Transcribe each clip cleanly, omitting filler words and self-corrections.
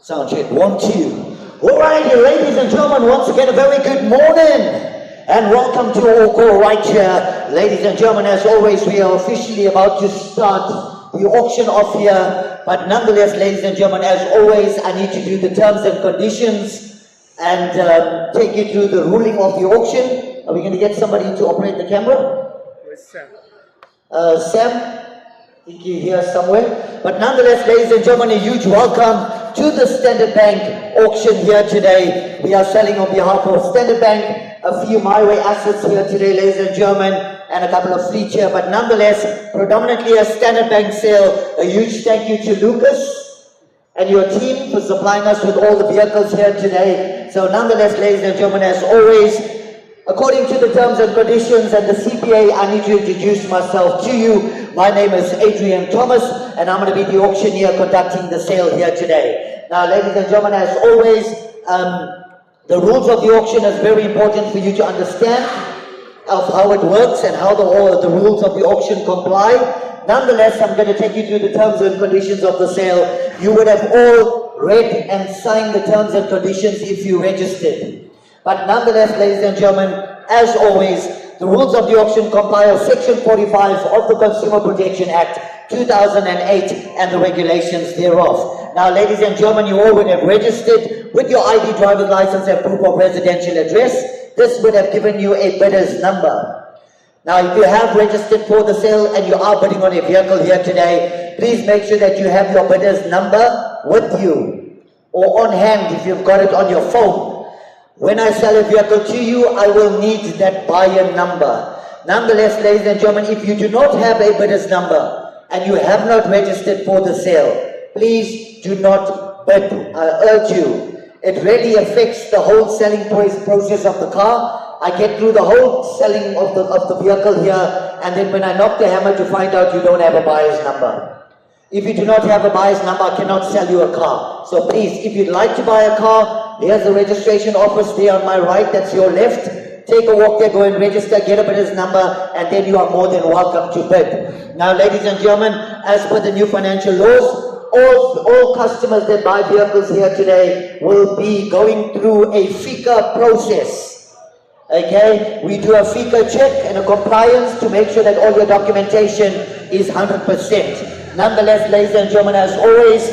Sound check, 1, 2. Alright, ladies and gentlemen, once again a very good morning and welcome to Aucor right here. Ladies and gentlemen, as always, we are officially about to start the auction off here. But nonetheless, ladies and gentlemen, as always, I need to do the terms and conditions and take you through the ruling of the auction. Are we going to get somebody to operate the camera? Where's Sam? Sam? I think you're here somewhere. But nonetheless, ladies and gentlemen, a huge welcome to the Standard Bank auction here today. We are selling on behalf of Standard Bank a few MyWay assets here today, ladies and gentlemen, and a couple of fleet here. But nonetheless, predominantly a Standard Bank sale. A huge thank you to Lucas and your team for supplying us with all the vehicles here today. So nonetheless, ladies and gentlemen, as always, according to the terms and conditions and the CPA, I need to introduce myself to you. My name is Adrian Thomas, and I'm going to be the auctioneer conducting the sale here today. Now, ladies and gentlemen, as always, the rules of the auction is very important for you to understand of how it works and how the rules of the auction comply. Nonetheless, I'm going to take you through the terms and conditions of the sale. You would have all read and signed the terms and conditions if you registered. But nonetheless, ladies and gentlemen, as always, the rules of the auction comply with Section 45 of the Consumer Protection Act 2008 and the regulations thereof. Now, ladies and gentlemen, you all would have registered with your ID, driver's license and proof of residential address. This would have given you a bidder's number. Now, if you have registered for the sale and you are bidding on a vehicle here today, please make sure that you have your bidder's number with you or on hand if you've got it on your phone. When I sell a vehicle to you, I will need that buyer number. Nonetheless, ladies and gentlemen, if you do not have a bidder's number and you have not registered for the sale, please do not bid. I urge you. It really affects the whole selling process of the car. I get through the whole selling of the vehicle here, and then when I knock the hammer to find out you don't have a buyer's number. If you do not have a buyer's number, I cannot sell you a car. So please, if you'd like to buy a car, there's the registration office there on my right, that's your left. Take a walk there, go and register, get a bidder's number, and then you are more than welcome to bid. Now, ladies and gentlemen, as per the new financial laws, all customers that buy vehicles here today will be going through a FICA process. Okay? We do a FICA check and a compliance to make sure that all your documentation is 100%. Nonetheless, ladies and gentlemen, as always,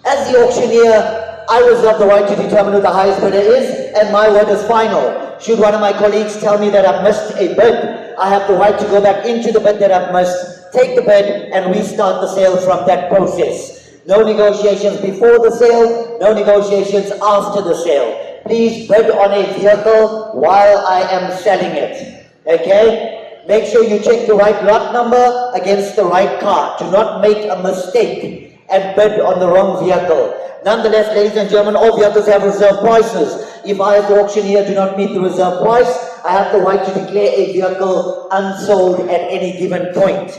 as the auctioneer, I reserve the right to determine who the highest bidder is, and my word is final. Should one of my colleagues tell me that I've missed a bid, I have the right to go back into the bid that I've missed, take the bid, and restart the sale from that process. No negotiations before the sale, no negotiations after the sale. Please bid on a vehicle while I am selling it. Okay? Make sure you check the right lot number against the right car. Do not make a mistake and bid on the wrong vehicle. Nonetheless, ladies and gentlemen, all vehicles have reserve prices. If I as the auctioneer do not meet the reserve price, I have the right to declare a vehicle unsold at any given point.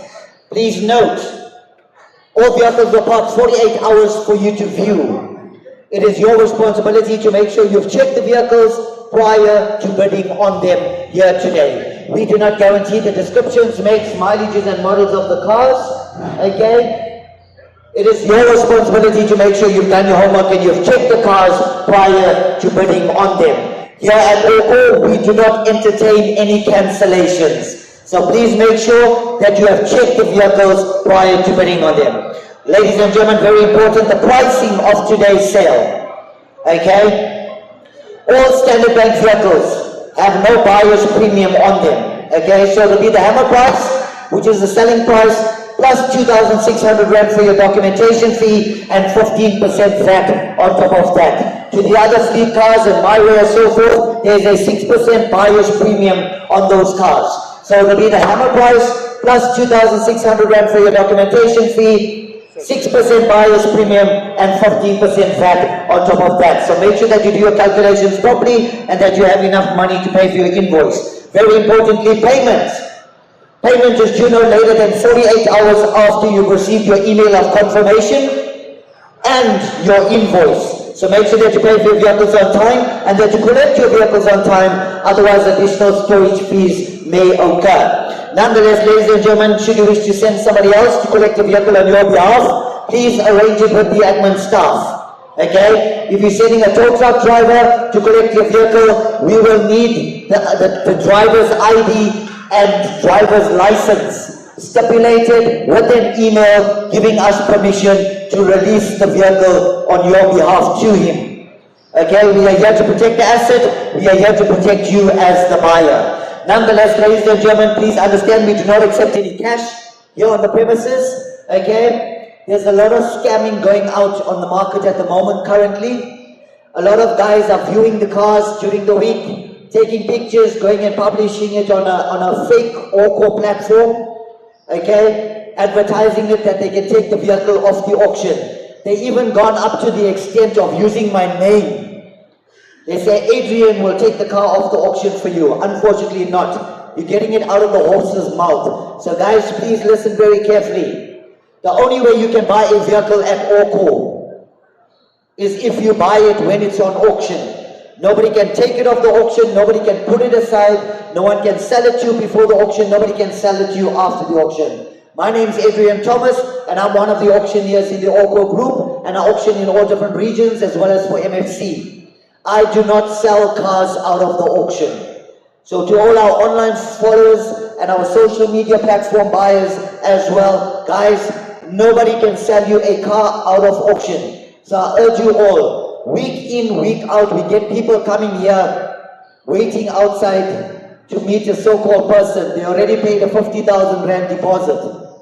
Please note, all vehicles are parked 48 hours for you to view. It is your responsibility to make sure you've checked the vehicles prior to bidding on them here today. We do not guarantee the descriptions, makes, mileages and models of the cars. Okay? It is your responsibility to make sure you've done your homework and you've checked the cars prior to bidding on them. Here at Aucor, we do not entertain any cancellations. So please make sure that you have checked the vehicles prior to bidding on them. Ladies and gentlemen, very important, the pricing of today's sale. Okay? All Standard Bank vehicles have no buyer's premium on them. Okay? So it'll be the hammer price, which is the selling price, plus 2,600 Rand for your documentation fee and 15% VAT on top of that. To the other fleet cars and MyWay and so forth, there's a 6% buyer's premium on those cars. So it'll be the hammer price plus 2,600 Rand for your documentation fee, 6% buyer's premium and 15% VAT on top of that. So make sure that you do your calculations properly and that you have enough money to pay for your invoice. Very importantly, payments. Payment is due no later than 48 hours after you've received your email of confirmation and your invoice. So make sure that you pay for your vehicles on time and that you collect your vehicles on time, otherwise additional storage fees may occur. Nonetheless, ladies and gentlemen, should you wish to send somebody else to collect a vehicle on your behalf, please arrange it with the admin staff. Okay, if you're sending a tow truck driver to collect your vehicle, we will need the driver's ID and driver's license stipulated with an email giving us permission to release the vehicle on your behalf to him. Okay, we are here to protect the asset, we are here to protect you as the buyer. Nonetheless, ladies and gentlemen, please understand we do not accept any cash here on the premises. Okay, there's a lot of scamming going out on the market at the moment currently. A lot of guys are viewing the cars during the week, taking pictures, going and publishing it on a fake Aucor platform, okay, advertising it that they can take the vehicle off the auction. They even gone up to the extent of using my name. They say, Adrian will take the car off the auction for you. Unfortunately not. You're getting it out of the horse's mouth. So guys, please listen very carefully. The only way you can buy a vehicle at Aucor is if you buy it when it's on auction. Nobody can take it off the auction, nobody can put it aside, no one can sell it to you before the auction, nobody can sell it to you after the auction. My name is Adrian Thomas, and I'm one of the auctioneers in the Aucor group, and I auction in all different regions as well as for MFC. I do not sell cars out of the auction. So to all our online followers and our social media platform buyers as well, guys, nobody can sell you a car out of auction. So I urge you all, week in, week out, we get people coming here, waiting outside to meet a so-called person. They already paid a 50,000 Rand deposit.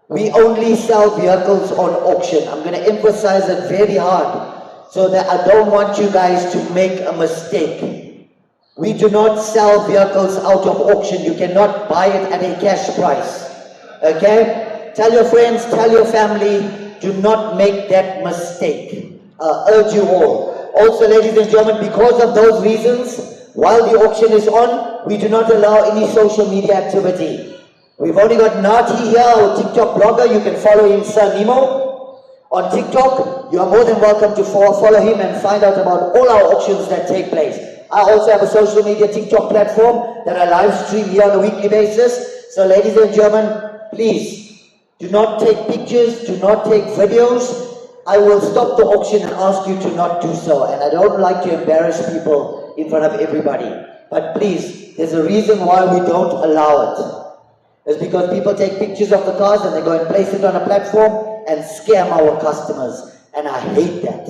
We only sell vehicles on auction. I'm going to emphasize it very hard so that I don't want you guys to make a mistake. We do not sell vehicles out of auction. You cannot buy it at a cash price. Okay? Tell your friends, tell your family, do not make that mistake. I urge you all. Also, ladies and gentlemen, because of those reasons, while the auction is on, we do not allow any social media activity. We've only got Nati here, our TikTok blogger. You can follow him, Sir Nemo. On TikTok, you are more than welcome to follow him and find out about all our auctions that take place. I also have a social media TikTok platform that I live stream here on a weekly basis. So ladies and gentlemen, please, do not take pictures, do not take videos. I will stop the auction and ask you to not do so. And I don't like to embarrass people in front of everybody. But please, there's a reason why we don't allow it. It's because people take pictures of the cars and they go and place it on a platform and scam our customers. And I hate that.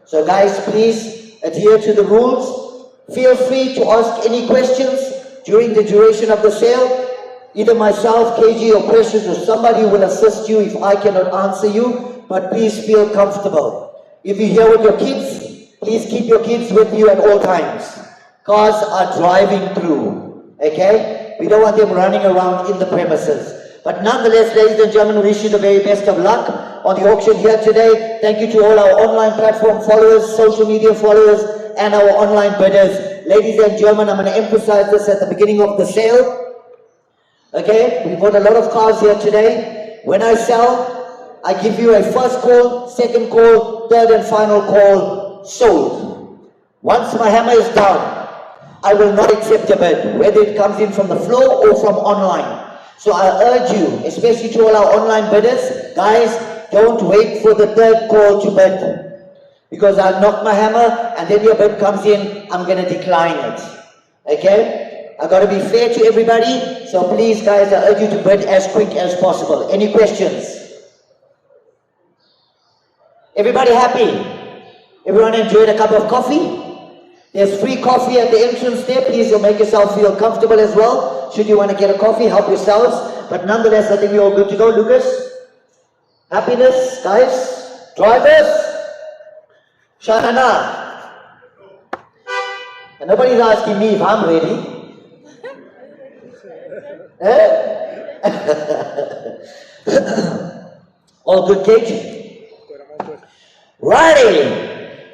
So guys, please adhere to the rules. Feel free to ask any questions during the duration of the sale. Either myself, KG, or Precious, or somebody will assist you if I cannot answer you. But please feel comfortable. If you're here with your kids, please keep your kids with you at all times. Cars are driving through, okay? We don't want them running around in the premises. But nonetheless, ladies and gentlemen, we wish you the very best of luck on the auction here today. Thank you to all our online platform followers, social media followers, and our online bidders. Ladies and gentlemen, I'm going to emphasize this at the beginning of the sale. Okay, we've got a lot of cars here today. When I sell, I give you a first call, second call, third and final call, sold. Once my hammer is down, I will not accept a bid, whether it comes in from the floor or from online. So I urge you, especially to all our online bidders, guys, don't wait for the third call to bid. Because I'll knock my hammer and then your bid comes in, I'm going to decline it. Okay? I've got to be fair to everybody. So please guys, I urge you to bid as quick as possible. Any questions? Everybody happy? Everyone enjoyed a cup of coffee? There's free coffee at the entrance there. Please you'll make yourself feel comfortable as well. Should you want to get a coffee, help yourselves. But nonetheless, I think we're all good to go. Lucas? Happiness, guys? Drivers? Shahana. And nobody's asking me if I'm ready. All good, Kate? Righty.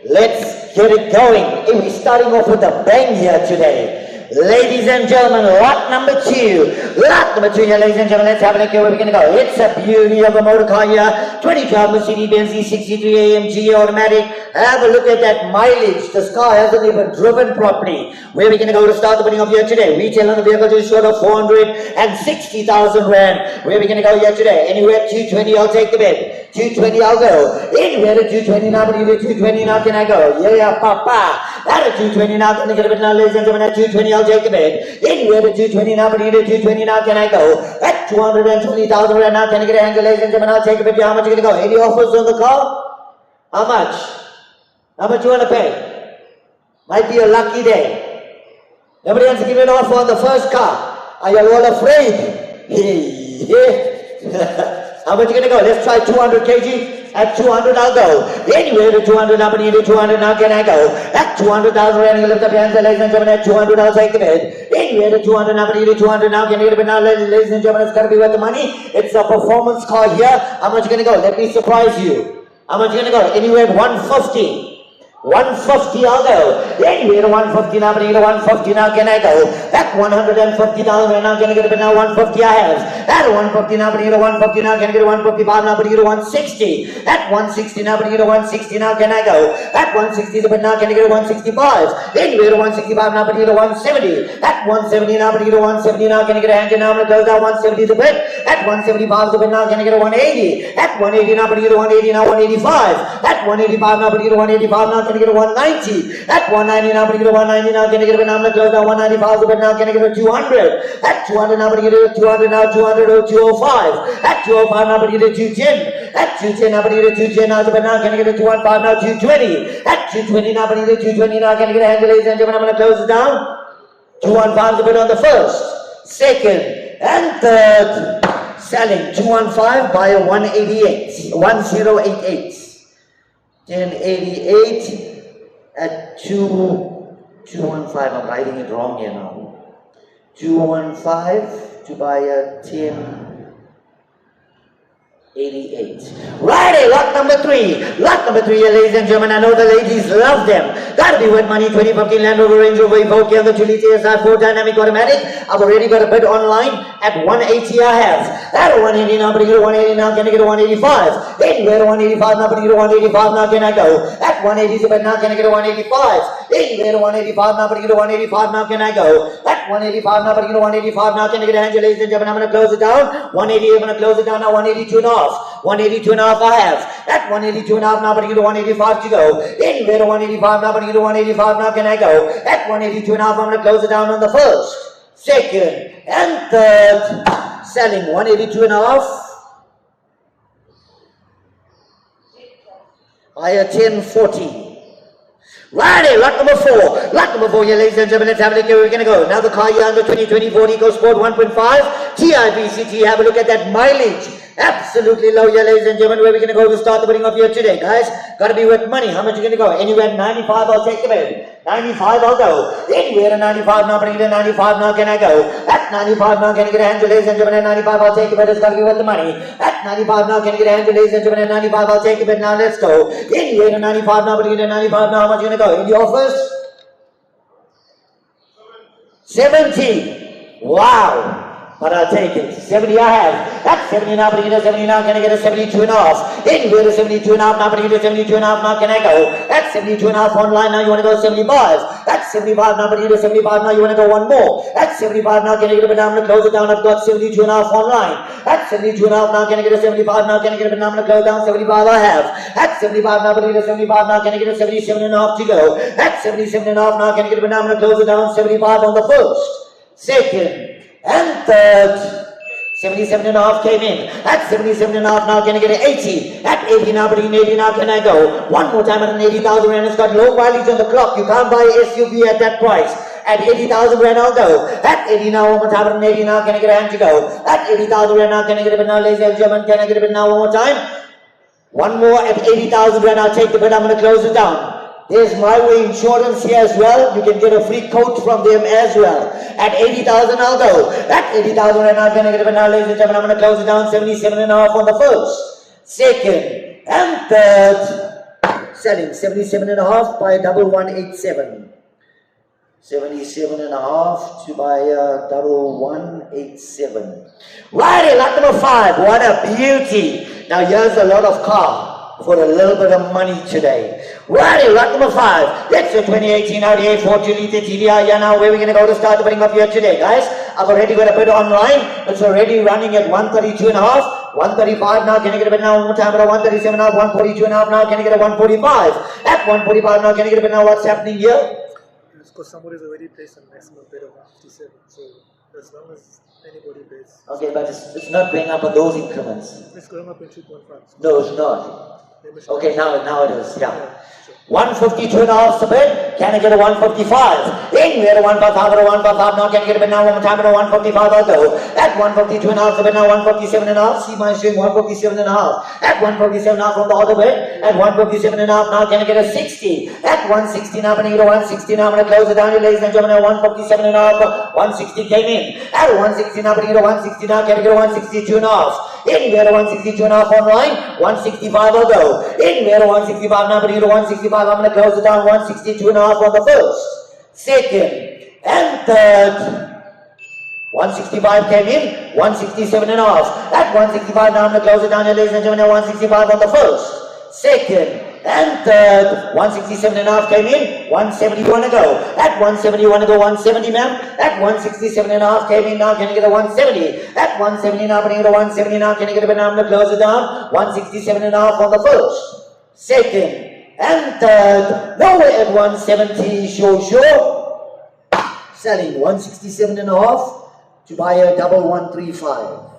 Let's get it going. And we're starting off with a bang here today. Ladies and gentlemen, lot number two. Lot number two here, ladies and gentlemen. Let's have a look here where we're going to go. It's a beauty of a motor car here. 2012 Mercedes-Benz E63 AMG automatic. Have a look at that mileage. This car hasn't even driven properly. Where are we going to go to start the bidding of here today? Retail on the vehicle just short of 460,000 Rand. Where are we going to go here today? Anywhere 220, I'll take the bid. 220, I'll go. Anywhere to 220 now, but either 220 now, can I go? Yeah, papa. At a 220 now, can I get a bit now, ladies and gentlemen? At 220, I'll take a bit. Anywhere to 220 now, but either 220 now, can I go? At 220,000 right now, can I get a handle, ladies and gentlemen? I'll take a bit. How much are you going to go? Any offers on the car? How much? How much you want to pay? Might be a lucky day. Nobody wants to give you an offer on the first car. Are you all afraid? How much you gonna go? Let's try 200 kg. At 200, I'll go. Anywhere to 200, now, but either 200, now can I go? At 200,000, and you lift up your hands, ladies and gentlemen. At 200, I'll take the bid. Anywhere to 200, now, but either 200, now can you get a bid now, ladies and gentlemen? It's gotta be worth the money. It's a performance car here. How much you gonna go? Let me surprise you. How much you gonna go? Anywhere at 150. 150, I'll go. Anyway, to 150 now, but either 150 now, can I go? At 150,000, now can I get a bit now? 150 I have. At 150 now, but either 150 now, can I get a 155 now, but either 160. At 160 now, but either 160 now, can I go? At 160, but now can I get a 165? Anyway, to 165 now, but either 170. At 170 now, but either 170 now, can I get a hand now? I'm going to close down 170 the bit. At 175 the bit now, can I get a 180? At 180 now, but either 180 now, 185. At 185 now, but either 185 now, can I get a 190? At 190 now, can I get a 190 now, can I get a now, I'm going to close down 195, but now can I get a 200? At 200 now, can I get a 200 now, 200 or 205? At 205 now, can I get a 210? At 210 now, can I get a 210 now, but now can I get a 215 now, 220? At 220 now, can I get a 220 now, can I get a handle, ladies and gentlemen? I'm going to close it down. 215 the bid on the first, second, and third. Selling 215 by a 188, 1088. 1088 at 215. I'm writing it wrong here now. 215 to buy a 1088. Righty, lot number 3. Lot number 3 here, ladies and gentlemen. I know the ladies love them. Gotta be worth money. 2015 Land Rover Range Rover Evoque on the 2 litre SI 4 dynamic automatic. I've already got a bid online at 180 I have. At 180 now, but you get a 180 now, can I get a 185? Anywhere to 185 now, but you get a 185 now, can I go? At 180 the bid now, can I get a 185? Anywhere to 185 now, but you get a 185 now, can I go? At 185 now, but you get a 185 now, can I get a hand, ladies and gentlemen? I'm going to close it down. 180, I'm going to close it down now. 182 and a half. 182 and a half I have. At 182 and a half now, but you get a 185 to go. Anywhere to 185 now, but you get a 185 now, can I go? At 182 and a half, I'm going to close it down on the first, second, and third. Selling 182 and a half. Higher 1040. Righty, lot number 4. Lot number 4 here, ladies and gentlemen. Let's have a look here. We're going to go. Now the car here on the 2020 EcoSport 1.5 TIVCT. Have a look at that mileage. Absolutely low here, ladies and gentlemen. Where we're going to go to start the bidding of here today, guys. Got to be worth money. How much are you going to go? Anywhere 95, I'll take the bid. 95, I'll go. Anywhere to 95 now, bring it to 95 now, can I go? At 95 now, can I get a hand, ladies and gentlemen? At 95, I'll take the bid. It's got to be worth the money. At 95 now, can I get a hand, ladies and gentlemen? At 95, I'll take the bid. Now let's go. Anywhere to 95 now, bring it to 95 now. How much are you going to go? In the offers? 70. Wow. But I'll take it. 70 I have. At 70 now, but you get a 70 now, can I get a 72 and a half? Anywhere to 72 and a half now, but you get a 72 and a half now, can I go? At 72 and a half online now, you want to go 75. At 75 now, but you get a 75 now, you want to go one more. At 75 now, can I get a bit now, I'm going to close it down, I've got 72 and a half online. At 72 and a half now, can I get a 75 now, can I get a bit now, I'm going to close down 75 I have. At 75 now, but you get a 75 now, can I get a 77 and a half to go? At 77 and a half now, can I get a bit now, I'm going to close it down 75 on the first, second, and third. 77 and a half came in. At 77 and a half now, can I get an 80? At 80 now, but in 80 now, can I go? One more time at an 80,000 rand. It's got low mileage on the clock. You can't buy a SUV at that price. At 80,000 rand, I'll go. At 80 now, one more time at an 80 now, can I get a hand to go? At 80,000 rand now, can I get a bit now, ladies and gentlemen? Can I get a bit now one more time? One more at 80,000 rand, I'll take the bid. I'm going to close it down. There's My Way Insurance here as well. You can get a free coat from them as well. At 80,000, I'll go. At 80,000 right now, can I get a bit now, ladies and gentlemen? I'm going to close it down. 77 and a half on the first, second, and third. Selling 77 and a half by 1187. 77 and a half to buy 1187. Righty, lot number 5. What a beauty. Now here's a lot of car for a little bit of money today. Righty, lot number 5. That's the 2018 Audi A4 2 litre TDI here now. Where we're going to go to start the bidding of here today, guys. I've already got a bid online. It's already running at 132 and a half. 135 now, can I get a bid now? One more time at a 137 now, 142 now, can I get a 145? At 145 now, can I get a bid now? What's happening here? Because somebody is already placed on maximum bid of 157, so as long as anybody bids. Okay, but it's not going up on those increments. It's going up in 2.5. No, it's not. Okay, now it is, yeah. Sure. 152 and a half is the bid. Can I get a 155? In, we had a 155 or a 155 now. Can I get a bid now? One more time at a 155 I'll go. At 152 and a half is the bid now. 157 and a half. See my string, 157 and a half. At 157 and a half from the other bid. At 157 and a half now. Can I get a 60? At 160 now. I'm going to get a 160 now. I'm going to close it down, ladies and gentlemen. At 157 and a half. 160 came in. At 160 now. I'm going to get a 160 now. Can I get a 162 and a half? In, we had a 162 and a half online. 165 I'll go. In, we had a 165 now. I'm going to get a 165. I'm going to close it down. 162 and a half on the first, second, and third. 165 came in. 167 and a half. At 165 now I'm going to close it down, ladies and gentlemen. 165 on the first, second, and third. 167 and a half came in. 171 to go. At 171 to go. 170, ma'am. At 167 and a half came in. Now can you get a 170? At 170 now, can you get a 170 now? Can you get a bit now? I'm going to close it down. 167 and a half on the first, second, and third. Nowhere at 170. Sure. Selling 167 and a half to buy a double 135.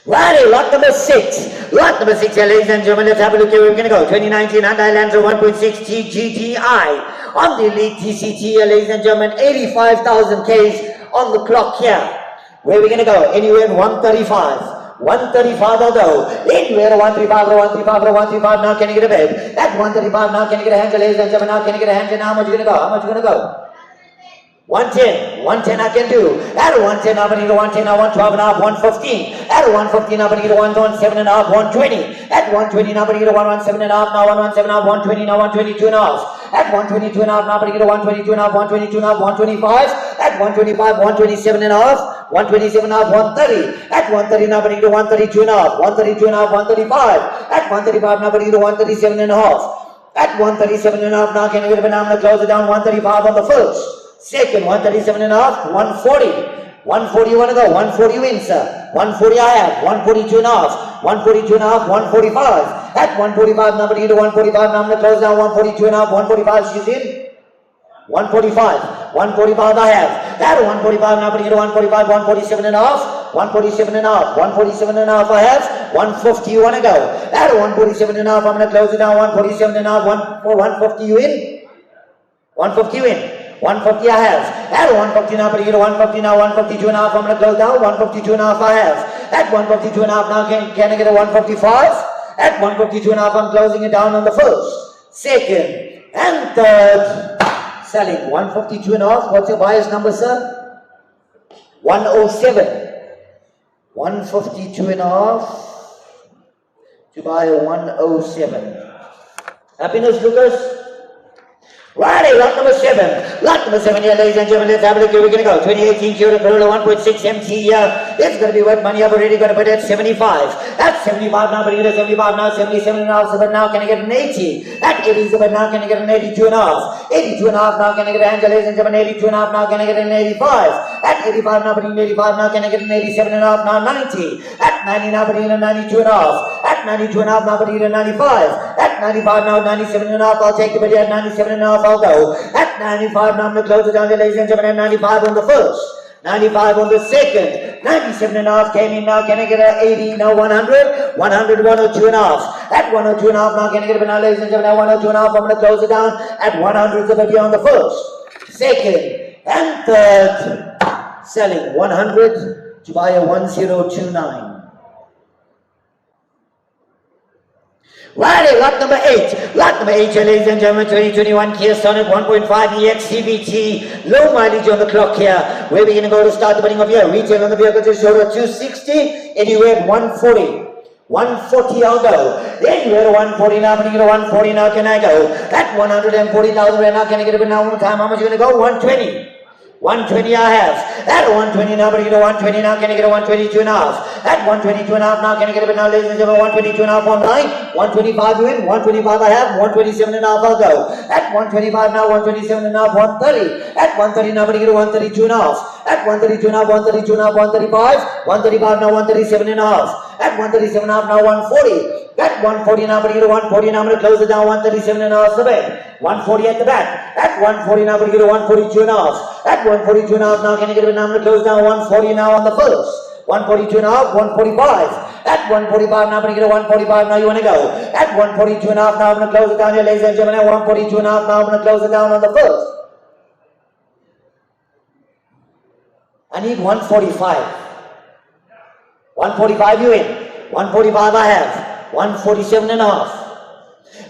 Righty, lot number 6. Lot number 6 here, ladies and gentlemen. Let's have a look here. We're going to go. 2019 Hyundai Lancer 1.6 TGTI. On the elite TCT here, ladies and gentlemen. 85,000 Ks on the clock here. Where are we going to go? Anywhere in 135. 135 I'll go. Anywhere 135 or 135 or 135 now. Can you get a bid? At 135 now. Can you get a handle, ladies and gentlemen? Now can you get a handle? How much you going to go? How much you going to go? 110. 110 I can do. At 110 I'm going to get a 110 now. 112 and a half. 115. At 115 I'm going to get a 117 and a half. 120. At 120 now I'm going to get a 117 and a half. Now 117 and a half. 120 now. 122 and a half. At 122 and a half now I'm going to get a 122 and a half. 122 and a half. 125. At 125. 127 and a half. 127 and a half. 130. At 130 now I'm going to get a 132 and a half. 132 and a half. 135. At 135 now I'm going to get a 137 and a half. At 137 and a half now can you get a bit now? I'm going to close it down. 135 on the first, second, 137 and a half, 140. 140 you want to go? 140 wins, sir. 140 I have. 142 and a half. 142 and a half. 145. At 145 now I'm going to get a 145. Now I'm going to close down. 142 and a half. 145 she's in. 145. 145 I have. At 145 now I'm going to get a 145. 147 and a half. 147 and a half. 147 and a half I have. 150 you want to go? At 147 and a half I'm going to close it down. 147 and a half. 150 you in? 150 you in? 150 I have. At 150 now, but you get a 150 now, 152 and a half, I'm going to close down. 152 and a half I have. At 152 and a half now, can I get a 155? At 152 and a half, I'm closing it down on the first, second, and third. Selling 152 and a half. What's your buyer's number, sir? 107. 152 and a half to buy a 107. Happiness, Lucas? Righty, lot number 7. Lot number 7 here, ladies and gentlemen. Let's have a look here. We're going to go. 2018 Toyota Corolla 1.6 MT here. It's going to be worth money. I've already got to put it at 75. At 75 now, but you get a 75 now, 77 and a half. So but now can I get an 80? At 80, so but now can I get an 82 and a half? 82 and a half now, can I get an Angela, ladies and gentlemen? 82 and a half now, can I get an 85? At 85 now, putting 85 now, can I get an 87 and a half? Now 90. At 90 now, putting a 92 and a half. At 92 and a half now, putting a 95. At 95 now, 97 and a half. I'll take the bid at 97 and a half. I'll go. At 95 now, I'm going to close it down, ladies and gentlemen. At 95 on the first, 95 on the second, 97 and a half came in. Now can I get an 80? Now 100, 100, 102 and a half. At 102 and a half now can I get a bid now, ladies and gentlemen? At 102 and a half, I'm going to close it down. At 100 the bid on the first, second, and third. Selling 100 to buy a 1029. Righty, lot number 8. Lot number 8 here, ladies and gentlemen, 2021 Kia Sonet 1.5 EX CVT. Low mileage on the clock here. Where are we going to go to start the bidding of here? Retail on the vehicle to show at 260. Anywhere at 140. 140 I'll go. Anywhere to 140 now. I'm going to get a 140 now. Can I go? At 140,000 right now. Can I get a bid now one more time? How much are you going to go? 120. 120 I have. At 120 now, but I get a 120 now, can I get a 122 and a half? At 122 and a half now, can I get a bit now, ladies and gentlemen? 122 and a half online. 125 you in, 125 I have, 127 and a half I'll go. At 125 now, 127 and a half, 130. At 130 now, but I get a 132 and a half. At 132 and a half, 132 and a half, 135, 135 now, 137 and a half. At 137 and a half now, 140. At 140 now, I'm going to get a 140 now, I'm going to close it down, 137 and a half, 140 at the back. At 140 now, I'm going to get a 142 and a half. At 142 and a half now, can I get it now, I'm going to close down 140 now on the first. 142 and a half, 145. At 145 now, I'm going to get a 145 now, you want to go. At 142 and a half now, I'm going to close it down here, ladies and gentlemen. At 142 and a half now, I'm going to close it down on the first. I need 145. 145 you in. 145 I have. 147 and a half.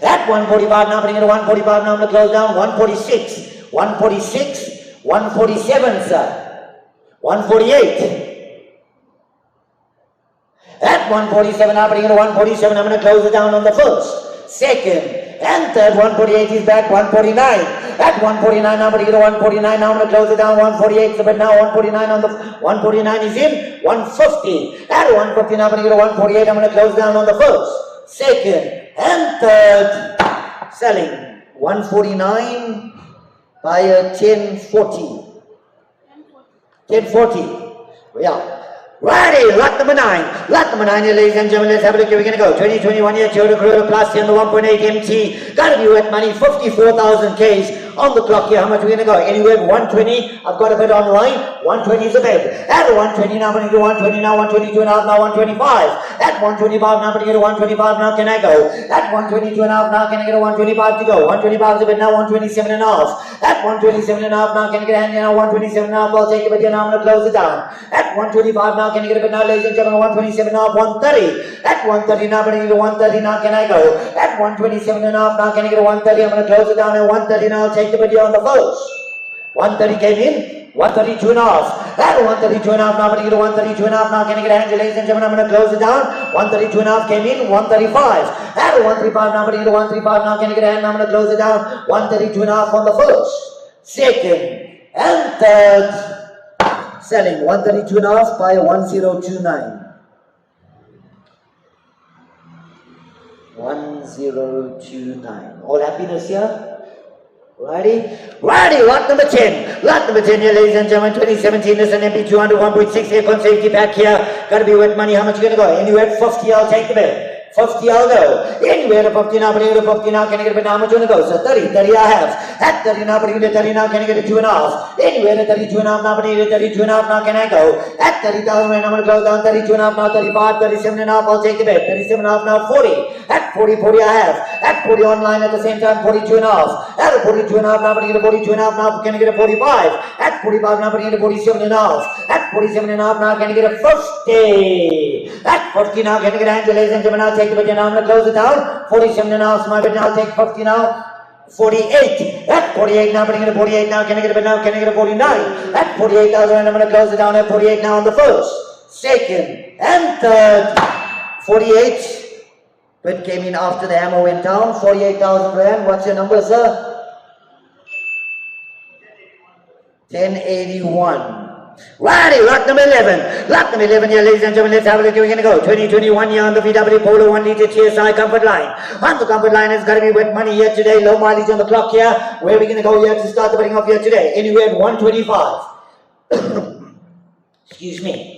At 145 now, I'm going to get a 145 now, I'm going to close down 146. 146, 147, sir. 148. At 147, I'm going to get a 147, I'm going to close it down on the first. Second. And third, 148 is back, 149. At 149, I'm going to get a 149, now I'm going to close it down, 148, so but now 149 on the, 149 is in, 150. At 150, now I'm going to get a 148, I'm going to close down on the first, second, and third, selling, 149 by a 1040. 1040, yeah. Righty, lot number 9. Lot number 9 here, ladies and gentlemen. Let's have a look here. We're going to go. 2021 here, Toyota Corolla Plus here on the 1.8 MT. Got to be wet money, 54,000 Ks on the clock here. How much are we going to go? Anywhere 120. I've got a bid online. 120 is a bid. At 120 now, I'm going to do 120 now, 122 and a half now, 125. At 125 now, I'm going to get a 125 now. Can I go? At 122 and a half now, can I get a 125 to go? 125 is a bid now, 127 and a half. At 127 and a half now, can I get a hand here now? 127 and a half. I'll take a bid here now. I'm going to close it down. At 125 now, can I get a bid now, ladies and gentlemen? 127 and a half, 130. At 130 now, I'm going to get a 130 now. Can I go? At 127 and a half now, can I get a 130? I'm going to close it down. At 130 now, I'll take the bid here on the first. 130 came in. 132 and a half. At 132 and a half now, I'm going to get a 132 and a half now. Can I get a hand, ladies and gentlemen? I'm going to close it down. 132 and a half came in. 135. At 135 now, I'm going to get a 135 now. Can I get a hand? I'm going to close it down. 132 and a half on the first, second, and third. Selling 132 and a half by 1029. 1029. All happiness here? Righty? Righty, lot number 10. Lot number 10 here, ladies and gentlemen. 2017 is an MP200 1.6 aircon safety pack here. Gotta be with money. How much you gonna go? Anywhere at 50, I'll take the bid. 50 I'll go. Anywhere to 50 now, but anywhere to 50 now, can I get a bid now? How much you gonna go? So 30 I have. At 30 now, but anywhere to 30 now, can I get a 2 and a half? Anywhere to 32 and a half now, but anywhere to 32 and a half now, can I go? At 30,000 right now, I'm gonna close down 32 and a half now, 35, 37 and a half, I'll take the bid. 37 and a half now, 40. At 40 I have. At 40 online at the same time, 42 and a half. At 42 and a half now, but I get a 42 and a half now, can I get a 45? At 45 now, but I get a 47 and a half. At 47 and a half now, can I get a 50? At 50 now, can I get a hand, ladies and gentlemen? I'll take the bid now, I'm gonna close it down. 47 and a half is my bid now, I'll take 50 now. 48. At 48 now, but I get a 48 now, can I get a bid now? Can I get a 49? At 48,000 and I'm gonna close it down at 48 now on the first, second, and third. 48. Bid came in after the hammer went down. 48,000 rand. What's your number, sir? 1081. Righty, lot number 11. Lot number 11 here, ladies and gentlemen. Let's have a look. We're going to go. 2021 here on the VW Polo 1 liter TSI comfort line. On the comfort line, it's got to be wet money here today. Low mileage on the clock here. Where are we going to go here to start the bidding off here today? Anywhere at 125. Excuse me.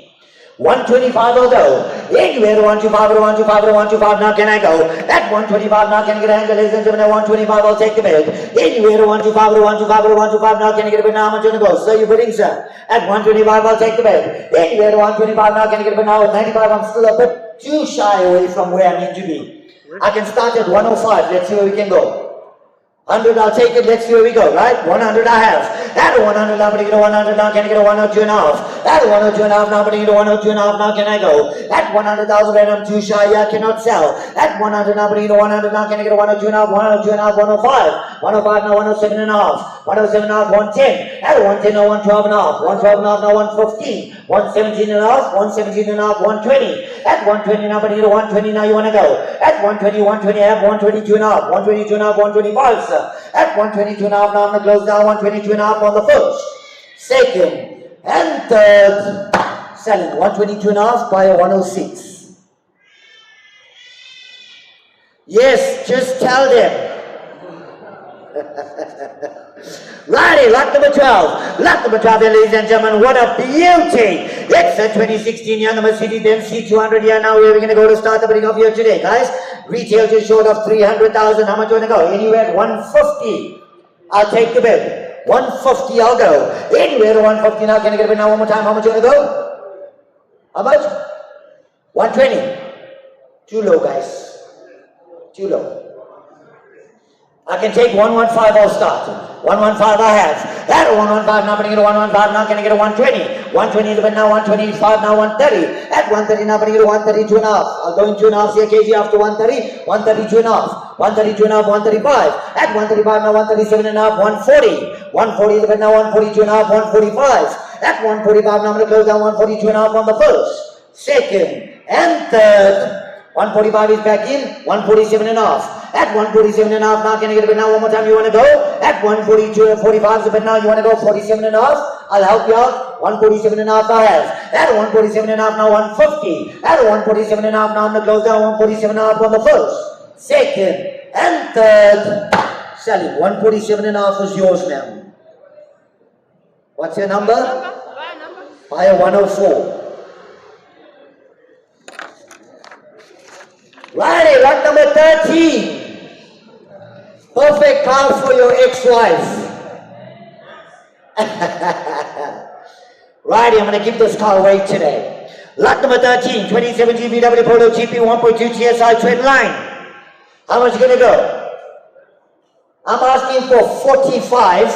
125 I'll go. Anywhere to 125 or 125 or 125 now can I go. At 125 now can I get a hand, ladies and gentlemen? At 125 I'll take the bid. Anywhere to 125 or 125 or 125 now can I get a bid now? How much you gonna go? So you're bidding, sir. At 125 I'll take the bid. Anywhere to 125 now can I get a bid now? At 95 I'm still a bit too shy away from where I need to be. I can start at 105. Let's see where we can go. 100, I'll take it. Let's see where we go, right? 100 I have. At 100 now, but I get a 100 now, can I get a 102 and a half? At 102 and a half now, but I get a 102 and a half now, can I go? At 100,000 rand, I'm too shy, I cannot sell. At 100 now, but I get a 100 now, can I get a 102 and a half? 102 and a half, 105. 105 now, 107 and a half. 107 and a half, 110. At 110 now, 112 and a half. 112 and a half now, 115. 117 and a half, 117 and a half, 120. At 120 now, but I get a 120 now, you want to go? At 120, 120, I have 122 and a half. 122 and a half, 125, sir. At 122 and a half now, I'm going to close down 122 and a half on the first, second, and third. Selling 122 and a half by a 106. Yes, just tell them. Righty, lot number 12. Lot number 12 here, ladies and gentlemen. What a beauty. It's a 2016 Young Mercedes-Benz C200 here now. Where we're going to go to start the bidding of here today, guys. Retail just short of 300,000. How much you want to go? Anywhere at 150. I'll take the bid. 150, I'll go. Anywhere to 150 now. Can I get a bid now one more time? How much you want to go? How much? 120. Too low, guys. Too low. I can take 115, I'll start. 115 I have. At 115 now, but I get a 115 now, can I get a 120? 120 is the bid now, 125 now, 130. At 130 now, but I get a 132 and a half. I'll go in 2.5 kg after 130. 132 and a half. 132 and a half, 135. At 135 now, 137 and a half, 140. 140 is the bid now, 142 and a half, 145. At 145 now, I'm going to close down 142 and a half on the first, second, and third. 145 is back in, 147 and a half. At 147 and a half now, can I get a bid now one more time? You want to go? At 142 and 45 is a bid now, you want to go 47 and a half? I'll help you out. 147 and a half I have. At 147 and a half now, 150. At 147 and a half now, I'm going to close down 147 and a half on the first, second, and third. Sally, 147 and a half is yours, ma'am. What's your number? Buyer 104. Righty, lot number 13. Perfect car for your ex-wife. Righty, I'm going to give this car away today. Lot number 13, 2017 VW Polo GP 1.2 TSI trend line. How much is going to go? I'm asking for 45,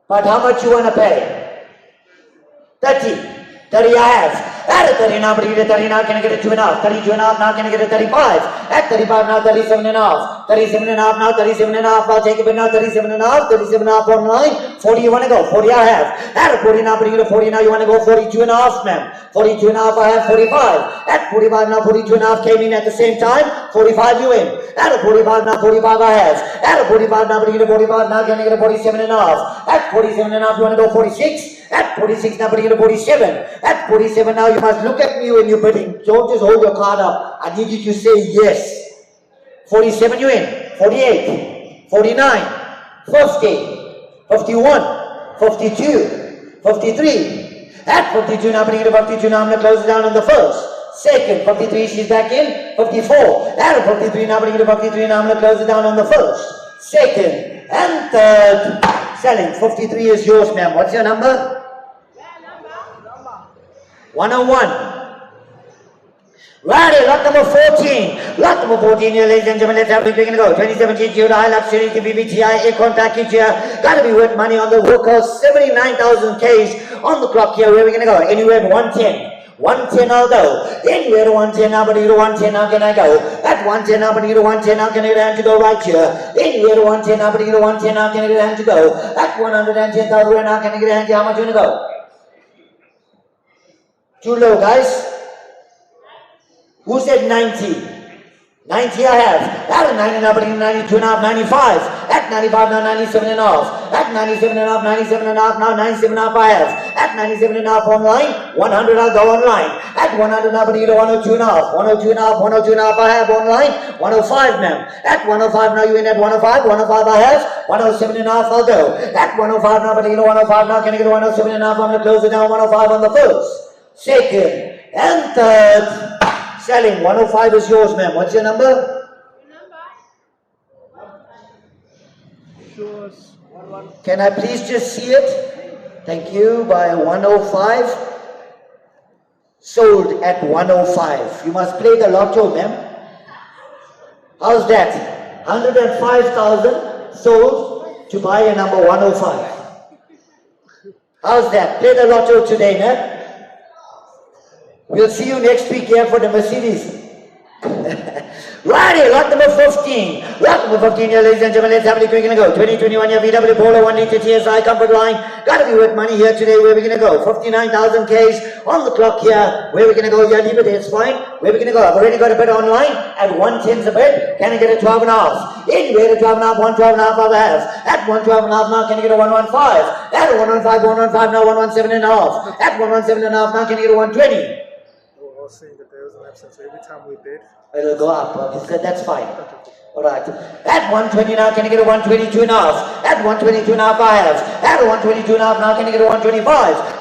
but how much you want to pay? 30. 30 I have. At 30 now, but you get 30 now, can I get a 2.5? 32 and a half now, can I get a 35? At 35 now, 37 and a half. 37 and a half now, 37 and a half. I'll take a bid now, 37 and a half. 37 and a half on line. 40 you want to go? 40 I have. At 40 now, but you get a 40 now, you want to go 42 and a half, ma'am. 42 and a half I have, 45. At 45 now, 42 and a half came in at the same time. 45 you in. At 45 now, 45 I have. At 45 now, but you get a 45 now, can I get a 47 and a half? At 47 and a half, you want to go 46? At 46 now, but you get a 47. At 47 now, you must look at me when you're bidding. Don't just hold your card up. I need you to say yes. 47 you in. 48. 49. 50. 51. 52. 53. At 52 now, but you get a 52 now, I'm going to close it down on the first, second. 53, she's back in. 54. At 53 now, but you get a 53 now, I'm going to close it down on the first, second, and third. Selling. 53 is yours, ma'am. What's your number? 101. Righty, lot number 14. Lot number 14 here, ladies and gentlemen. Let's have a quick go. 2017 Toyota Hilux Series BBTI Aircon package here. Gotta be worth money on the workhouse. 79,000 Ks on the clock here. Where are we gonna go? Anywhere at 110. 110 I'll go. Anywhere to 110 now, but you to 110 now can I go? At 110 now, but you to 110 now can I get a hand to go right here? Anywhere to 110 now, but you to 110 now can I get a hand to go? At 110,000 right now can I get a hand to how much you wanna go? Too low, guys. Who said 90? 90 I have. At 90 now, but 92 and a half, 95. At 95 now, 97 and a half. At 97 and a half, 97 and a half, now 97 and a half I have. At 97 and a half online, 100 I'll go online. At 100 now, but you get 102 and a half. 102 and a half, 102 and a half I have online. 105, ma'am. At 105 now, you in at 105. 105 I have. 107 and a half I'll go. At 105 now, but you get 105 now, can I get 107 and a half? I'm going to close it down, 105 on the first, second, and third. Selling. 105 is yours, ma'am. What's your number? Can I please just see it? Thank you. By 105. Sold at 105. You must play the lotto, ma'am. How's that? 105,000 sold to buy a number 105. How's that? Play the lotto today, ma'am. We'll see you next week here for the Mercedes. Righty, lot number 15. Lot number 15 here, ladies and gentlemen. Let's have a quick and go. 2021 here, VW Polo 1 liter TSI comfort line. Gotta be worth money here today. Where are we gonna go? 59,000 Ks on the clock here. Where are we gonna go? Yeah, leave it, it's fine. Where are we gonna go? I've already got a bid online at 110 a bid. Can I get a 12 and a half? Anywhere to 12 and a half, 112 and a half I have. At 112 and a half now, can I get a 115? At 115, 115 now, 117 and a half. At 117 and a half now, can I get a 120? was saying that there was an absence. So every time we bid, it'll go up. Okay, so that's fine. Alright. At 120 now, can I get a 122 and a half? At 122 and a half, I have. At 122 and a half now, can I get a 125?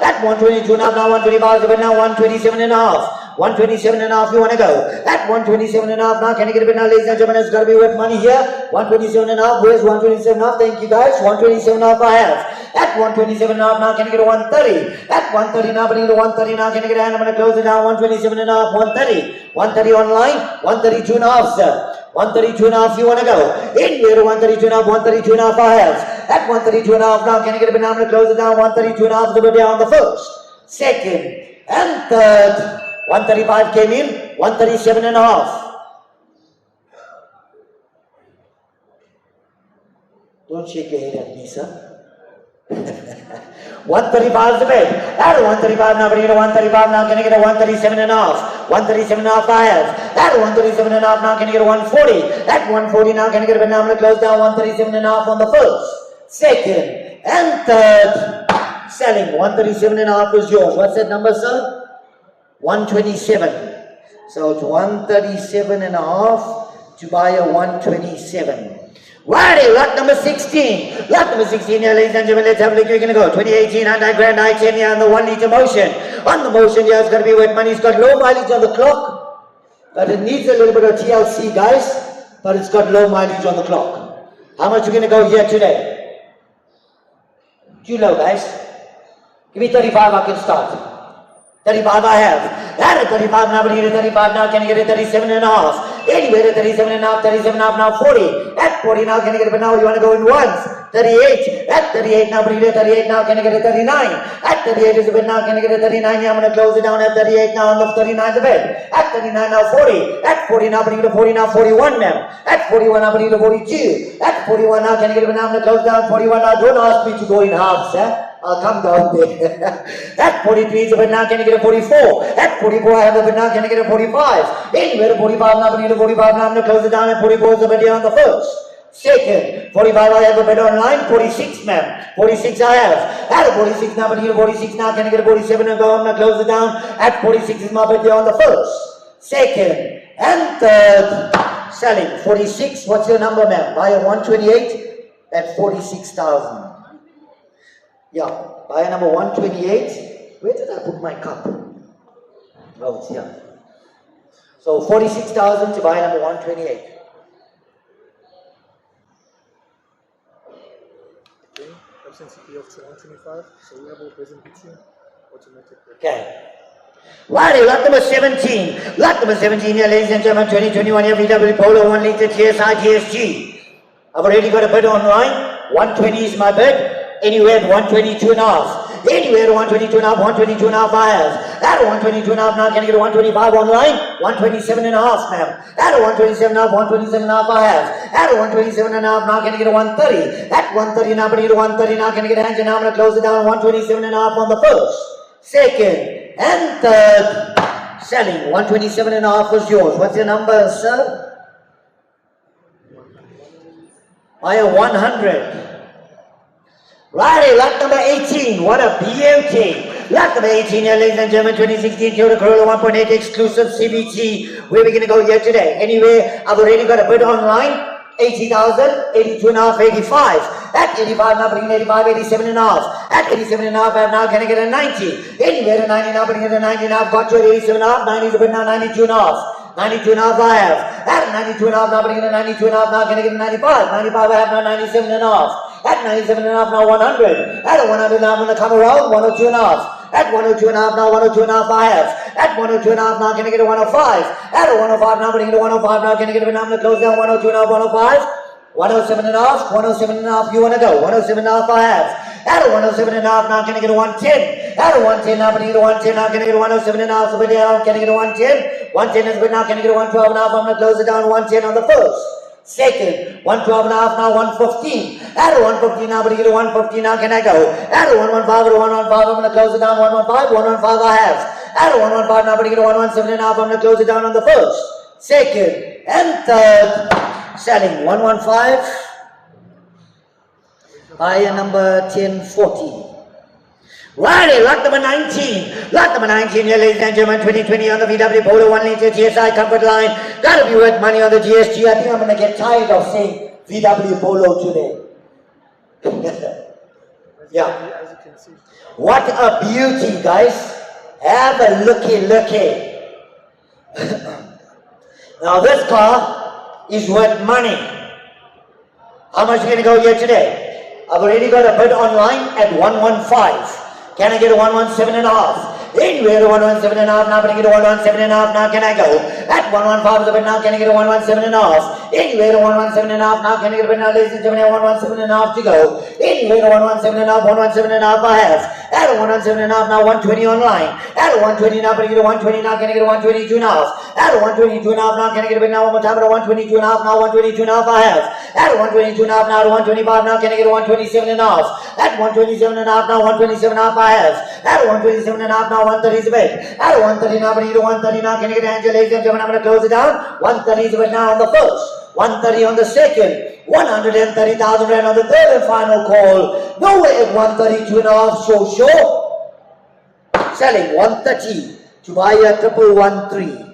At 122 and a half now, 125, but now 127 and a half. 127 and a half, you want to go? At 127 and a half now, can I get a bid now, ladies and gentlemen? It's got to be worth money here. 127 and a half, where's 127 and a half? Thank you guys. 127 and a half, I have. At 127 and a half now, can I get a 130? At 130 now, but I need a 130 now, can I get a hand? I'm going to close it down. 127 and a half, 130. 130 online, 132 and a half, sir. 132 and a half, you want to go? In here, 132 and a half, 132 and a half, I have. At 132 and a half now, can I get a bid now? I'm going to close it down. 132 and a half, the bid down the first, second, and third. 135 came in, 137 and a half. Don't shake your head at me, sir. 135 is the bid. At 135 now, but I get a 135 now, can I get a 137 and a half? 137 and a half, I have. At 137 and a half now, can I get a 140? At 140 now, can I get a bid now? I'm going to close down. 137 and a half on the first, second, and third. Selling. 137 and a half is yours. What's that number, sir? 127. So it's 137 and a half to buy a 127. Righty, lot number 16. Lot number 16 here, ladies and gentlemen. Let's have a look. You're going to go. 2018 Hyundai Grand i10 here on the 1 litre motion. On the motion here, it's going to be wet money. It's got low mileage on the clock, but it needs a little bit of TLC, guys. But it's got low mileage on the clock. How much are you going to go here today? Too low, guys. Give me 35, I can start. 35 I have. At a 35 now, but here at 35 now, can I get a 37 and a half? Anywhere at 37 and a half, 37 and a half now, 40. At 40 now, can I get a bid now? You want to go in ones? 38. At 38 now, but here at 38 now, can I get a 39? At 38 is a bid now, can I get a 39? Yeah, I'm going to close it down at 38 now, on the 39 the bid. At 39 now, 40. At 40 now, but here at 40 now, 41 ma'am. At 41 now, but here at 42. At 41 now, can I get a bid now? I'm going to close down 41 now. Don't ask me to go in halves, sir. I'll come down there. At 43 is a bid now, can I get a 44? At 44 I have a bid now, can I get a 45? Anywhere at 45 now, but need a 45 now, I'm going to close it down at 44 is a bid here on the first. Second, 45 I have a bid online, 46 ma'am. 46 I have. At a 46 now, but need a 46 now, can I get a 47 and go? I'm going to close it down at 46 is my bid here on the first. Second, and third. Selling, 46, what's your number ma'am? Buy a 128 at 46,000. Yeah, buyer number 128. Where did I put my cup? Oh, it's here. So 46,000 to buyer number 128. Okay, absence CP of 125. So we have all present between automatic. Okay. Righty, lot number 17. Lot number 17 here, ladies and gentlemen, 2021 here, VW Polo 1 litre TSI GSG. I've already got a bid online. 120 is my bid. Anywhere at 122 and a half. Anywhere at 122 and a half, 122 and a half buyers. At 122 and a half now, can I get a 125 online? 127 and a half, ma'am. At a 127 and a half, 127 and a half buyers. At a 127 and a half now, can I get a 130? At 130 now, can I get a 130 now, can I get a hand? And now I'm going to close it down 127 and a half on the first, second, and third. Selling, 127 and a half was yours. What's your number, sir? I have 100. Righty, lot number 18. What a beauty. Lot number 18 here, ladies and gentlemen, 2016 Toyota Corolla 1.8 exclusive CVT. Where are we going to go here today? Anyway, I've already got a bid online. 80,000, 82 and a half, 85. At 85 now, bringing 85, 87 and a half. At 87 and a half, now can I get a 90? Anywhere to 90 now, bringing a 90 and a half. Got you at 87 and a half, 90 is a bid now, 92 and a half. 92 and a half I have. At 92 and a half now, bringing a 92 and a half. Now can I get a 95? 95 I have now, 97 and a half. At 97 and a half now, 100. At 100 now, I'm going to come around, 102 and a half. At 102 and a half now, 102 and a half I have. At 102 and a half now, can I get a 105? At a 105 now, bringing a 105 now, can I get a, now I'm going to close down 102 and a half, 105. 107 and a half, 107 and a half, you want to go. 107 and a half I have. At a 107 and a half now, can I get a 110? At a 110 now, can I get a 110 now, can I get a 107 and a half, so down, can I get a 110? 110 is good now, can I get a 112 and a half, I'm going to close it down 110 on the first. Second, 112 and a half now, 115. At a 115 now, but you get a 115 now, can I go? At a 115, at a 115, I'm going to close it down 115, 115 I have. At a 115 now, but you get a 117 and a half, I'm going to close it down on the first, second, and third. Selling 115. Buyer number 1040. Righty, lot number 19. Lot number 19 here, ladies and gentlemen. 2020 on the VW Polo 1 liter GSI comfort line. Gotta be worth money on the GSG. I think I'm gonna get tired of saying VW Polo today. Yeah. As you can see. What a beauty, guys. Have a looky. Now this car is worth money. How much are you gonna go here today? I've already got a bid online at 115. Can I get a 117.5? Anywhere to 117.5 now, but I get a 117.5 now, can I go? At 115 is a bit now, can I get a 117.5? Anywhere to 117.5 now, can I get a bit now, ladies and gentlemen, 117.5 to go. Anywhere to 117.5, 117.5 I have. At a 117.5 now, 120 online. At a 120 now, but I get a 120 now, can I get a 122.5? At a 122.5 now, can I get a bit now, one more time, at a 122.5 now, 122.5 I have. At a 122.5 now, at a 125 now, can I get a 127.5? At 127.5 now, 127.5 I have. At a 127.5 now, 130 is a bit. At a 130 now, but I get a 130 now, can I get an answer, ladies and gentlemen, I'm going to close it down. 130 is a bit now on the first. 130 on the second. 130,000 rand on the third and final call. Nowhere at 132.5, sure. Selling 130 to buy a 1113.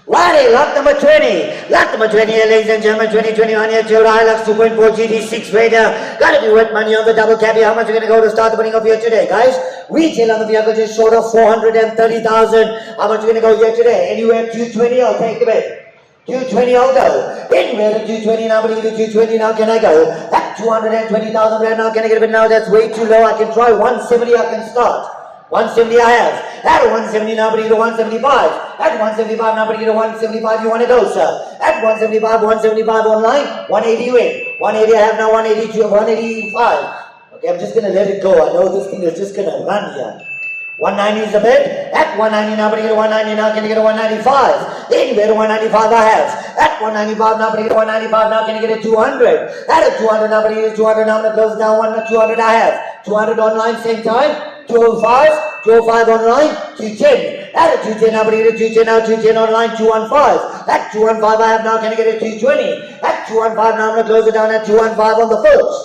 Righty, lot number 20. Lot number 20 here, ladies and gentlemen. 2021 here, Toyota Hilux 2.4 GT6 Raider. Gotta be worth money on the double cabby. How much are you gonna go to start the bidding of here today, guys? Retail on the vehicle just short of 430,000. How much are you gonna go here today? Anywhere 220, I'll take the bid. 220 I'll go. Anywhere to 220 now, but either 220 now, can I go? At 220,000 rand now, can I get a bid now? That's way too low. I can try 170, I can start. 170 I have. At 170 now, but either 175. At 175 now, but either 175 you want to go, sir. At 175, 175 online, 180 you in. 180 I have now, 182, 185. Okay, I'm just going to let it go. I know this thing is just going to run here. 190 is a bid. At 190 now, but I get a 190 now, can I get a 195? Anywhere to 195 I have. At 195 now, but I get a 195 now, can I get a 200? At a 200 now, but I get a 200 now, I'm going to close it down. 200 I have. 200 online, same time. 205, 205 online, 210. At a 210 now, but I get a 210 now, 210 online, 215. At 215 I have now, can I get a 220? At 215 now, I'm going to close it down at 215 on the first.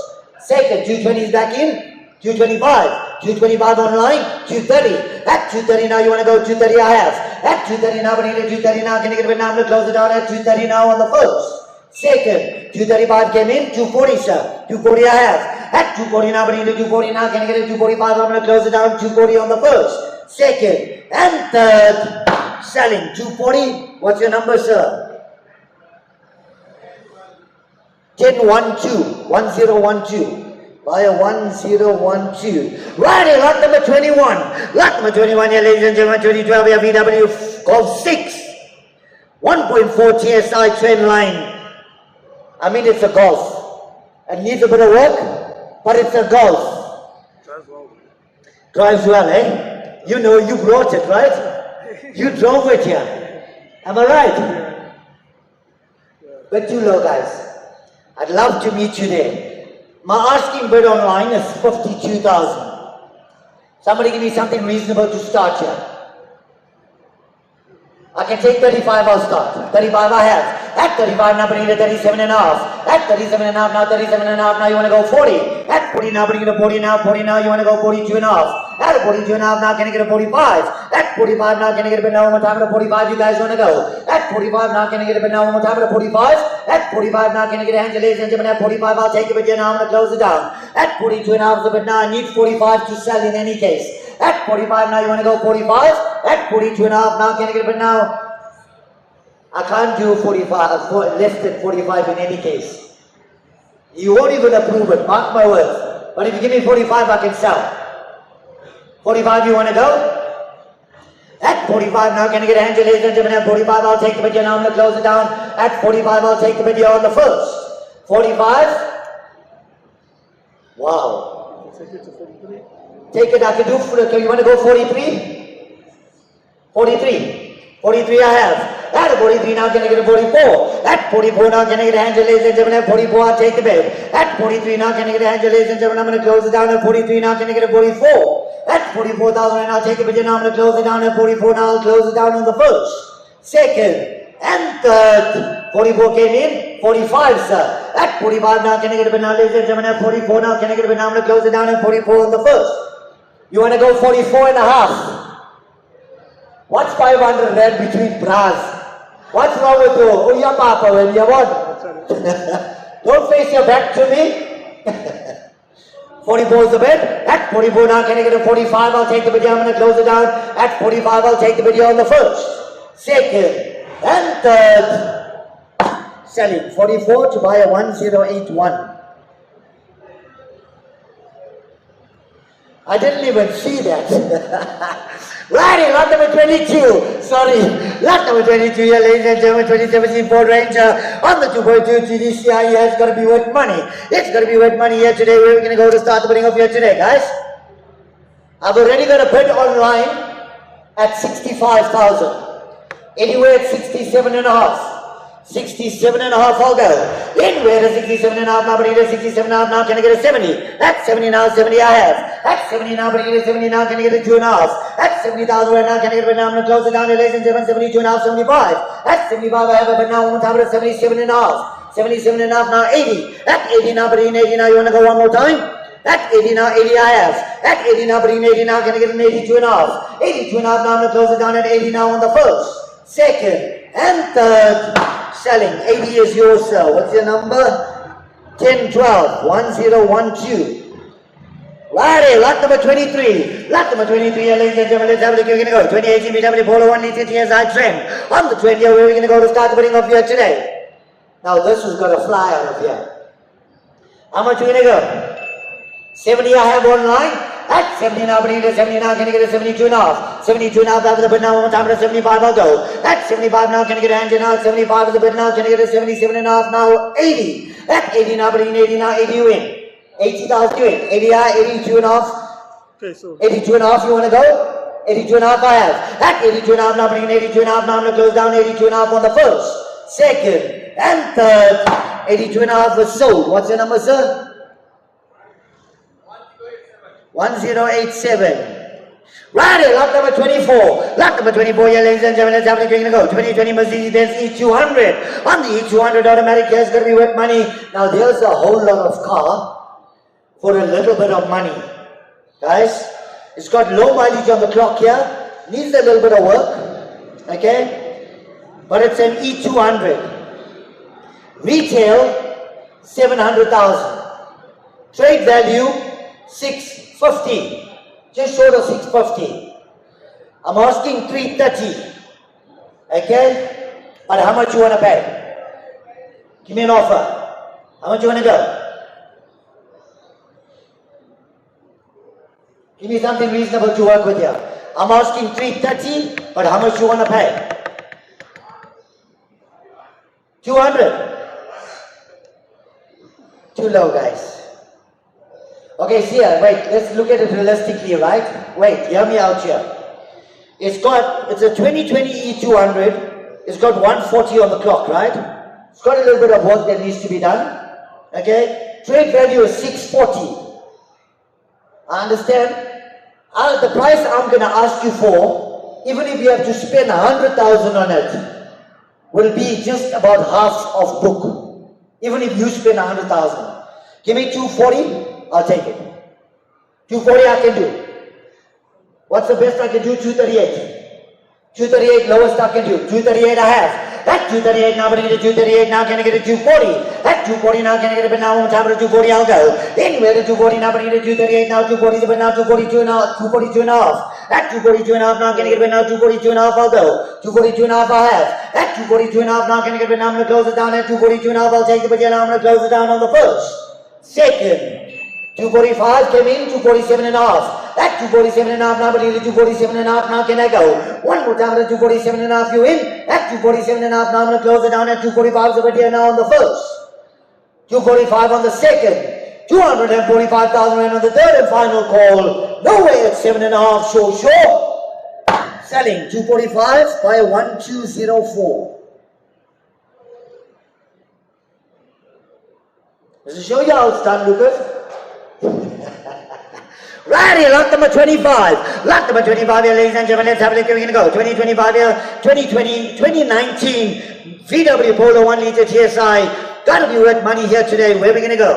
Second, 220 is back in. 225, 225 online, 230. At 230 now, you want to go 230 I have. At 230 now, but I get a 230 now, can I get a bit now, I'm going to close it down at 230 now on the first. Second, 235 came in, 240 sir, 240 I have. At 240 now, but I need a 240 now, can I get a 245, I'm going to close it down, 240 on the first. Second, and third, selling 240, what's your number sir? 1012, 1012. Buy a 1012. Righty, lot number 21. Lot number 21 here, ladies and gentlemen, 2012 here, VW Golf 6. 1.4 TSI trend line. I mean, it's a Golf. It needs a bit of work, but it's a Golf. Drives well. Drives well, eh? You know, you brought it, right? You drove it here. Am I right? But too low, guys. I'd love to meet you there. My asking bid online is 52,000. Somebody give me something reasonable to start here. I can take 35, I'll start. 35 I have. At 35 now, bring it to 37 and a half. At 37 and a half now, 37 and a half now, you want to go 40. At 40 now, bring it to 40 now, 40 now, you want to go 42 and a half. At 42 and a half now, can I get a 45? At 45 now, can I get a bit now, one more time at a 45, you guys want to go? At 45 now, can I get a bit now, one more time at a 45? At 45 now, can I get a hand, ladies and gentlemen? At 45, I'll take a bit here now, I'm going to close it down. At 42 and a half is a bit now, I need 45 to sell in any case. At 45 now, you want to go 45? At 42 and a half now, can I get a bit now? I can't do 45, less than 45 in any case. You won't even approve it, mark my words. But if you give me 45, I can sell. 45, you want to go? At 45 now, can I get a hand, ladies and gentlemen? At 45, I'll take the video now, I'm going to close it down. At 45, I'll take the video on the first. 45. Wow. Take it to 43. Take it, I can do, you want to go 43? 43. 43 I have. At 43 now, can I get a 44? At 44 now, can I get a hand, ladies and gentlemen? At 44, I'll take the bid. At 43 now, can I get a hand, ladies and gentlemen? I'm going to close it down. At 43 now, can I get a 44? At 44,000 and I'll take the bid. Now I'm going to close it down. At 44 now, I'll close it down on the first, second, and third. 44 came in, in. 45, sir. At 45 now, can I get a bid now, ladies and gentlemen? At 44 now, can I get a bid now? I'm going to close it down at 44 on the first. You want to go 44 and a half? What's 500 rand between bras? What's wrong with you? Oh, yeah, Papa, when you what? Don't face your back to me. 44 is the bid. At 44 now, can I get a 45? I'll take the video. I'm going to close it down. At 45, I'll take the video on the first, second, and third. Selling 44 to buy a 1081. I didn't even see that. Righty, lot number 22. Sorry, lot number 22 here, ladies and gentlemen. 2017 Ford Ranger on the 2.2 GDCI. It's going to be worth money. It's going to be worth money here today. Where we're going to go to start the bidding of here today, guys? I've already got a bid online at 65,000. Anywhere at 67 and a half. 67 and a half, I'll go. Anywhere at 67 and a half now, but it is 67 and a half now, can I get a 70? At 70 now, 70 I have. At 70 now, but it is 70 now, can I get a 2 and a half? At 70,000 right now, can I get a bid now? I'm going to close it down, ladies and gentlemen, 72 and a half, 75. At 75 I have a bid now, one more time, at 77 and a half. 77 and a half now, 80. At 80 now, but in 80 now, you want to go one more time? At 80 now, 80 I have. At 80 now, but in 80 now, can I get an 82 and a half? 82 and a half now, I'm going to close it down at 80 now on the first, second, and third. Selling. 80 is yours, sir. What's your number? 1012 1012. Righty, lot number 23. Lot number 23 here, ladies and gentlemen. Let's have a look. We're going to go. 2018 VW Polo 1 liter TSI trend. On the 20 here, where we're going to go to start the bidding of here today. Now, this is going to fly out of here. How much are we going to go? 70 I have online. At 70 now, but it is 70 now, can I get a 72 and a half? 72 now, after the bid now, one more time, at 75 I'll go. At 75 now, can I get a hand now? At 75 is the bid now, can I get a 77 and a half now? 80. At 80 now, but in 80 now, 80 you win. 80,000 you win. 80 I, 82 and a half. Okay, so 82 and a half, you want to go? 82 and a half I have. At 82 and a half now, but in 82 and a half now, I'm going to close down 82 and a half on the first, second, and third. 82 and a half was sold. What's your number, sir? 1087. Righty, lot number 24. Lot number 24 here, ladies and gentlemen. Let's have a look. We're going to go. 2020 Mercedes-Benz E200. On the E200 automatic here, it's going to be worth money. Now, there's a whole lot of car for a little bit of money. Guys, it's got low mileage on the clock here. Needs a little bit of work. Okay? But it's an E200. Retail, 700,000. Trade value, 650, just short of 650. I'm asking 330. Okay? But how much you want to pay? Give me an offer. How much you want to go? Give me something reasonable to work with here. I'm asking 330, but how much you want to pay? 200. Too low, guys. Okay, see here, wait, let's look at it realistically, right? Wait, hear me out here. It's a 2020 E200, it's got 140 on the clock, right? It's got a little bit of work that needs to be done, okay? Trade value is 640. I understand? The price I'm going to ask you for, even if you have to spend 100,000 on it, will be just about half of book. Even if you spend 100,000. Give me 240. I'll take it. 240 I can do. What's the best I can do? 238. 238 lowest I can do. 238 I have. At 238 now, but I get a 238 now, can I get a 240? At 240 now, can I get a bit now, one time at a 240 I'll go. Anywhere to 240 now, but I get a 238 now, 240 is a bit now, 242 now, 242 and a half. At 242 and a half now, can I get a bit now, 242 and a half I'll go. 242 and a half I have. At 242 and a half now, can I get a bit now, I'm going to close it down. At 242 and a half I'll take the bit now, I'm going to close it down on the first, second. 245 came in, 247 and a half. At 247 and a half now, but either 247 and a half now, can I go? One more time at 247 and a half, you in? At 247 and a half now, I'm going to close it down at 245 over here now on the first. 245 on the second. 245,000 rand on the third and final call. No way at 7.5, sure. Selling 245 by 1204. Does it show you how it's done, Lucas? Righty, lot number 25. Lot number 25 here, ladies and gentlemen. Let's have a look. We're going to go. 2025 here. 2019 VW Polo 1 liter TSI. Gotta be worth money here today. Where are we going to go?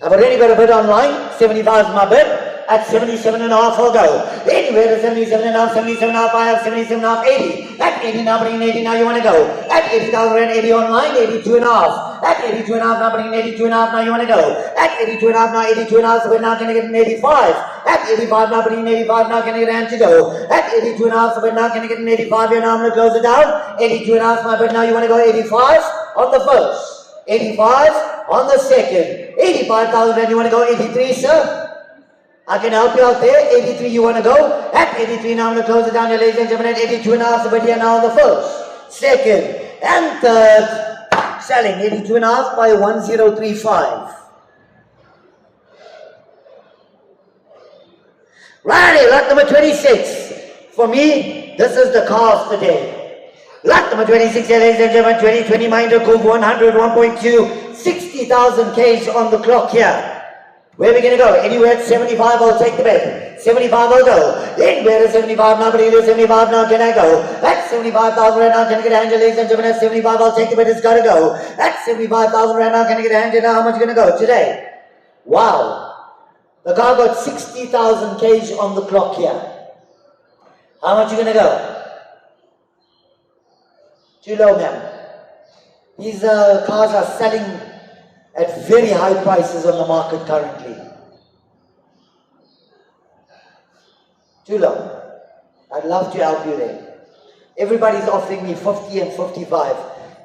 I've already got a bid online. 75 is my bid. At 77.5 I'll go. Anywhere to 77.5, 77.5 I have, 77.5, 80. At 80 now, bringing 80 now you want to go. At 80,000 rand, 80 online, 82.5. At 82.5 now, bringing 82.5 now you want to go. At 82.5 now, 82.5, so we're now going to get an 85. At 85 now, bringing 85 now going to get an to go. At 82.5, so we're now going to get an 85 here now, I'm going to close it down. 82.5 my bid now you want to go. 85 on the first. 85 on the second. 85,000 rand you want to go. 83 sir. I can help you out there. 83 you want to go. At 83 now I'm going to close it down here, ladies and gentlemen. At 82.5 so we're here now on the first, second and third. Selling 82.5 by 1035. Righty, lot number 26. For me, this is the car of the day. Lot number 26 here, ladies and gentlemen. 2020 Minder Coupe 100, 1.2, 60,000 Ks on the clock here. Where are we going to go? Anywhere at 75, I'll take the bet. 75, I'll go. Anywhere at 75 now, but either 75 now, can I go? At 75,000 right now, can I get a hand, ladies and gentlemen? At 75, I'll take the bet. It's got to go. At 75,000 right now, can I get a hand now? How much are you going to go today? Wow. The car got 60,000 Ks on the clock here. How much are you going to go? Too low, ma'am. These cars are selling at very high prices on the market currently. Too low. I'd love to help you there. Everybody's offering me 50 and 55.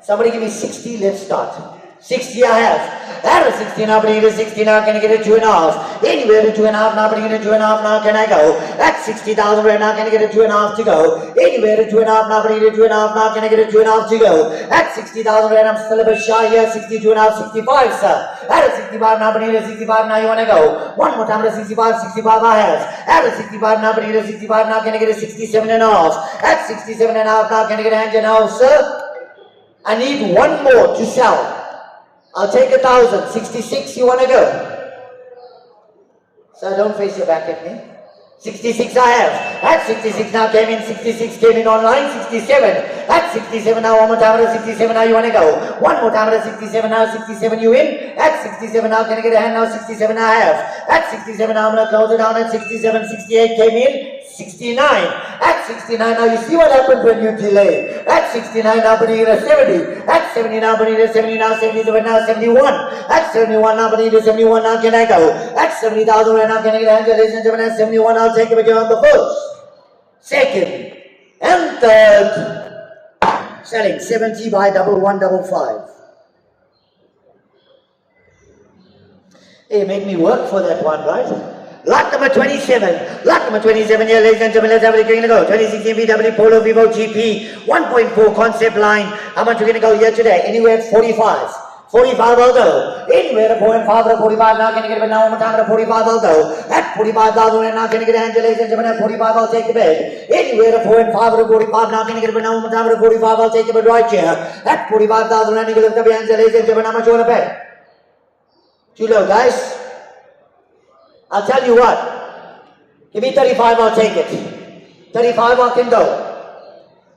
Somebody give me 60, let's start. 60 I have. At a 60 now, but you get a 60 now, can I get a 2.5? Anywhere to 2.5 now, but you get a 2.5 now, can I go? At 60,000 right now, can I get a 2.5 to go? Anywhere to 2.5 now, but you get a 2.5 now, can I get a 2.5 to go? At 60,000 right, I'm still a bit shy here, 62.5, 65, sir. At a 65 now, but you get a 65 now, you want to go? One more time at a 65, 65 I have. At a 65 now, but you get a 65 now, can I get a 67.5? At 67.5 now, can I get a hand now, sir? I need one more to sell. I'll take 1,000. 66, you want to go? Sir, don't face your back at me. 66 I have. At 66 now came in. 66 came in online. 67. At 67 now, one more time at 67 now, you want to go? One more time at 67 now. 67 you in. At 67 now, can I get a hand now? 67 I have. At 67 now, I'm going to close it down. At 67, 68 came in. 69. At 69 now, you see what happens when you delay. At 69 now, but you get a 70. At 70 now, but you get a 70 now, 77 now, 71. At 71 now, but you get a 71 now, can I go? At 70,000 right now, can I get a hand, ladies and gentlemen? At 71, I'll take it with you on the first, second, and third. Selling 70 by 1155. Hey, make me work for that one, right? Lot number 27. Lot number 27 here, ladies and gentlemen. Let's have a look. You're going to go. 2016 VW Polo Vivo GP 1.4 concept line. How much are we going to go here today? Anywhere at 45. 45 I'll go. Anywhere at 4 and 5 at 45 now. Can you get it now? One more time at 45 I'll go. At 45,000 right now. Can you get a hand, ladies and gentlemen? At 45 I'll take the bed. Anywhere at 4 and 5 at 45 now. Can you get it now? One more time at 45 I'll take the bed right here. At 45,000 right now. You can lift up your hands, ladies and gentlemen. How much you want to pay? Too low, guys. I'll tell you what. Give me 35, I'll take it. 35 I can go.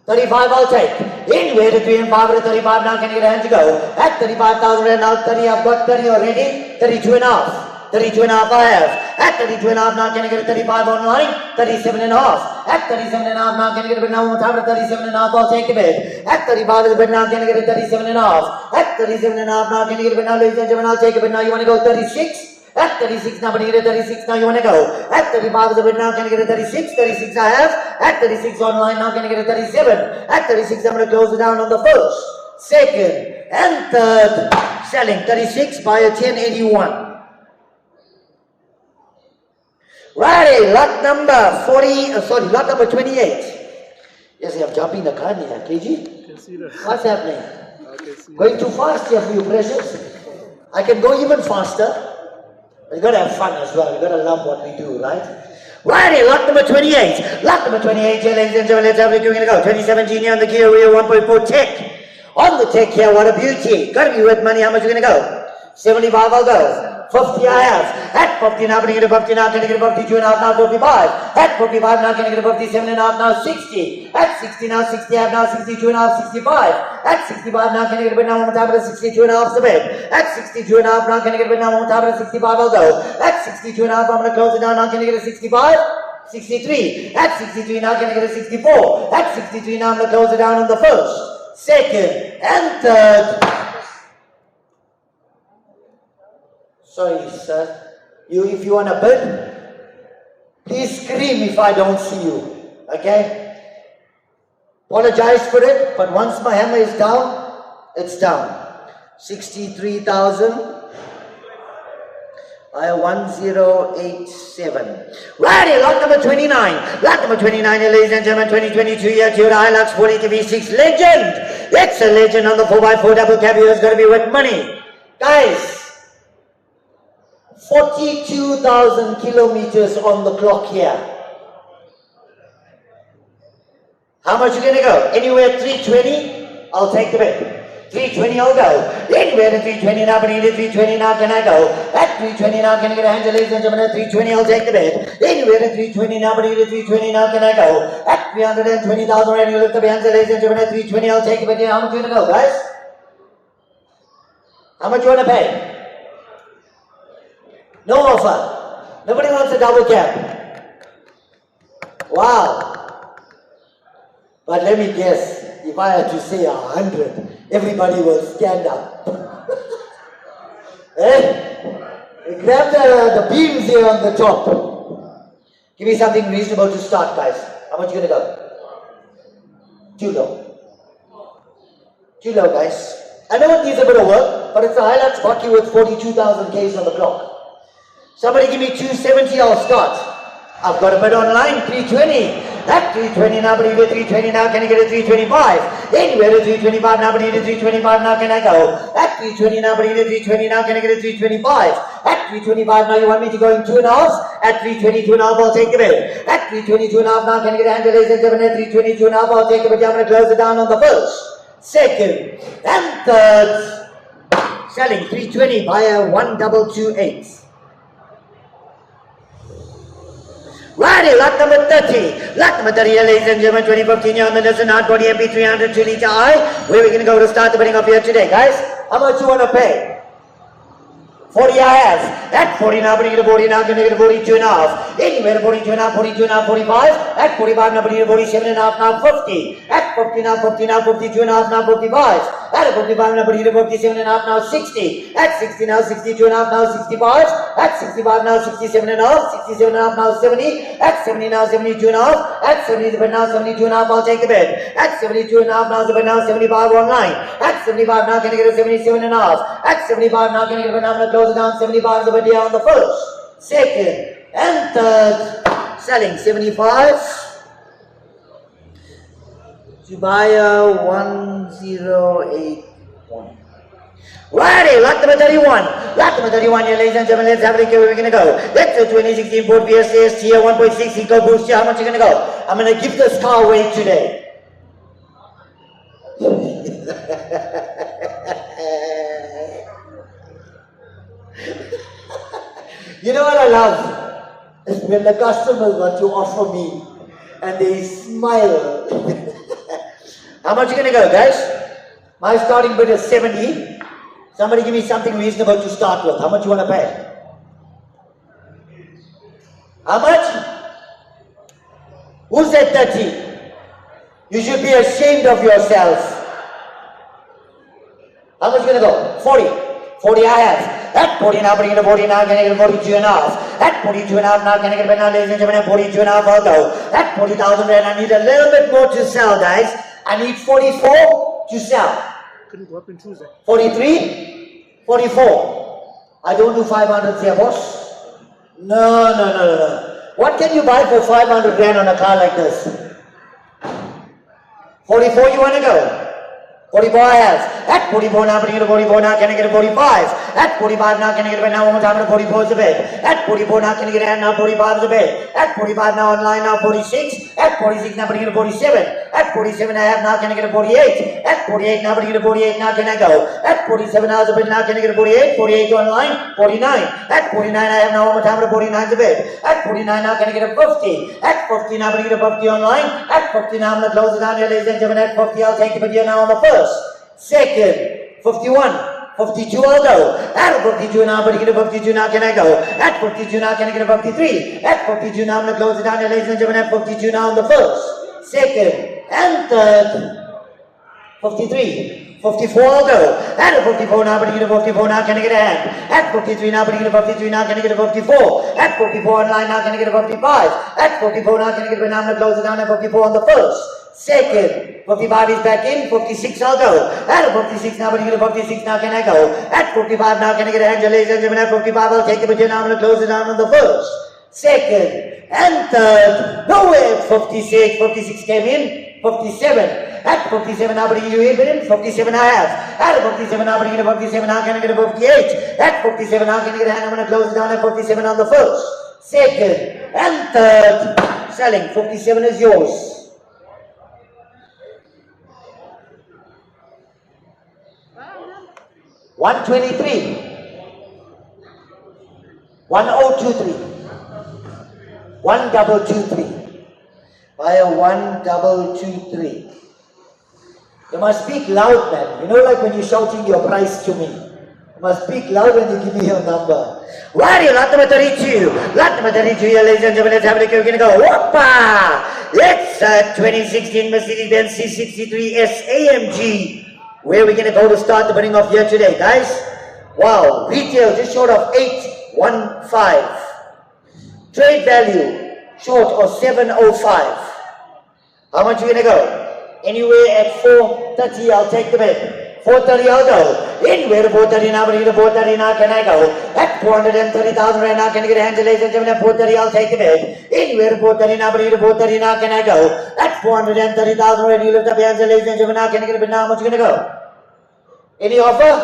35 I'll take. Anywhere to 3 and 5 at 35 now, can you get a hand to go? At 35,000 right now, 30, I've got 30 already. 32 and a half. 32 and a half I have. At 32 and a half now, can I get a 35 online? 37 and a half. At 37 and a half now, can I get a bid now? One more time at 37 and a half, I'll take a bid. At 35 is a bid now, can I get a 37 and a half? At 37 and a half now, can you get a bid now, ladies and gentlemen? I'll take a bid now. You want to go 36? At 36 now, but you get a 36 now, you want to go. At 35 is a bid now, can I get a 36? 36 I have. At 36 online now, can I get a 37? At 36, I'm going to close it down on the first, second, and third. Selling 36 by a 1081. Righty, lot number lot number 28. Yes, I'm jumping the car here, KG. Can see that. What's happening? I can see Going too fast here for you, precious. I can go even faster. We got to have fun as well. We got to love what we do, right? Righty, lot number 28. Lot number 28 here, ladies and gentlemen. Let's have a look. We're going to go. 2017 here on the Kia Rio 1.4 Tech. On the Tech here, what a beauty. Got to be worth money. How much are you going to go? 75 I'll go. 50 I have. At 50 now, can I get a 50 now? Can I get a 52 and a half now? 45. At 45 now, can I get a 57 and a half now? 60. At 60 now, 60 I have now, 62 and a half, 65. At 65 now, can I get a bit now? One more time with a 62 and a half, submit. At 62 and a half now, can I get a bit now? One more time with a 65, I'll go. At 62 and a half, I'm going to close it down now. Can I get a 65? 63. At 63 now, can I get a 64? At 63 now, I'm going to close it down on the first, second, and third. Sorry, sir. If you want a bid, please scream if I don't see you. Okay? Apologize for it, but once my hammer is down, it's down. 63,000. 1087. Righty, lot number 29. Lot number 29, ladies and gentlemen, 2022 year Toyota Hilux 40 V6 legend. It's a legend on the 4x4 double cab. It's going to be worth money. Guys, 42,000 kilometers on the clock here. How much you going to go? Anywhere 320, I'll take the bet. 320 I'll go. Anywhere to 320 now, but into 320 now can I go? At 320 now can I get a hand, ladies and gentlemen? At 320 I'll take the bet. Anywhere to 320 now, but into 320 now can I go? At 320,000 right, you lift up your hands, ladies and gentlemen? At 320 I'll take the bet. How much you going to go, guys? How much you want to pay? No offer. Nobody wants a double cab. Wow. But let me guess, if I had to say 100, everybody will stand up. Eh? Grab the beams here on the top. Give me something reasonable to start, guys. How much you gonna go? Too low. Too low, guys. I know it needs a bit of work, but it's a Hilux Bakkie with 42,000 Ks on the clock. Somebody give me 270, I'll start. I've got a bid online, 320. At 320 now, but you get 320 now, can I get a 325? Anywhere to 325 now, but you get 325 now, can I go? At 320 now, but you get 320 now, can I get a 325? At 325 now, you want me to go in 2.5? At 320, 2.5, I'll take the bid. At 320, 2.5 now, can I get a hand, ladies and gentlemen? At 320, 2.5, I'll take the bid. I'm going to close it down on the first, second, and third. Selling 320, buyer 1228. Righty, lot number 30. Lot number 30, ladies and gentlemen, 2015 year on the Nissan Hardbody MP300 2 litre I. Where are we going to go to start the bidding up here today, guys? How much you want to pay? 40 I have. At 40 now, but you get a 40 now, can you get a 42 and a half? Anywhere to 42 and a half, 42 and a half, 45. At 45 now, but you get a 47 and a half, now 50. At 50 now, 50 now, 52 and a half, now 55. At 55 now, but you get a 47 and a half, now 60. At 60 now, 62 and a half, now 65. At 65 now, 67 and a half, 67 and a half, now 70. At 70 now, 72 and a half. At 70 the bid now, 72 and a half, I'll take the bid. At 72 and a half now, the bid now, 75 online. At 75 now, can I get a 77 and a half? At 75 now, can I get a bid now, I'm going to close it down, 75 the bid here on the first, second, and third. Selling 75. To buyer 1081. Righty, lot number 31. Lot number 31 here, ladies and gentlemen. Let's have a look at where we're going to go. That's a 2016 Ford Fiesta ST 1.6 Eco Boost here. How much are you going to go? I'm going to give this car away today. You know what I love? Is when the customers want to offer me and they smile. How much are you going to go, guys? My starting bid is 70. Somebody give me something reasonable to start with. How much you want to pay? How much? Who said 30? You should be ashamed of yourself. How much you going to go? 40. 40 I have. At 40 now, bring it to 40 now, can I get 42 and a half? At 42 and a half now, can I get now, ladies and gentlemen? At 42 and a half, I'll go. At 40,000 rand, I need a little bit more to sell, guys. I need 44 to sell. Couldn't go up in Tuesday. 43, 44. I don't do 500 here, boss. No. What can you buy for 500 rand on a car like this? 44 you want to go? 44 I have. At 44 now, can I get a 44 now, can I get a 45? At 45 now, can I get a bed now, one more time, 44 is the bed. At 44 now, can I get a hand now, 45 is the bed. At 45 now, online now, 46. At 46 now, can I get a 47. At 47 I have, now can I get a 48? At 48 now, but I get a 48, now can I go? At 47 I was a bit, now can I get a 48? 48 online, 49. At 49 I have now one more time, but a 49 is a bit. At 49 now can I get a 50? At 50 now, but I get a 50 online. At 50 now I'm going to close it down here, ladies and gentlemen. At 50 I'll take the video now on the first, second, 51. 52 I'll go. At 52 now, but I get a 52 now, can I go? At 52 now, can I get a 53? At 52 now, I'm going to close it down here, ladies and gentlemen. At 52 now on the first, second, and third. 53. 54 I'll go. At 54 now, but I get a 54 now, can I get a hand? At 53 now, but I get a 53 now, can I get a 54? At 54 online now, can I get a 55? At 54 now, can I get a, now I'm going to close it down at 54 on the first. Second, 55 is back in, 56 I'll go. At 56 now, but I get a 56 now, can I go? At 55 now, can I get a hand, ladies and gentlemen? At 55 I'll take the video now, I'm going to close it down on the first, second, and third. Nowhere. 56, 56 came in, 57. At 57 now, but I get you in, 57 I have. At 57 now, but I get a 57 now, can I get a 58? At 57 now, can I get a hand, I'm going to close it down at 57 on the first, second, and third. Selling, 57 is yours. 123, 1023, 1223, via 1223. You must speak loud, man. You know, like when you're shouting your price to me. You must speak loud when you give me your number. Why are you not to reach you? Not to reach you, ladies and gentlemen. Let's have a look. We're going to go. Whoppa! It's a 2016 Mercedes-Benz C63 S AMG. Where we're going to go to start the bidding of here today, guys. Wow, retail just short of 815. Trade value short of 705. How much are we going to go? Anywhere at 430, I'll take the bid. 430, I'll go. Anywhere to 430 now, but even 430 now, can I go? At 430,000 right now, can I get a hand, ladies and gentlemen? At 430, I'll take the bid. Anywhere to 430 now, but even 430 now, can I go? At 430,000 right, you lift up your hands, ladies and gentlemen. Now, can I get a bid now? How much are you going to go? Any offer?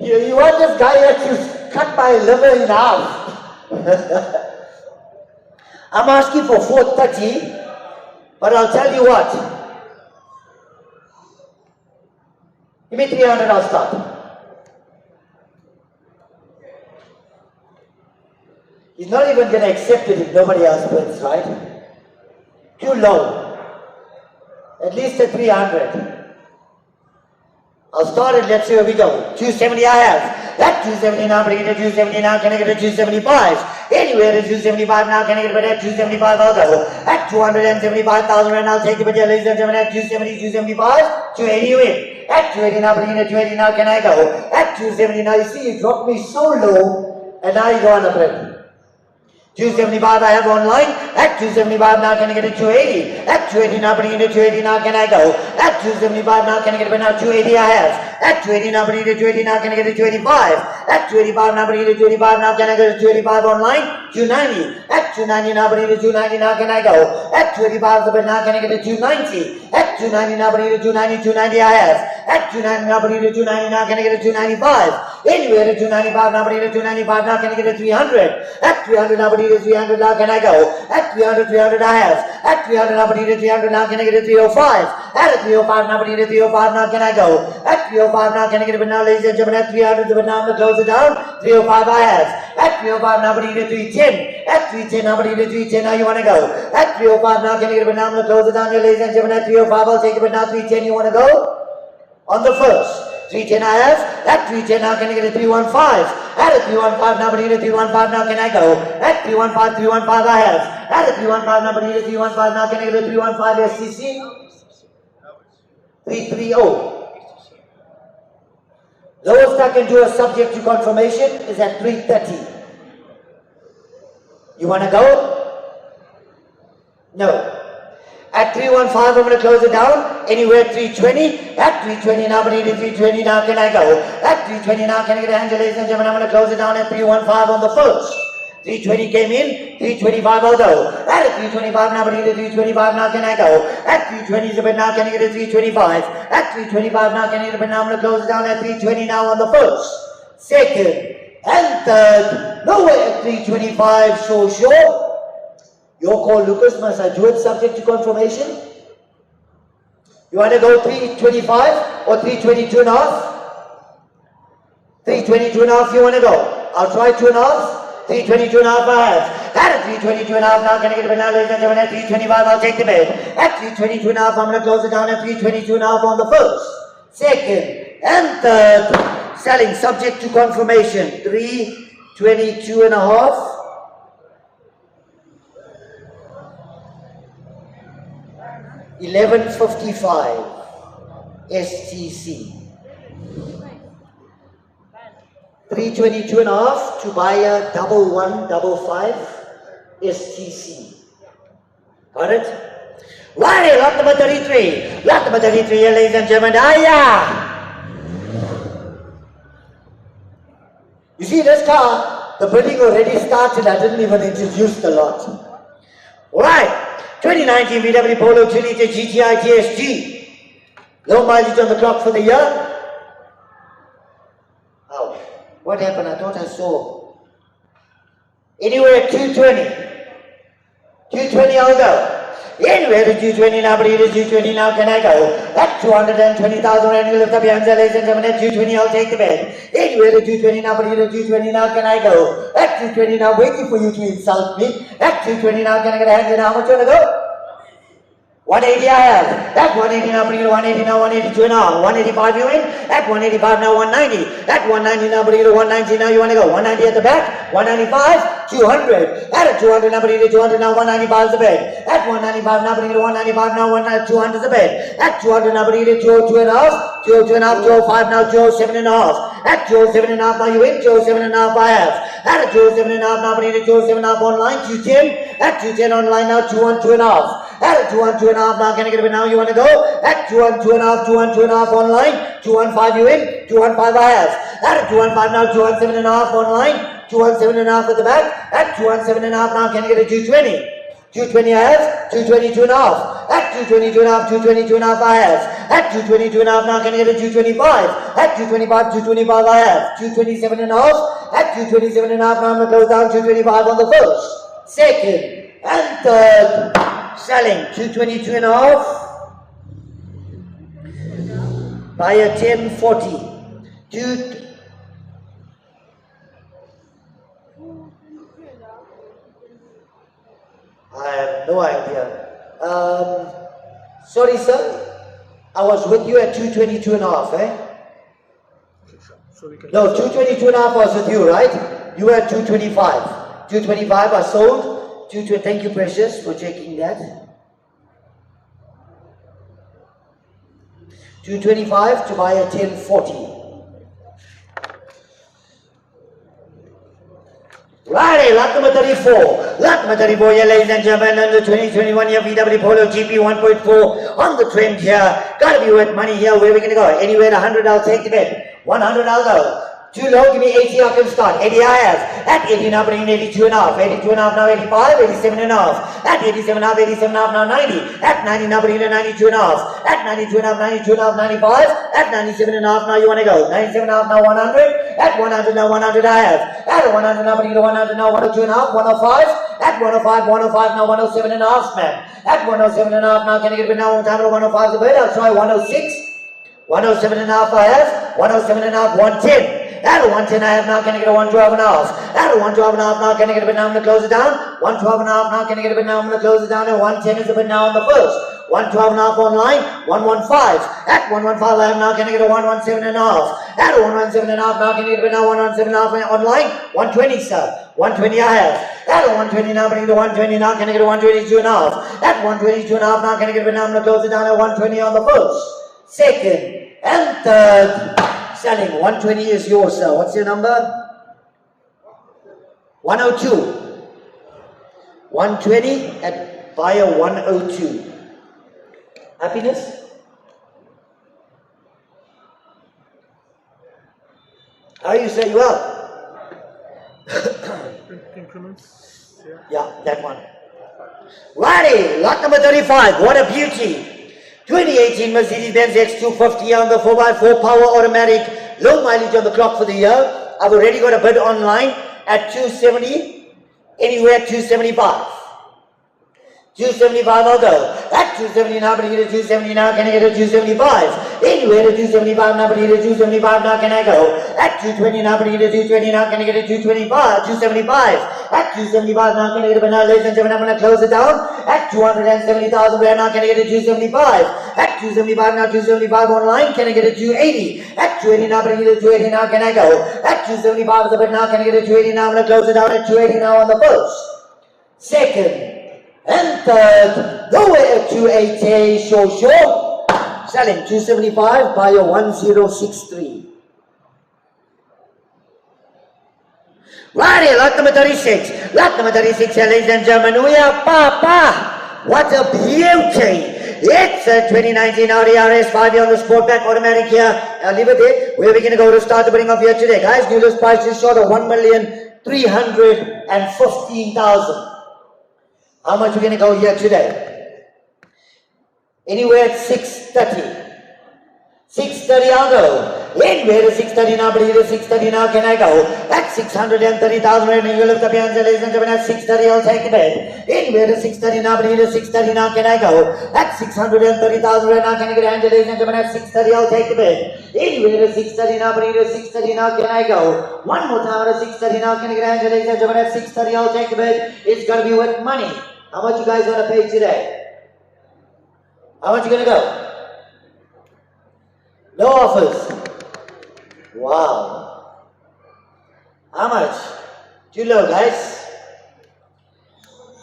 You want this guy here to cut my liver in half. I'm asking for 430, but I'll tell you what. Give me 300, I'll start. He's not even going to accept it if nobody else bids, right? Too low. At least at 300. I'll start it, let's see where we go. 270 I have. At 270 now, but I get a 270 now, can I get a 275? Anywhere to 275 now, can I get a bid at 275? I'll go. At 275,000 right now, I'll take the bid, ladies and gentlemen. At 270, 275, 280 you in. At 280 now, but I get a 280 now, can I go? At 270 now, you see, you dropped me so low, and now you go on the bid. 275 I have online. At 275 now, can I get a 280? At 280 now, bringing it to 280 now, can I go? At 275 now, can I get a now 280 I have. At 280 now, bringing it to 280 now, can I get a 285? At 285 now, bringing it to 285 now, can I get a 285 online? 290. At 290 now, bringing it to 290 now, can I go? At 285 the bid now, can I get a 290? At 290 now, bringing it to 290, 290 I have. At 290 now, bringing it to 290 now, can I get a 295? Anywhere to 295 now, bringing it to 295 now, can I get a 300? At 300 now, bringing it to 300 now, can I go? At 300, 300 I have. At 300 now, bringing it to 300 now, can I get a 305? At a 305 now, bringing it to 305 now, can I go? At 305 now, can I get a bid now, ladies and gentlemen? At 300 the bid now, I'm going to close it down. 305 I have. At 305 now, bringing it to 310. At 310 now, bringing it to 310 now, you want to go? At 305 now, can I get a bid now? I'm going to close it down here, ladies and gentlemen. At 305 I'll take a bid now. 310, you want to go? On the first. 310 I have. At 310 now, can I get a 315? At a 315 now, but need a 315 now, can I go? At 315, 315 I have. At a 315 now, but need a 315 now, can I get a 315 SCC? 330. Lowest I can do a subject to confirmation is at 330. You want to go? No. At 315, I'm going to close it down. Anywhere at 320. At 320 now, but need a 320 now, can I go? At 320 now, can I get a hand, ladies and gentlemen? I'm going to close it down at 315 on the first. 320 came in, 325 I'll go. At a 325 now, but need a 325 now, can I go? At 320 is a bit now, can I get a 325? At 325 now, can I get a bit now? I'm going to close it down at 320 now on the first, second, and third. Nowhere at 325, so sure. Your call, Lucas. Must I do it subject to confirmation? You want to go 325 or 322 and a half? 322 and a half you want to go? I'll try 2 and a half. 322 and a half I have. At 322 and a half now, can I get a bid now, ladies and gentlemen? At 325 I'll take the bid. At 322 and a half I'm going to close it down at 322 and a half on the first, second and third. Selling subject to confirmation. 322 and a half. $11.55 STC. 322 and a half to buy a 1155 STC. Got it? Right, lot number 33. Lot number 33 here, ladies and gentlemen. You see this car, the bidding already started. I didn't even introduce the lot. Alright. 2019 VW Polo 2-liter GTI TSG. Low mileage on the clock for the year. Oh, what happened? I thought I saw. Anywhere 220. 220 I'll go. Anywhere to 220 now, but it is 220 now, can I go? At 220,000 rand, you lift up your hands, ladies and gentlemen. At 220 I'll take the bid. Anywhere to 220 now, but it is 220 now, can I go? At 220 now, waiting for you to insult me. At 220 now, can I get a hand in? How much you want to go? 180 I have. At 180 now, bring it 180 now, 182 now. 185 you in? At 185 now, 190. At 190 now, bring it 190 now, you want to go? 190 at the back. 195, 200. At 200 now, bring it 200 now, 195 is the bid. At 195 now, bring it 195 now, 200 is the bid. At 200 now, bring it 202 and a half. 202 and a half, 205 now, 207 and a half. At 207 and a half now, you in? 207 and a half I have. At 207 and a half now, bring it 207 and a half online, 210. At 210 online now, 212 and a half. At 212 and a half now, can I get a bit now? You want to go? At 212 and a half, 212 and a half online, 215 you in? 215 I have. At 215 now, 217 and a half online, 217 and a half at the back. At 217 and a half now, can I get a 220? 220 I have, 222 and a half. At 222 and a half, 222 and a half I have. At 222 and a half now, can I get a 225? At 225, 225 I have. 227 and a half. At 227 and a half now, I'm going to close down 225 on the first, second and third. Selling 222 and a half. Buyer 1040. I have no idea. Sorry, sir. I was with you at 222 and a half, eh? So we can No, 222 and a half was with you, right? You were at 225. 225 I sold. 220. Thank you, Precious, for checking that. 225 to buy a 1040. Righty, lot number 34. Lot number 34 here, ladies and gentlemen, under 2021 here VW Polo GP 1.4 on the trend here. Gotta be worth money here. Where are we gonna go? Anywhere 100, I'll take the bid. 100, I'll go. Too low, give me 80, I can start. 80 I have. At 80 now, bring in 82 and a half. 82 and a half now, 85, 87 and a half. At 87 and a half, 87 and a half now, 90. At 90 now, bring in 92 and a half. At 92 and a half, 92 and a half, 95. At 97 and a half, now you want to go. 97 and a half now, 100. At 100 now, 100 I have. At 100 now, bring in 100 now, 102 and a half, 105. At 105, 105 now, 107 and a half, man. At 107 and a half now, can I get a bit now? One time 105 the bid. I'll try 106. 107 and a half I have. 107 and a half, 110. At a 110 I have now, can I get a 112 and a half? At a 112 and a half now, can I get a bid now? I'm going to close it down. 112 and a half now, can I get a bid now? I'm going to close it down. And 110 is a bid now on the first. 112 and a half online, 115. At 115 I have now, can I get a 117 and a half? At a 117 and a half now, can I get a bid now? 117 and a half online, 120 sir. 120 I have. At a 120 now, bring the 120 now, can I get a 122 and a half? At 122 and a half now, can I get a bid now? I'm going to close it down at 120 on the first, second and third. Selling 120 is yours, sir. What's your number? 102. 120 at buyer 102. Happiness? How are you, sir? You well? increments. Yeah, that one. Righty, lot number 35. What a beauty. 2018 Mercedes-Benz X250 on the 4x4 power automatic, low mileage on the clock for the year. I've already got a bid online at 270, anywhere 275. 275 I'll go. At 270 now, but I get a 270 now, can I get a 275? Anyway, the 275 now, but I get a 275 now, can I go? At 220 now, but I get a 220 now, can I get a 225? 275. At 275 now, can I get a banana, ladies and gentlemen, I'm going to close it down. At 270,000 right now, can I get a 275? At 275 now, 275 online, can I get a 280? At 280 now, but I get a 280 now, can I go? At 275 is a bit now, can I get a 280 now, I'm going to close it down at 280 now on the first. Second. And third, nowhere at 280, show. Selling 275, buyer 1063. Right here, lot number 36. Lot number 36 here, ladies and gentlemen. We are Papa. What a beauty. It's a 2019 Audi RS 5 on the Sportback automatic here. I'll leave it there. Where are we going to go to start the bidding of here today? Guys, new list price is short of 1,315,000. How much are we going to go here today? Anywhere at 630. 630 I'll go. Anywhere to 630 now, but here to 630 now, can I go? At 630,000 right now, you lift up your hands, ladies and gentlemen, at 630 I'll take a bid. Anywhere to 630 now, but here to 630 now, can I go? At 630,000 right now, can I get a hand, ladies and gentlemen, at 630 I'll take a bid. Anywhere to 630 now, but here to 630 now, can I go? One more time at 630 now, can I get a hand, ladies and gentlemen, at 630 I'll take a bid. It's going to be with money. How much you guys want to pay today? How much you going to go? No offers. Wow. How much? Too low, guys.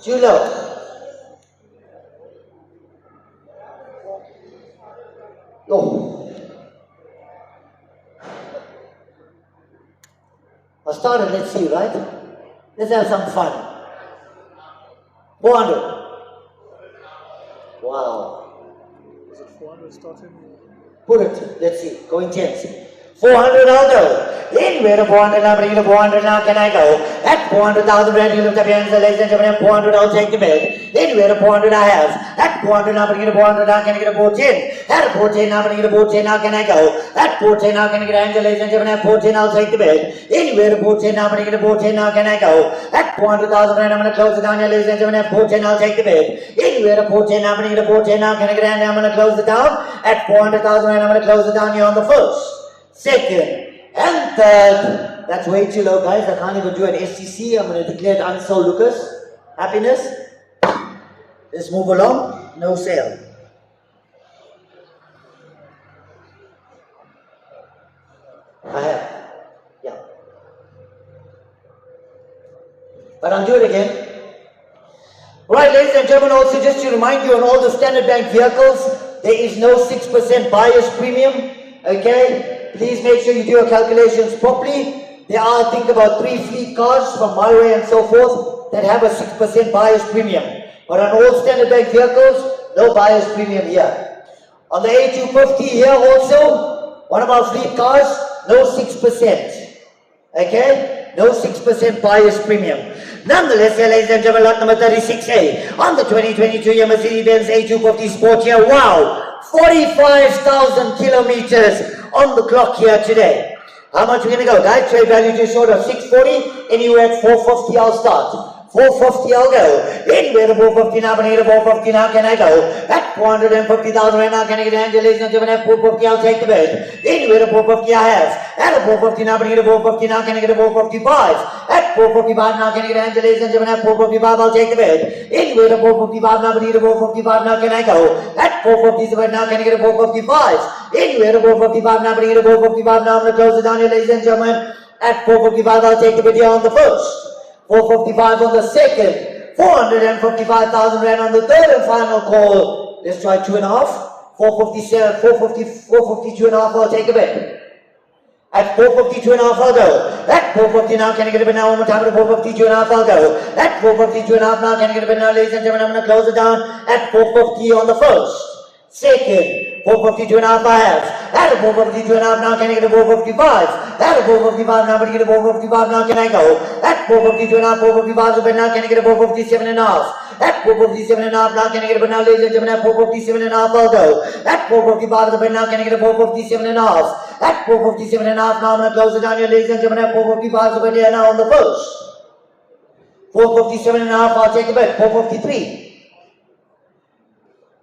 Too low. Oh. I started, let's see, right? Let's have some fun. 400. Wow. Is it 400 starting? Put it, let's see, go intense. 400 I'll go. Anywhere to 400 now, bring it to 400 now, can I go? At 400,000 rand, you lift up your hands, ladies and gentlemen, 400 I'll take the bid. Anywhere to 400 I have. At 400 now, bring it to 400 now, can I get a 410? At 410 now, bring it to 410 now, can I go? At 410 now, can I get a hand, ladies and gentlemen, at 410 I'll take the bid. Anywhere to 410 now, bring it to 410 now, can I go? At 400,000 rand, I'm going to close it down here, ladies and gentlemen, at 410 I'll take the bid. Anywhere to 410 now, bring it to 410 now, can I get a hand, I'm going to close it down. At 400,000 rand, I'm going to close it down here on the first. Second and third. That's way too low, guys. I can't even do an STC. I'm going to declare it unsold, Lucas. Happiness. Let's move along. No sale. I have. Yeah. But I'll do it again. Right, ladies and gentlemen, also just to remind you on all the Standard Bank vehicles, there is no 6% buyer's premium. Okay? Please make sure you do your calculations properly. There are, think about 3 fleet cars from Malway and so forth that have a 6% buyer's premium. But on all Standard Bank vehicles, no buyer's premium here. On the A250 here also, one of our fleet cars, no 6%. Okay? No 6% buyer's premium. Nonetheless, here, ladies and gentlemen, lot number 36A on the 2022 Mercedes-Benz A250 Sport here. Wow! 45,000 kilometers on the clock here today. How much are we going to go, guys? Trade value just short of 640. Anywhere at 450 I'll start. 450 I'll go. Anywhere to 450 now, but here to 450 now, can I go? At 450,000 right now, can I get a hand, ladies and gentlemen? At 450 I'll take the bid. Anywhere to 450 I have. At a 450 now, but here to 450 now, can I get a 455? At 455 now, can I get a hand, ladies and gentlemen? At 455 I'll take the bid. Anywhere to 455 now, but here to 455 now, can I go? At 457 now, can I get a 455? Anywhere to 455 now, but here to 455 now, I'm going to close it down here, ladies and gentlemen. At 455 I'll take the bid here on the first. 455 on the second, 455,000 rand on the third and final call. Let's try 2.5. 457, 452.5, I'll take a bid. At 452.5, I'll go. At 450 now, can I get a bid now? One more time at 452.5, I'll go. At 452.5 now, can I get a bid now, ladies and gentlemen? I'm going to close it down at 450 on the first. Second, 452.5 I have. At a 452.5 now, can I get a 455? At a 455 now, but get a 455 now, can I go? At 452.5, 455 a bit now, can I get a 457.5? At 457.5 now, can I get a bit now, ladies and gentlemen? At 457.5 I'll go. At 455 a bit now, can I get a 457.5? At 457.5 now, I'm going to close it down here, ladies and gentlemen. At 455 a bit here now on the first. 457.5, I'll take a bit. 453.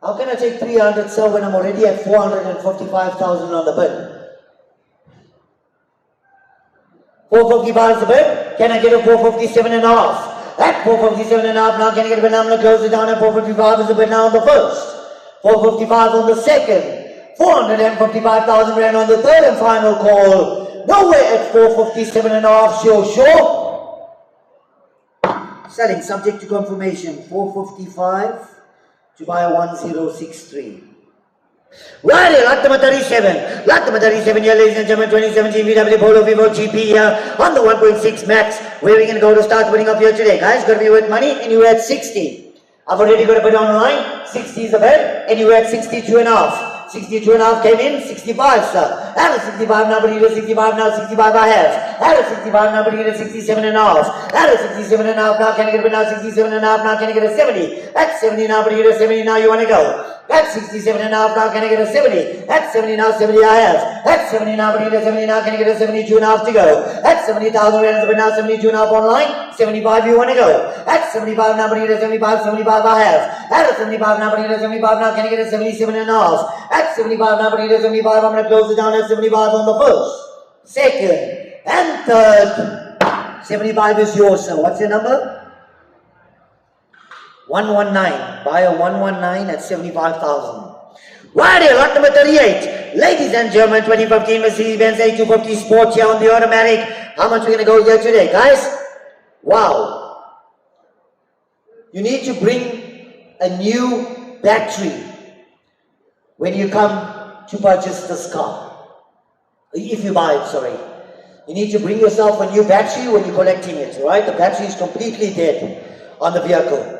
How can I take 300, sir, when I'm already at 455,000 on the bid? 455 is the bid. Can I get a 457 and a half? At 457 and a half, now can I get a bid? Now I'm going to close it down at 455 is the bid now on the first. 455 on the second. 455,000 rand on the third and final call. Nowhere at 457 and a half, sure. Selling subject to confirmation. 455 to buy a 1063. Right here, lot number 37. Lot number 37 here, ladies and gentlemen, 2017 VW Polo Vivo GP here on the 1.6 max. Where are we going to go to start winning up here today? Guys, got to be worth money, anywhere at 60. I've already got a bid online. 60 is the bid, anywhere at 62 and a half. 62 and a half came in, 65, sir. Out of 65 now, but it is 65 now, 65 I have. Out of 65 now, but it is 67 and a half. Out of 67 and a half now, can I get a bid now? 67 and a half now, can I get a 70? At 70 now, but it is 70 now, you want to go. At 67 and a half now, can I get a 70? At 70 now, 70 I have. At 70 now, but it is 70 now, can I get a 72 and a half to go? At 70,000 rand, but now 72 and a half online, 75 you want to go. At 75 now, but it is 75, 75 I have. At 75 now, but it is 75 now, can I get a 77 and a half? At 75 now, but it is 75, I'm going to close it down at 75 on the first, second, and third. 75 is yours, sir. What's your number? 119. Buy a 119 at 75,000. Right here, lot number 38. Ladies and gentlemen, 2015 Mercedes-Benz A250 Sport here on the automatic. How much are we going to go here today, guys? Wow. You need to bring a new battery when you come to purchase this car. If you buy it, sorry. You need to bring yourself a new battery when you're collecting it, right? The battery is completely dead on the vehicle.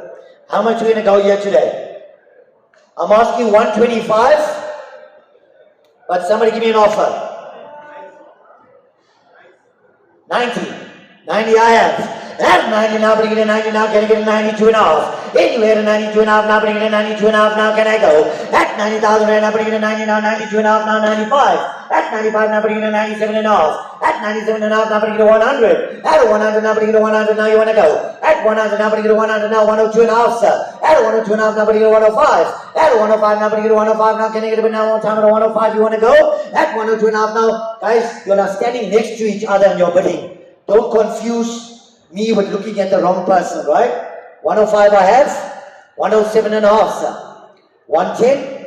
How much are we going to go here today? I'm asking 125, but somebody give me an offer. 90. 90 I have. At 90 now, bring it a 90 now, can I get a 92 and a half? Anywhere to 92 and a half now, bring it a 92 and a half now, can I go? At 90,000 rand now, bring it a 90 now, 92 and a half now, 95. At 95 now, bring it a 97 and a half. At 97 and a half now, bring it a 100. At 100 now, bring it a 100 now, you want to go? At 100 now, bring it a 100 now, 102 and a half, sir. At 102 and a half now, bring it a 105. At 105 now, bring it a 105 now, can I get a bit now one time at a 105, you want to go? At 102 and a half now, guys, you're not standing next to each other in your bidding. Don't confuse me with looking at the wrong person, right? 105 I have, 107 and a half, sir. 110.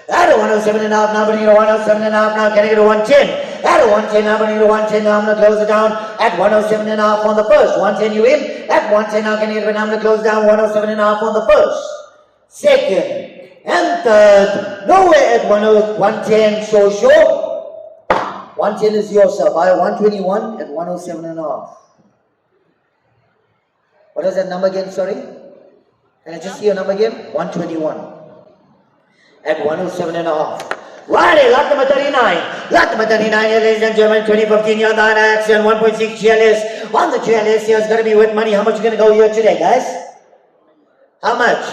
At a 107 and a half now, bring it a 107 and a half now, can I get a 110? At a 110 now, bring it a 110 now, I'm going to close it down at 107 and a half on the first. 110 you in? At 110 now, can I get it? I'm going to close down 107 and a half on the first, second, and third. Nowhere at 110, sure. 110 is yours, sir. Buy a 121 at 107 and a half. What is that number again, sorry? Can I just see your number again? 121 at 107 and a half. Right, lot number 39. Lot number 39 here, ladies and gentlemen, 2015 Hyundai Accent 1.6 GLS. On the GLS here, it's going to be with money. How much are you going to go here today, guys? How much?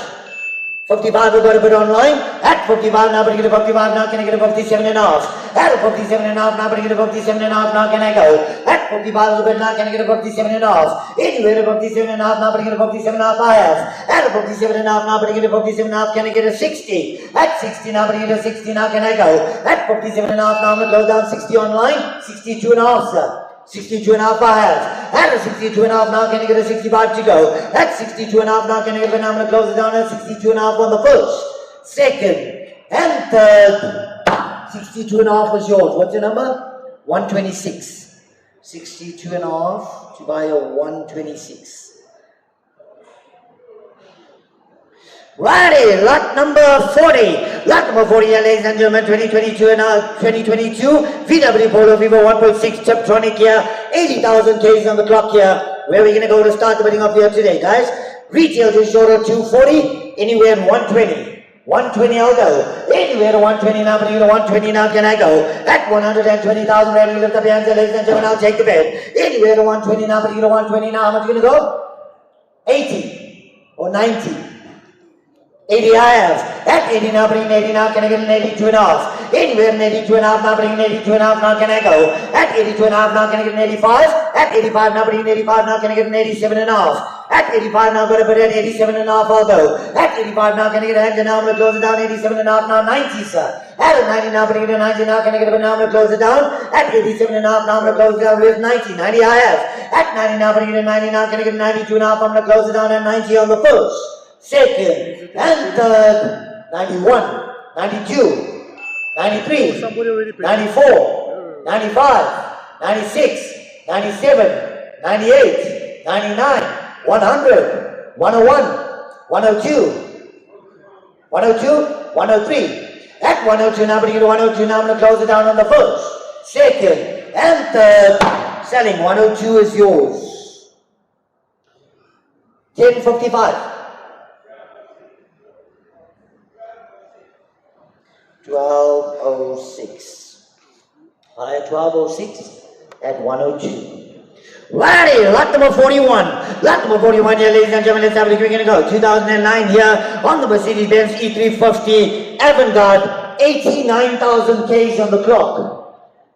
55 we got a bit online. At 55 now, but I get a 55 now, can I get a 57 and a half? At a 57 and a half now, but I get a 57 and a half now, can I go? At 55 is a bit now, can I get a 57 and a half? Anywhere a 57 and a half now, but I get a 57 and a half I have. At a 57 and a half now, but I get a 57 and a half, can I get a 60? At 60 now, but I get a 60 now, can I go? At 57 and a half now, I'm going to close down 60 online. 62 and a half, sir. 62 and a half I have. At a 62 and a half now, can I get a 65 to go? At 62 and a half now, can I get a, now I'm going to close it down at 62 and a half on the first, second, and third. 62 and a half was yours. What's your number? 126. 62 and a half to buy a 126. Righty, lot number 40. Lot number 40 here, ladies and gentlemen, 2022 and 2022 VW Polo Vivo 1.6 Tiptronic here, 80,000 Ks on the clock here. Where are we going to go to start the bidding up here today, guys? Retail to short of 240, anywhere in 120. 120 I'll go. Anywhere to 120 now, but you know 120 now, can I go? At 120,000 rand, we lift up your hands, ladies and gentlemen, I'll take the bid. Anywhere to 120 now, but you know 120 now, how much are you going to go? 80 or 90. 80 I have. At 80 now, bring 80 now, can I get an 82 and a half? Anywhere in 82 and a half now, bring an 82 and a half now, can I go? At 82 and a half now, can I get an 85? At 85 now, bring an 85 now, can I get an 87 and a half? At 85 now, got a bid at 87 and a half, I'll go. At At 85 now, can I get a hand? And now I'm going to close it down. 87 and a half now, 90, sir. At 90 now, can I get a 90 now? Can I get a now? I'm going to close it down. At 87 and a half now, I'm going to close it down with 90. 90 I have. At 90 now, can I get a 90 now? Can I get a 92 and a half? I'm going to close it down at 90 on the first, second, and third. 91, 92, 93, 94, 95, 96, 97, 98, 99, 100, 101, 102, 102, 103. At 102 now, but you 102 now, I'm going to close it down on the first, second, and third. Selling 102 is yours. 1055. 1206. Alright, 1206 at 102. Righty, lot number 41. Lot number 41 here, ladies and gentlemen. Let's have a look. We're going to go. 2009 here on the Mercedes-Benz E350 Avantgarde. 89,000 Ks on the clock.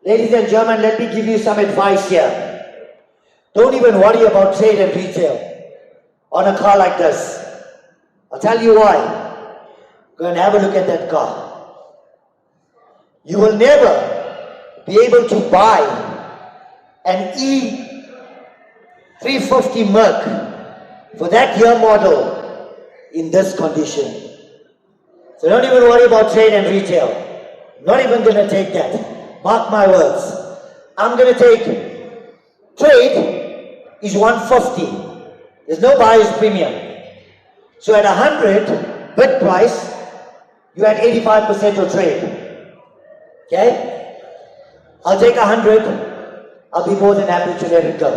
Ladies and gentlemen, let me give you some advice here. Don't even worry about trade and retail on a car like this. I'll tell you why. Go and have a look at that car. You will never be able to buy an E350 Merc for that year model in this condition. So don't even worry about trade and retail. Not even going to take that. Mark my words. I'm going to take trade is 150. There's no buyer's premium. So at 100 bid price, you had 85% of trade. Okay? I'll take 100. I'll be more than happy to let it go.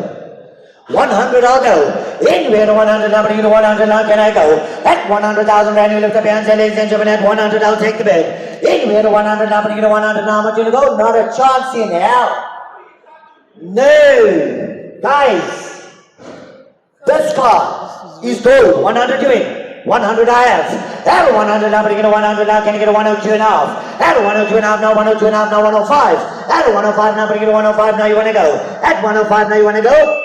100 I'll go. Anywhere to 100, now to 100, now can I go? At 100,000 rand, you lift up your hands, ladies and gentlemen, at 100 I'll take the bid. Anywhere to 100, now to 100, now how much you to go? Not a chance in hell. No. Guys, this car is gold. 100 you win. 100 I have. At 100 now, but you get a 100 now, can you get a 102 and a half? At 102 and a half now, 102 and a half now, 105. At 105 now, but you get a 105 now, you want to go. At 105 now, you want to go.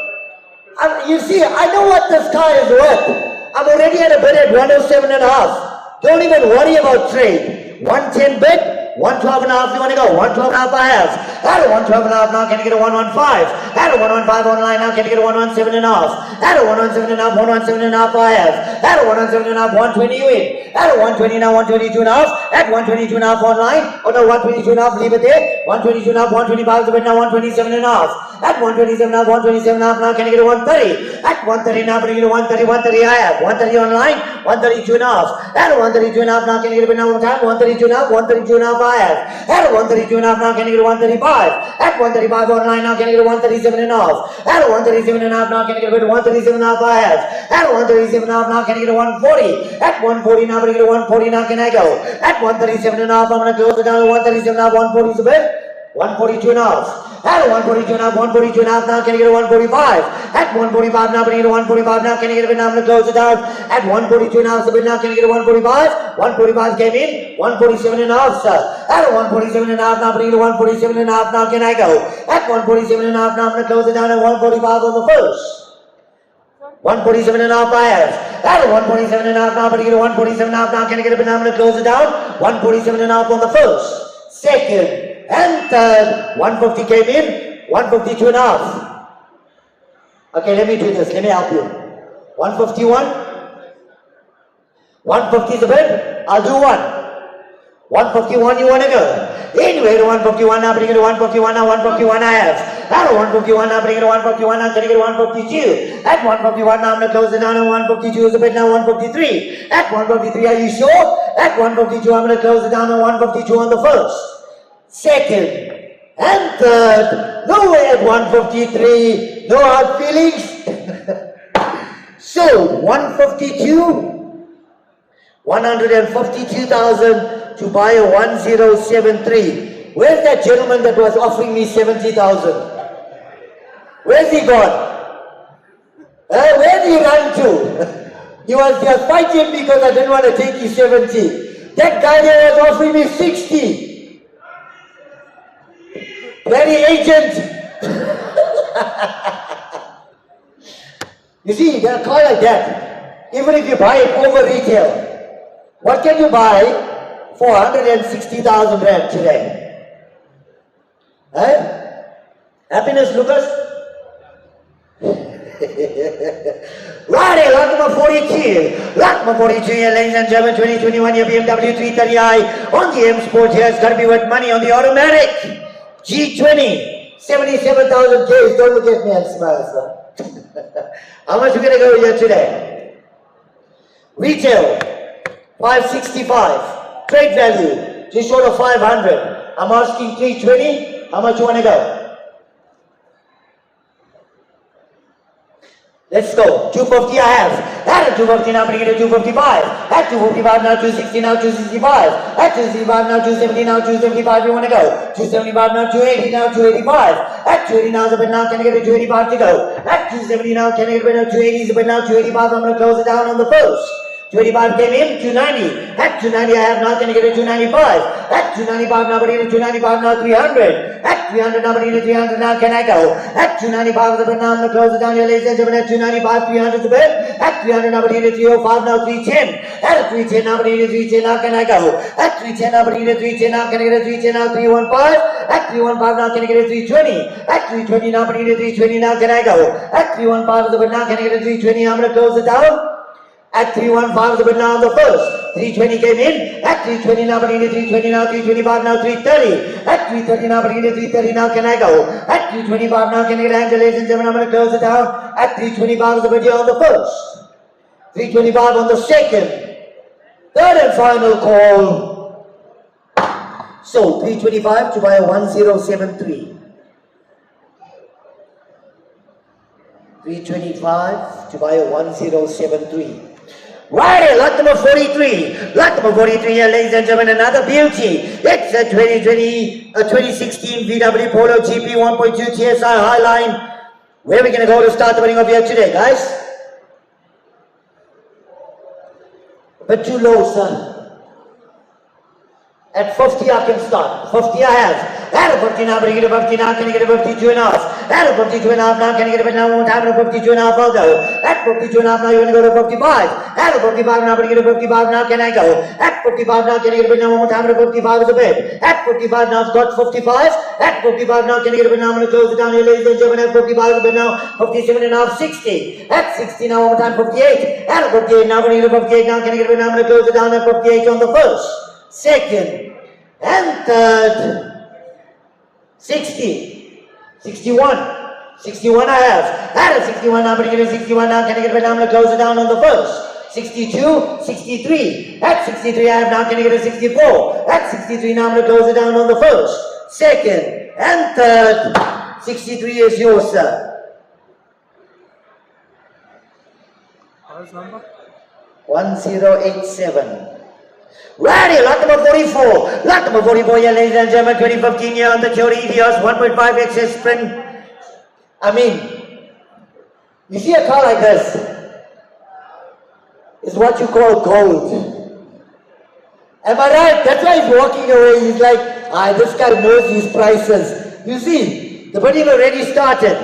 You see, I know what this car is worth. I'm already at a bid at 107 and a half. Don't even worry about trade. 110 bid. 112 and a half, you want to go? 112 and a half I have. At a 112 and a half now, can you get a 115? At a 115 online now, can you get a 117 and a half? At a 117 and a half, 117 and a half I have. At a 117 and a half, 120 you in. At a 120 now, 122 and a half. At 122 and a half online. Oh no, 122 and a half, leave it there. 122 and a half, 125 is a bit now, 127 and a half. At 127 and a half, 127 and a half now, can you get a 130? At 130 now, can you get a 130, 130 I have. 130 online, 132 and a half. At a 132 and a half now, can you get a bit now one time? 132 and a half, 132 and a half I have. At a 132 and a half now, can you get a 135? At 135 online now, can you get a 137 and a half? At a 137 and a half now, can you get a bit of 137 and a half I have? At a 137 and a half now, can you get a 140? At 140 now, can you get a 140 now, can I go? At 137 and a half, I'm going to close it down to 137 and a half, 140 is a bit. 142 and a half. At 142 and a half, 142 and a half now, can you get a 145? At 145 now, can you get a 145 now, can you get a bit now, I'm going to close it down. At 142 and a half, so bit now, can you get a 145? 145 came in, 147 and a half, sir. At 147 and a half now, can you get a 147 and a half now, can I go? At 147 and a half now, I'm going to close it down at 145 on the first. 147 and a half I have. At 147 and a half now, can you get a 147 and a half now, can I get a bit now, I'm going to close it down. 147 and a half on the first, second, and third. 150 came in, 152 and a half. Okay, let me do this, let me help you. 151. 150 is a bid, I'll do one. 151 you want to go. Anyway, to 151 now, but you get a 151 now, 151 I have. At 151 now, but you get a 151 now, can you get a 152? At 151 now, I'm going to close it down, and 152 is a bid now, 153. At 153, are you sure? At 152, I'm going to close it down, and 152 on the first, second, and third. No way at 153, no hard feelings. So 152, 152,000 to buy a 1073. Where's that gentleman that was offering me 70,000? Where's he gone? Where did he run to? He was just fighting because I didn't want to take his 70. That guy there was offering me 60. Very agent. You see, a car like that, even if you buy it over retail, What can you buy for 160,000 rand today? Eh? Happiness, Lucas? Right, lot number 42. Lot number 42 here, ladies and gentlemen, 2021 here, BMW 330i on the M Sport here. It's got to be worth money on the automatic. G20, 77,000 Ks. Don't look at me and smile, sir. How much are we going to go here today? Retail, 565. Trade value, just short of 500. I'm asking 320. How much you want to go? Let's go. 250 I have. At 250 now, bring it to 255. At 255 now, 260 now, 265. At 265 now, 270 now, 275. You want to go? 275 now, 280 now, 285. At 280 now, but now can I get a 285 to go? At 270 now, can I get a 280? But now 285. I'm going to close it down on the first. 285 came in, 290. At 290 I have now, can I get a 295? At 295 now, but in 295 now, 300. At 300 now, but in 300 now, can I go? At 295 but now I'm going to close it down here, ladies and gentlemen. At 295, 300 the bed. At 300 now, but in 305 now, 310. At 310 now, but in 310 now, can I go? At 310 now, but in 310 now, can I get a 310 now, 315? At 315 now, can I get a 320? At 320 now, but in 320 now, can I go? At 315 but now, can I get a 320? I'm going to close it down. At 315 but now on the first. 320 came in. At 320 now, but in 320 now, 325 now, 330. At 330 now, but in 330 now, can I go? At 325 now, can I get a hand, ladies and gentlemen? I'm going to close it down. At 325 is the video on the first. 325 on the second. Third and final call. So 325 to buy a 1073. 325 to buy a 1073. Right, lot number 43. Lot number 43 here, ladies and gentlemen, another beauty. It's a 2016 VW Polo GP 1.2 TSI Highline. Where are we going to go to start the winning of here today, guys? A bit too low, son. At 50 I can start. 50 I have. At a 50 now, but I get a 50 now, can I get a 52 and a half? At a 52 and a half now, can I get a bit now, one time, and a 52 and a half, I'll go. At 52 and a half now, you want to go to 55. At a 55 now, but I get a 55 now, can I go? At 55 now, can I get a bit now, one time, and a 55 is a bit. At 55 now, I've got 55. At 55 now, can I get a bit now, I'm going to close it down here, ladies and gentlemen. At 55 is a bit now, 57 and a half, 60. At 60 now, one more time, 58. At a 58 now, can I get a 58 now, can I get a bit now, I'm going to close it down at 58 on the first, second, and third. 60, 61, 61 I have. At a 61 now, but I get a 61 now, can I get a now, I'm going to close it down on the first. 62, 63. At 63 I have now, can I get a 64? At 63 now, I'm going to close it down on the first, second, and third. 63 is yours, sir. How's number? 1087. Ready, lot number 44. Lot number 44 here, ladies and gentlemen, 2015 here on the Toyota Etios 1.5 XS Sprint. I mean, you see a car like this, is what you call gold. Am I right? That's why he's walking away. He's like, this guy knows his prices. You see, the bidding already started.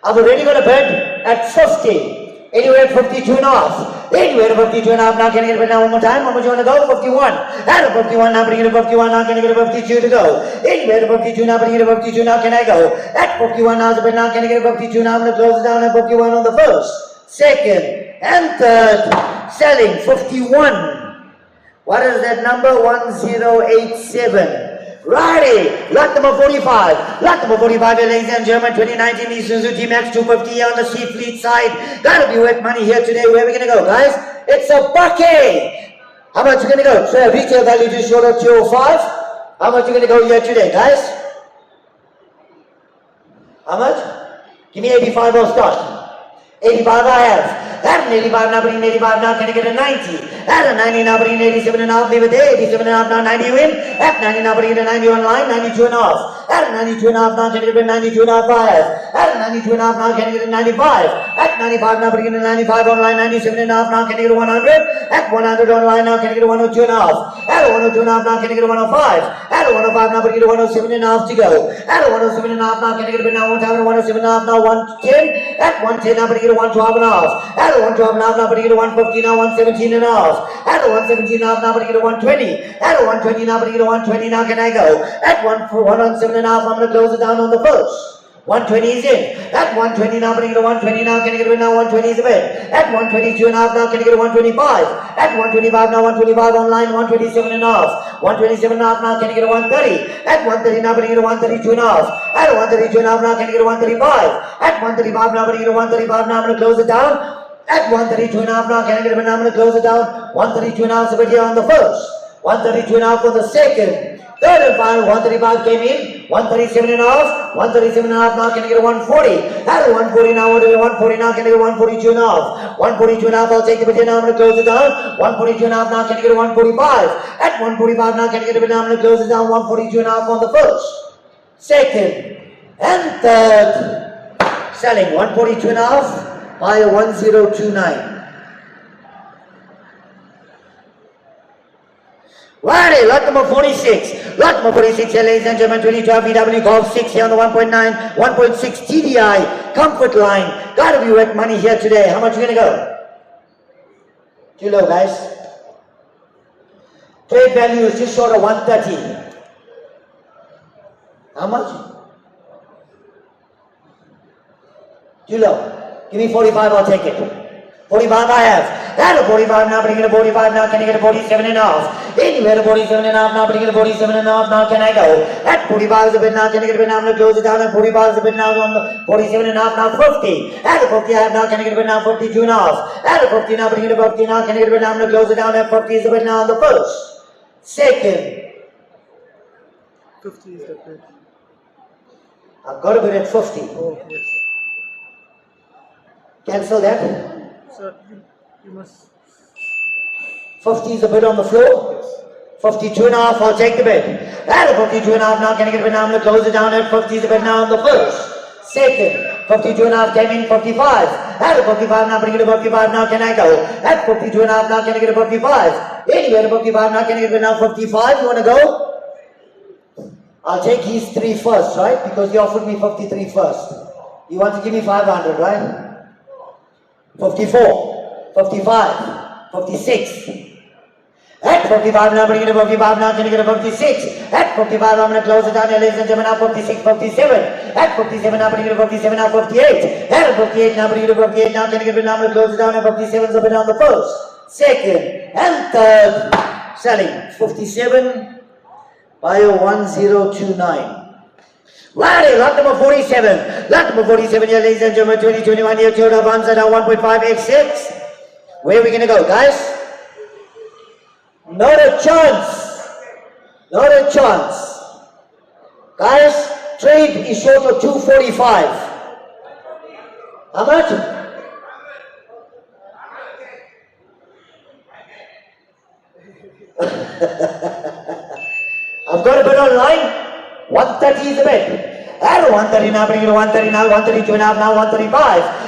I've already got a bid at 50. Anywhere at 52 and a half. Anywhere at 52 and a half. Now can I get a bid now one more time? How much you want to go? 51. At a 51 now, bring it to 51. Now can I get a 52 to go? Anywhere at 52 now, bring it to 52. Now can I go? At 51 now, but now can I get a 52? Now I'm going to close it down at 51 on the first, second, and third. Selling 51. What is that number? 1087. Righty, lot number 45. Lot number 45 here, ladies and gentlemen, 2019 Isuzu D-Max 250 here on the C Fleet side. Gotta be worth money here today. Where are we gonna go, guys? It's a bucket. How much you gonna go? So retail value just short of 205. How much you gonna go here today, guys? How much? Give me 85 or start. 85 I have. At an 85 now, bring 85 now, can I get a 90? At a 90 now, bring 87 and a half, leave it there. 87 and a half now, 90 you in. At 90 now, bring it a 90 online, 92 and a half. At 92 and a half now, can you get 92 and a half bias? At 92 and a half now, can you get 95? At 95 now, bring in 95 online, 97 and a half now, can you get 100? At 100 online now, can you get 102 and a half? At 102 and a half now, can you get 105? At 105 now, bring in 107 and a half to go. At 107 and a half now, can you get now 107 and a half now, 110? At 110 now, bring in 112 and a half. At 112 and a half now, bring in 150 now, 117 and a half. At 117 and a half now, bring in 120. At 120 now, bring in 120 now, can I go? At 117 and a half, I'm going to close it down on the first. 120 is in. At 120 now, bring it to 120 now, can you get it now? 120 is a bit. At 122 and a half now, can you get it 125? At 125 now, 125 online, 127 and a half. 127 and a half now, can you get it 130? At 130 now, bring it to 132 and a half. At 132 and a half now, can you get it 135? At 135 now, bring it to 135 now, I'm going to close it down. At 132 and a half now, can I get it now? I'm going to close it down. 132 and a half is a bit here on the first. 132 and a half for the second. Third and final, 135 came in, 137 and a half, 137 and a half now, can you get a 140? At 140 now, 140 now, can you get a 142 and a half? 142 and a half, I'll take the bid now, I'm going to close it down. 142 and a half now, can you get a 145? At 145 now, can you get a bid now, I'm going to close it down. 142 and a half on the first, second, and third. Selling 142 and a half, higher 1029. Righty, lot number 46. Lot number 46 here, ladies and gentlemen, 2012 VW Golf 6 here on the 1.9, 1.6 TDI comfort line. Gotta be worth money here today. How much you gonna go? Too low, guys. Trade value is just short of 130. How much? Too low. Give me 45, I'll take it. 45 I have. At a 45 now, bring it a 45 now, can you get a 47 and a half? Anywhere to 47 and a half now, bring it a 47 and a half now, can I go? At 45 is a bit now, can you get a bit now, I'm going to close it down. At 45 is a bit now, on the 47 and a half now, 50. At a 50 I have now, can you get a bit now, 52 and a half? At a 50 now, bring it a 50 now, can you get a bit now, I'm going to close it down. At 50 is a bit now on the first. Second. 50 is the bid. I've got a bit at 50. Oh, yes. Cancel that. Sir, you must. 50 is a bid on the floor. Yes. 52 and a half, I'll take the bid. At a 52 and a half now, can I get a bid now? I'm going to close it down. At 50 is a bid now on the first. Second. 52 and a half came in, 55. At a 55 now, bring it to 55 now, can I go? At 52 and a half now, can I get a 55? Anywhere to 55 now, can I get a bid now? 55, you want to go? I'll take his 3 first, right? Because he offered me 53 first. You want to give me 500, right? 54, 55, 56. At 55 now, bring it to 55 now, can you get a 56? At 55, I'm going to close it down here, ladies and gentlemen, now 56, 57. At 57 now, bring it to 57 now, 58. At 58 now, bring it to 58 now, can you get it now, I'm going to close it down at 57, so bit on the first, second, and third. Selling 57, bio 1029. Righty, lot number 47. Lot number 47 here, ladies and gentlemen, 2021 here, Toyota Avanza now 1.5 X6. Where are we going to go, guys? Not a chance. Not a chance. Guys, trade is short of 245. How much? I've got a bid online. 130 is the bid. At 130 now, bring it to 130 now, 132 and a half now, 135.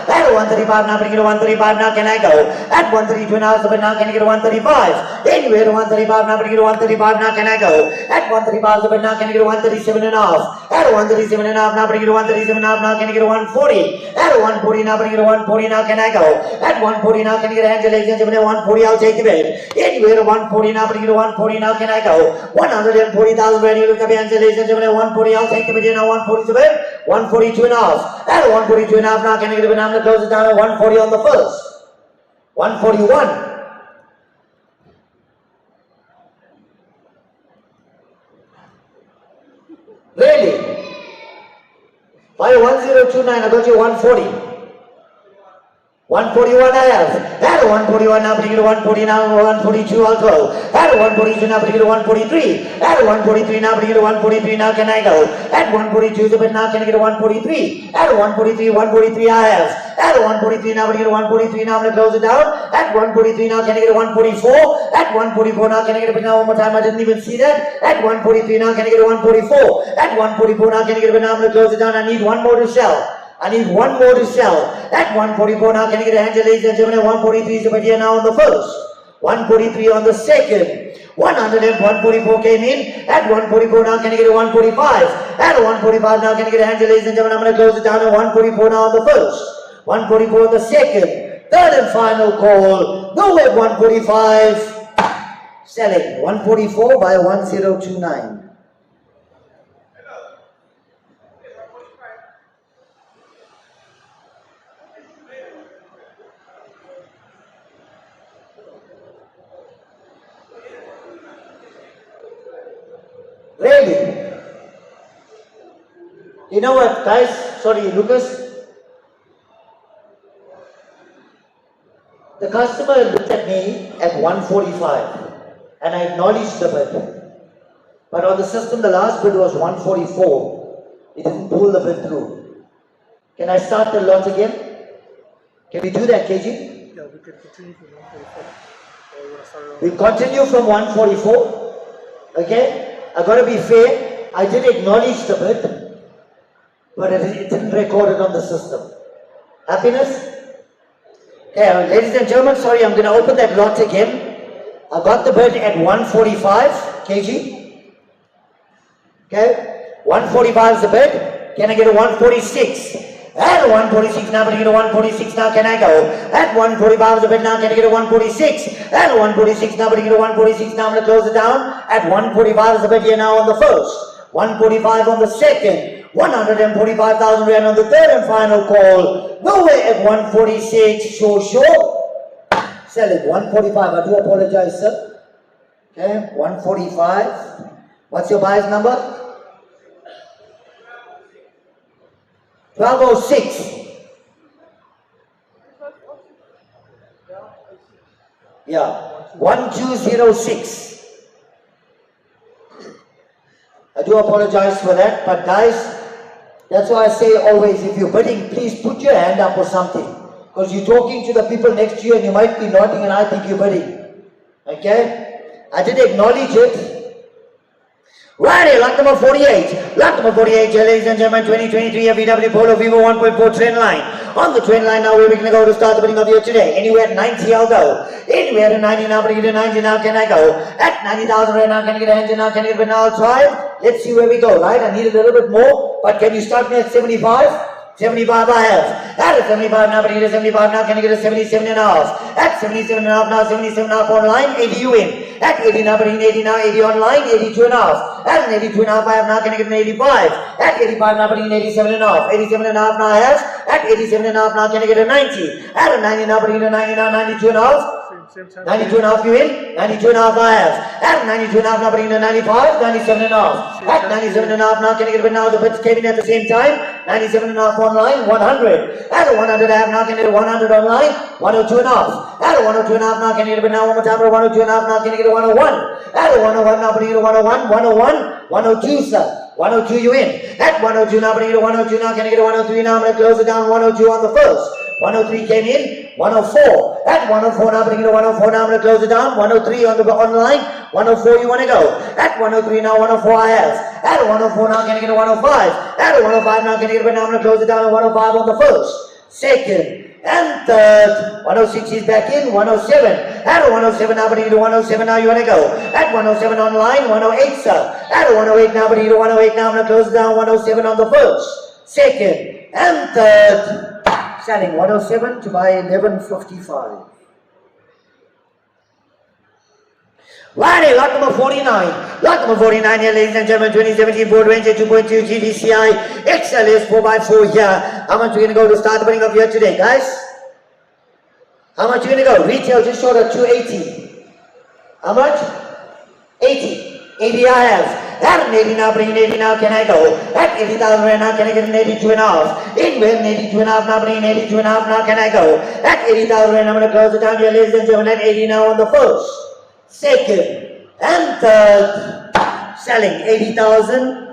At 135 now, bring it to 135 now, can I go? At 132 and a half, now can I get a 135? Anywhere to 135 now, bring it to 135 now, can I go? At 135 now, can I get a 137 and a half? At 137 and a half now, bring it to 137 and a half now, can I get a 140? At 140 now, bring it to 140 now, can I go? At 140 now, can I get a hand, ladies and gentlemen, 140, I'll take the bid. Anywhere to 140 now, bring it to 140 now, can I go? 140,000, when you look at the hand, ladies and gentlemen, 140, I'll take the bid now, 140 is the bid. 142 and a half. At 142 and a half now, can I get a bid now, I'm going to close it down at 140 on the first. 141. Really? By 1029, I got you 140. 141 I have. At 141 now, bring it to 140 now, 142 I'll go. At 142 now, bring it to 143. At 143 now, bring it to 143. Now can I go? At 142 is a bit now. Can I get to 143? At 143, 143 I have. At 143 now, bring it to 143. Now I'm going to close it down. At 143 now, can I get to 144? At 144 now, can I get a bit now one more time? I didn't even see that. At 143 now, can I get to 144? At 144 now, can I get a bit now? I'm going to close it down. I need one more to sell. I need one more to sell. At 144 now, can I get a hand, ladies and gentlemen? 143 is over here now on the first. 143 on the second. 144 came in. At 144 now, can I get a 145? At 145 now, can I get a hand, ladies and gentlemen? I'm going to close it down at 144 now on the first. 144 on the second. Third and final call. No at 145. Selling. 144 by 1029. Really? You know what, guys? Sorry, Lucas. The customer looked at me at 145 and I acknowledged the bid. But on the system, the last bid was 144. It didn't pull the bid through. Can I start the lot again? Can we do that, KG? Yeah, we can continue from 144. Or you want to start around? We continue from 144. Okay? I got to be fair. I did acknowledge the bid, but it didn't record it on the system. Happiness? Okay, ladies and gentlemen, sorry, I'm going to open that lot again. I got the bid at 145 kg. Okay, 145 is the bid. Can I get a 146? At 146 now, but I get a 146 now, can I go? At 145 is the bid now, can I get a 146? At 146 now, but I get a 146 now, I'm going to close it down. At 145 is the bid here now on the first. 145 on the second. 145,000 rand on the third and final call. Nowhere at 146. Sure. Sell it. 145. I do apologize, sir. Okay. 145. What's your buyer's number? 1206. Yeah. 1206. I do apologize for that, but guys, that's why I say always, if you're bidding, please put your hand up or something. Because you're talking to the people next to you and you might be nodding and I think you're bidding. Okay? I did acknowledge it. Righty, lot number 48. Lot number 48, ladies and gentlemen, 2023 VW Polo Vivo 1.4 trend line. On the trend line now, where we're going to go to start the bidding of here today. Anywhere at 90, I'll go. Anywhere at 90 now, but I get a 90 now, can I go? At 90,000 right now, can I get a 100 now, can I get a bid now? I'll try it. Let's see where we go, right? I need a little bit more, but can you start me at 75? 75 I have. At a 75 now, but I get a 75 now, can I get a 77 and a half? At 77 and a half now, 77 and a half online, 80 you in. At 80 now, but I get 80 now, 80 online, 82 and a half. At an 82 and a half I have now, can I get an 85? At 85 now, but I get 87 and a half. 87 and a half now I have. At 87 and a half now, can I get a 90? At a 90 now, but I get a 90 now, 92 and a half. 92 and a half you in, 92 and a half I have. At 92 and a half now, bringing in 95, 97 and a half. At 97 and a half now, can I get a bid now? The bids came in at the same time. 97 and a half online, 100. At a 100 I have now, can I get a 100 online? 102 and a half. At a 102 and a half now, can I get a bid now? One more time, 102 and a half now, can I get a 101? At a 101 now, bringing in 101, 101, 102 sir. 102 you in. At 102 now, bringing in 102 now, can I get a 103 now? I'm going to close it down, 102 on the first. 103 came in, 104. At 104 now, bringing it to 104 now, I'm going to close it down. 103 on the online, 104 you want to go. At 103 now, 104 I have. At 104 now, can I get a 105? At 105 now, can I get a bid now? I'm going to close it down at 105 on the first, second, and third. 106 is back in, 107. At 107 now, bringing it to 107 now, you want to go. At 107 online, 108 sir. At 108 now, bringing it to 108 now, I'm going to close it down. 107 on the first, second, and third. Selling 107 to buy 1155. Righty, lot number 49. Lot number 49 here, ladies and gentlemen, 2017 Ford Ranger 2.2 GDCI XLS 4x4 here. How much are we going to go to start the bidding of here today, guys? How much are we going to go? Retail just short of 280. How much? 80. 80 I have. At an 80 now, bringing 80 now, can I go? At 80,000 right now, can I get an 82 and a half? In with an 82 and a half now, bringing 82 and a half now, can I go? At 80,000 right now, I'm going to close it down here, ladies and gentlemen, at 80 now on the first, second, and third. Selling 80,000.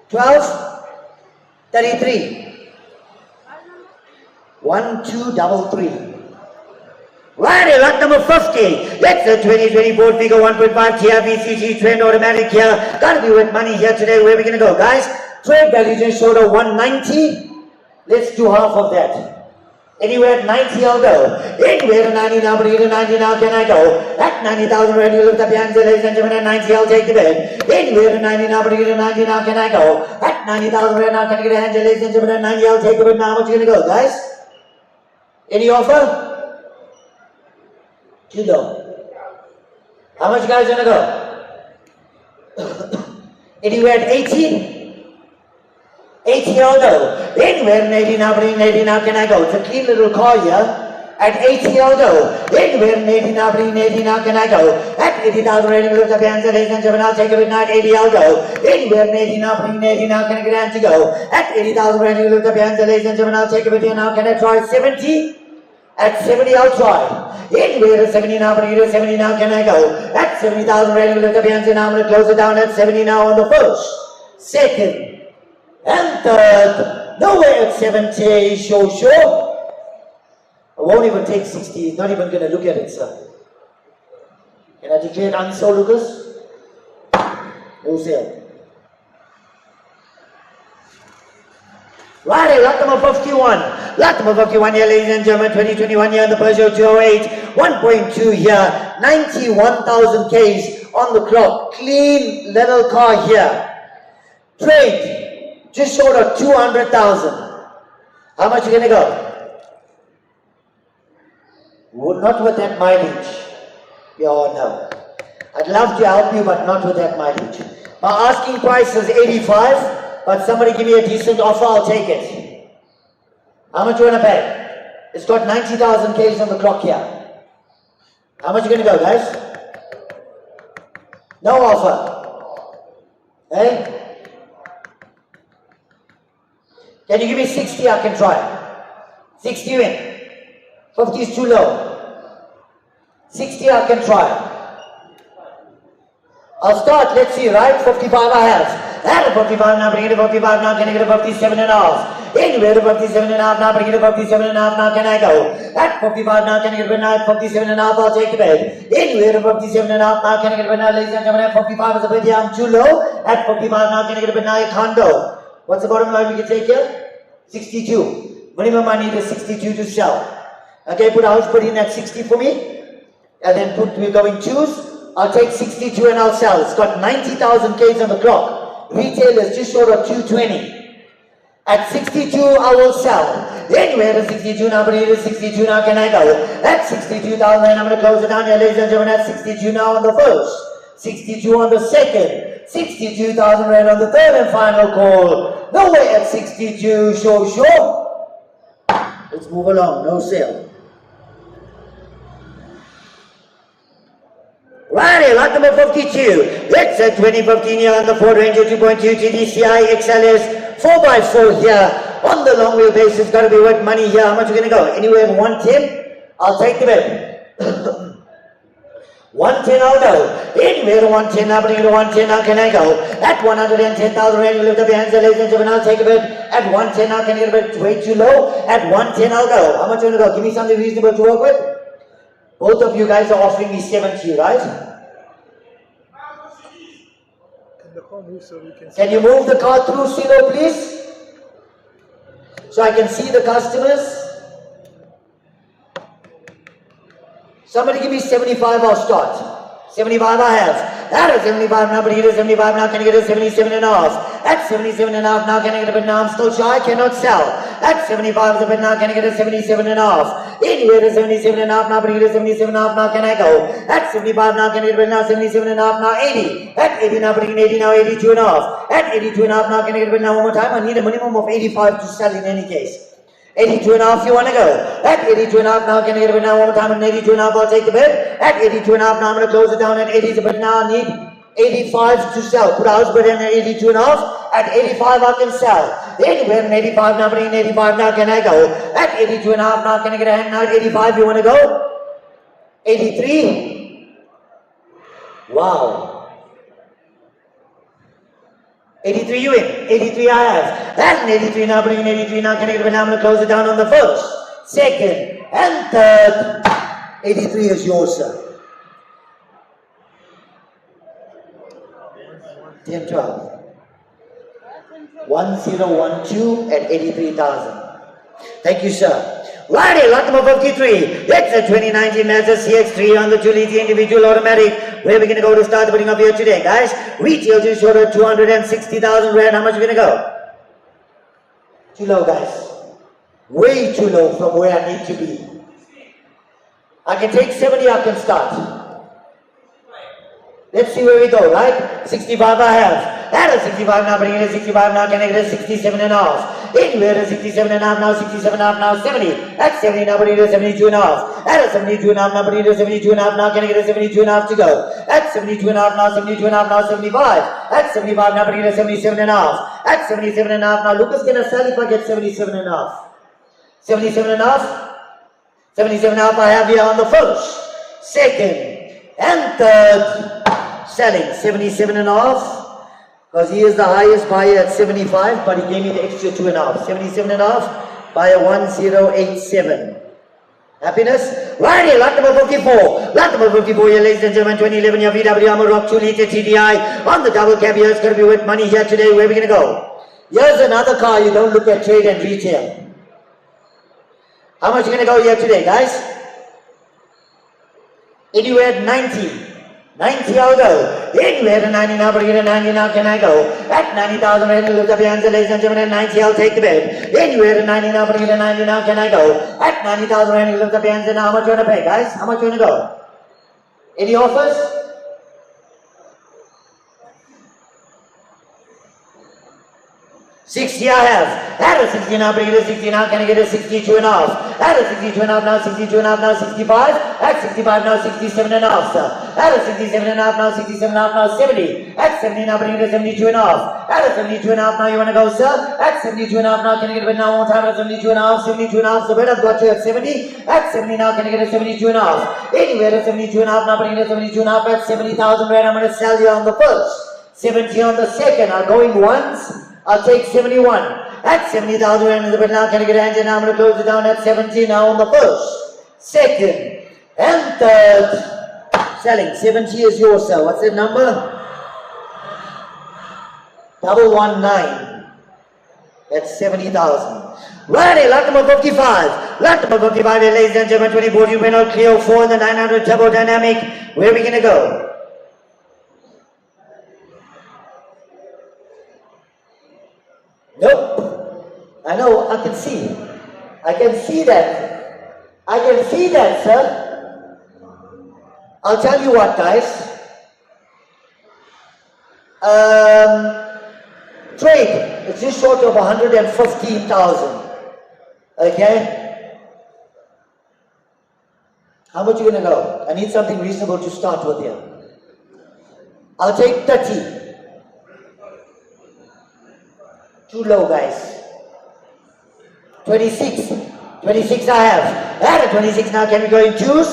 12, 33. 1233. Right, lot number 50. That's the 2024 figure 1.5 TRVCG trend automatic here. Gotta be with money here today. Where are we gonna go, guys? Trade value just showed a 190. Let's do half of that. Anywhere at 90 I'll go. Anywhere to 90 now, but either 90 now can I go? At 90,000 ready to lift up your hands, ladies and gentlemen. At 90 I'll take the bid. Anywhere to 90 now, but either 90 now can I go? At 90,000 right now can I get a hand, ladies and gentlemen. At 90 I'll take the bid now. What you gonna go, guys? Any offer? Too low. How much guys gonna go? Anywhere at 80? 80 I'll go. Anywhere in 80 now, but in 80 now can I go? It's a clean little car here. At 80 I'll go. Anywhere in 80 now, but in 80 now can I go? At 80,000 ready to lift up your hands, ladies and gentlemen. I'll take a bid now. At 80 I'll go. Anywhere in 80 now, but in 80 now can I get a hand to go? At 80,000 ready to lift up your hands, ladies and gentlemen. I'll take a bid here now. Can I try 70? At 70 I'll try. Anywhere at 70 now, but either 70 now can I go? At 70,000 ready to lift up your hands, and now I'm going to close it down at 70 now on the first, second, and third. Nowhere at 70, sure. I won't even take 60, he's not even going to look at it, sir. Can I declare it unsold, Lucas? No sale. Right, lot number 51. Lot number 51 here, ladies and gentlemen. 2021 here in the Peugeot 208. 1.2 here. 91,000 Ks on the clock. Clean little car here. Trade just short of 200,000. How much you gonna go? Well, not with that mileage. Yeah, no. I'd love to help you, but not with that mileage. My asking price is 85. But somebody give me a decent offer, I'll take it. How much you want to pay? It's got 90,000 Ks on the clock here. How much you going to go, guys? No offer. Hey? Can you give me 60? I can try. 60 win. 50 is too low. 60 I can try. I'll start, let's see, right? 55 I have. At a 55 now, bring it to 55 now, can I get a 57 and a half? Anywhere to 57 and a half now, bring it to 57 and a half now, can I go? At 55 now, can I get a bid now? At 57 and a half, I'll take the bid. Anywhere to 57 and a half now, can I get a bid now, ladies and gentlemen? At 55 is a bid here, I'm too low. At 55 now, can I get a bid now? I can't go. What's the bottom line we can take here? 62. Minimum I need is 62 to sell. Okay, put in at 60 for me. And then we're going twos. I'll take 62 and I'll sell. It's got 90,000 Ks on the clock. Retail is just short of 220. At 62, I will sell. Anywhere to 62 now, but it is 62 now, can I go? At 62,000, I'm going to close it down here, ladies and gentlemen. At 62 now on the first, 62 on the second, 62,000 right on the third and final call. No way at 62, sure. Let's move along, no sale. Righty, lot number 52. It's a 2015 here on the Ford Ranger 2.2 TDCI XLS 4x4 here. On the long wheel basis, got to be worth money here. How much are you going to go? Anywhere in 110? I'll take the bid. 110 I'll go. Anywhere to 110 now, but into 110 now can I go? At 110,000 rand, you lift up your hands, ladies and gentlemen, I'll take a bid. At 110 now, can I get a bid? Way too low. At 110 I'll go. How much are you going to go? Give me something reasonable to work with. Both of you guys are offering me 70, right? Can the car move so we can see? Can you move the car through, Silo, please? So I can see the customers. Somebody give me 75, I'll start. 75 I have. That is 75 now, but here is 75 now, can I get a 77 and a half? At 77 and a half now, can I get a bid now? I'm still shy, I cannot sell. At 75 is a bid now, can I get a 77 and a half? Anywhere to 77 and a half now, but here is 77 and a half now, can I go? At 75 now, can I get a bid now? 77 and a half now, 80. At 80 now, bringing 80 now, 82 and a half. At 82 and a half now, can I get a bid now? One more time, I need a minimum of 85 to sell in any case. 82 and a half, you want to go? At 82 and a half now, can I get a bid now? One more time, and 82 and a half, I'll take the bid. At 82 and a half now, I'm going to close it down at 80 is a bid now, I need 85 to sell. Put a house bid in at 82 and a half. At 85 I can sell. Anywhere in 85 now, but in 85 now can I go? At 82 and a half now, can I get a hand now? At 85 you want to go? 83. Wow. 83 you in. 83 I have. And 83 now, bringing 83 now. Can I get a now? I'm going to close it down on the first, second, and third. 83 is yours, sir. 10, 12. 1012 at 83,000. Thank you, sir. Righty, lot number 53. It's a 2019 Mazda CX-3 on the Julie individual automatic. Where are we going to go to start putting up here today, guys? Retail just short of 260,000 rand. How much are we going to go? Too low, guys. Way too low from where I need to be. I can take 70, I can start. Let's see where we go, right? 65 I have. At a 65 now, bringing it a 65 now, can I get a 67 and a half? Anywhere at a 67 and a half now, 67 and a half now, 70. At 70 now, bringing it a 72 and a half. At a 72 and a half now, bringing it a 72 and a half now, can I get a 72 and a half to go? At 72 and a half now, 72 and a half now, 75. At 75 now, bringing it a 77 and a half. At 77 and a half now, Lucas, can I sell if I get 77 and a half? 77 and a half? 77 and a half I have here on the first, second, and third. Selling 77 and a half. Because he is the highest buyer at 75, but he gave me the extra 2.5. 77 and a half, buyer 1087. Happiness? Righty, lot number 54. Lot number 54 here, ladies and gentlemen, 2011 your VW Armor Rock 2 liter TDI on the double cab here. It's going to be with money here today. Where are we going to go? Here's another car you don't look at trade and retail. How much are you going to go here today, guys? Anywhere at 90. 90 I'll go. Anywhere to 90 now, bring it to 90 now, can I go? At 90,000 rand, lift up your hands, ladies and gentlemen, at 90 I'll take the bid. Anywhere to 90 now, bring it to 90 now, can I go? At 90,000 rand, lift up your hands, and how much you want to pay, guys? How much you want to go? Any offers? 60 I have. At a 60 now, bring it to 60 now, can I get a 62 and a half? At a 62 and a half now, 62 and a half now, 65. At 65 now, 67 and a half, sir. At a 67 and a half now, 67 and a half now, 70. At 70 now, bring it to 72 and a half. At a 72 and a half now, you want to go, sir? At 72 and a half now, can I get a bid now one more time? At 72 and a half, 72 and a half, so bid I've got you at 70. At 70 now, can I get a 72 and a half? Anywhere at 72 and a half now, bring it to 72 and a half. At 70,000 rand, I'm going to sell you on the first. 70 on the second. I'll go in once. I'll take 71. At 70,000 rand in the bid now, can I get a hand in? Now I'm going to close it down at 70 now on the first, second, and third. Selling. 70 is yours, sir. What's the number? 119. That's 70,000. Righty, lot number 55. Lot number 55, ladies and gentlemen, 2014 Renault Clio 4 in the 900 Turbo Dynamic. Where are we going to go? Nope. I know, I can see. I can see that. I can see that, sir. I'll tell you what, guys. Trade, it's just short of 115,000. Okay? How much are you going to go? I need something reasonable to start with here. I'll take 30. Too low, guys. 26. 26 I have. At a 26 now, can we go in twos?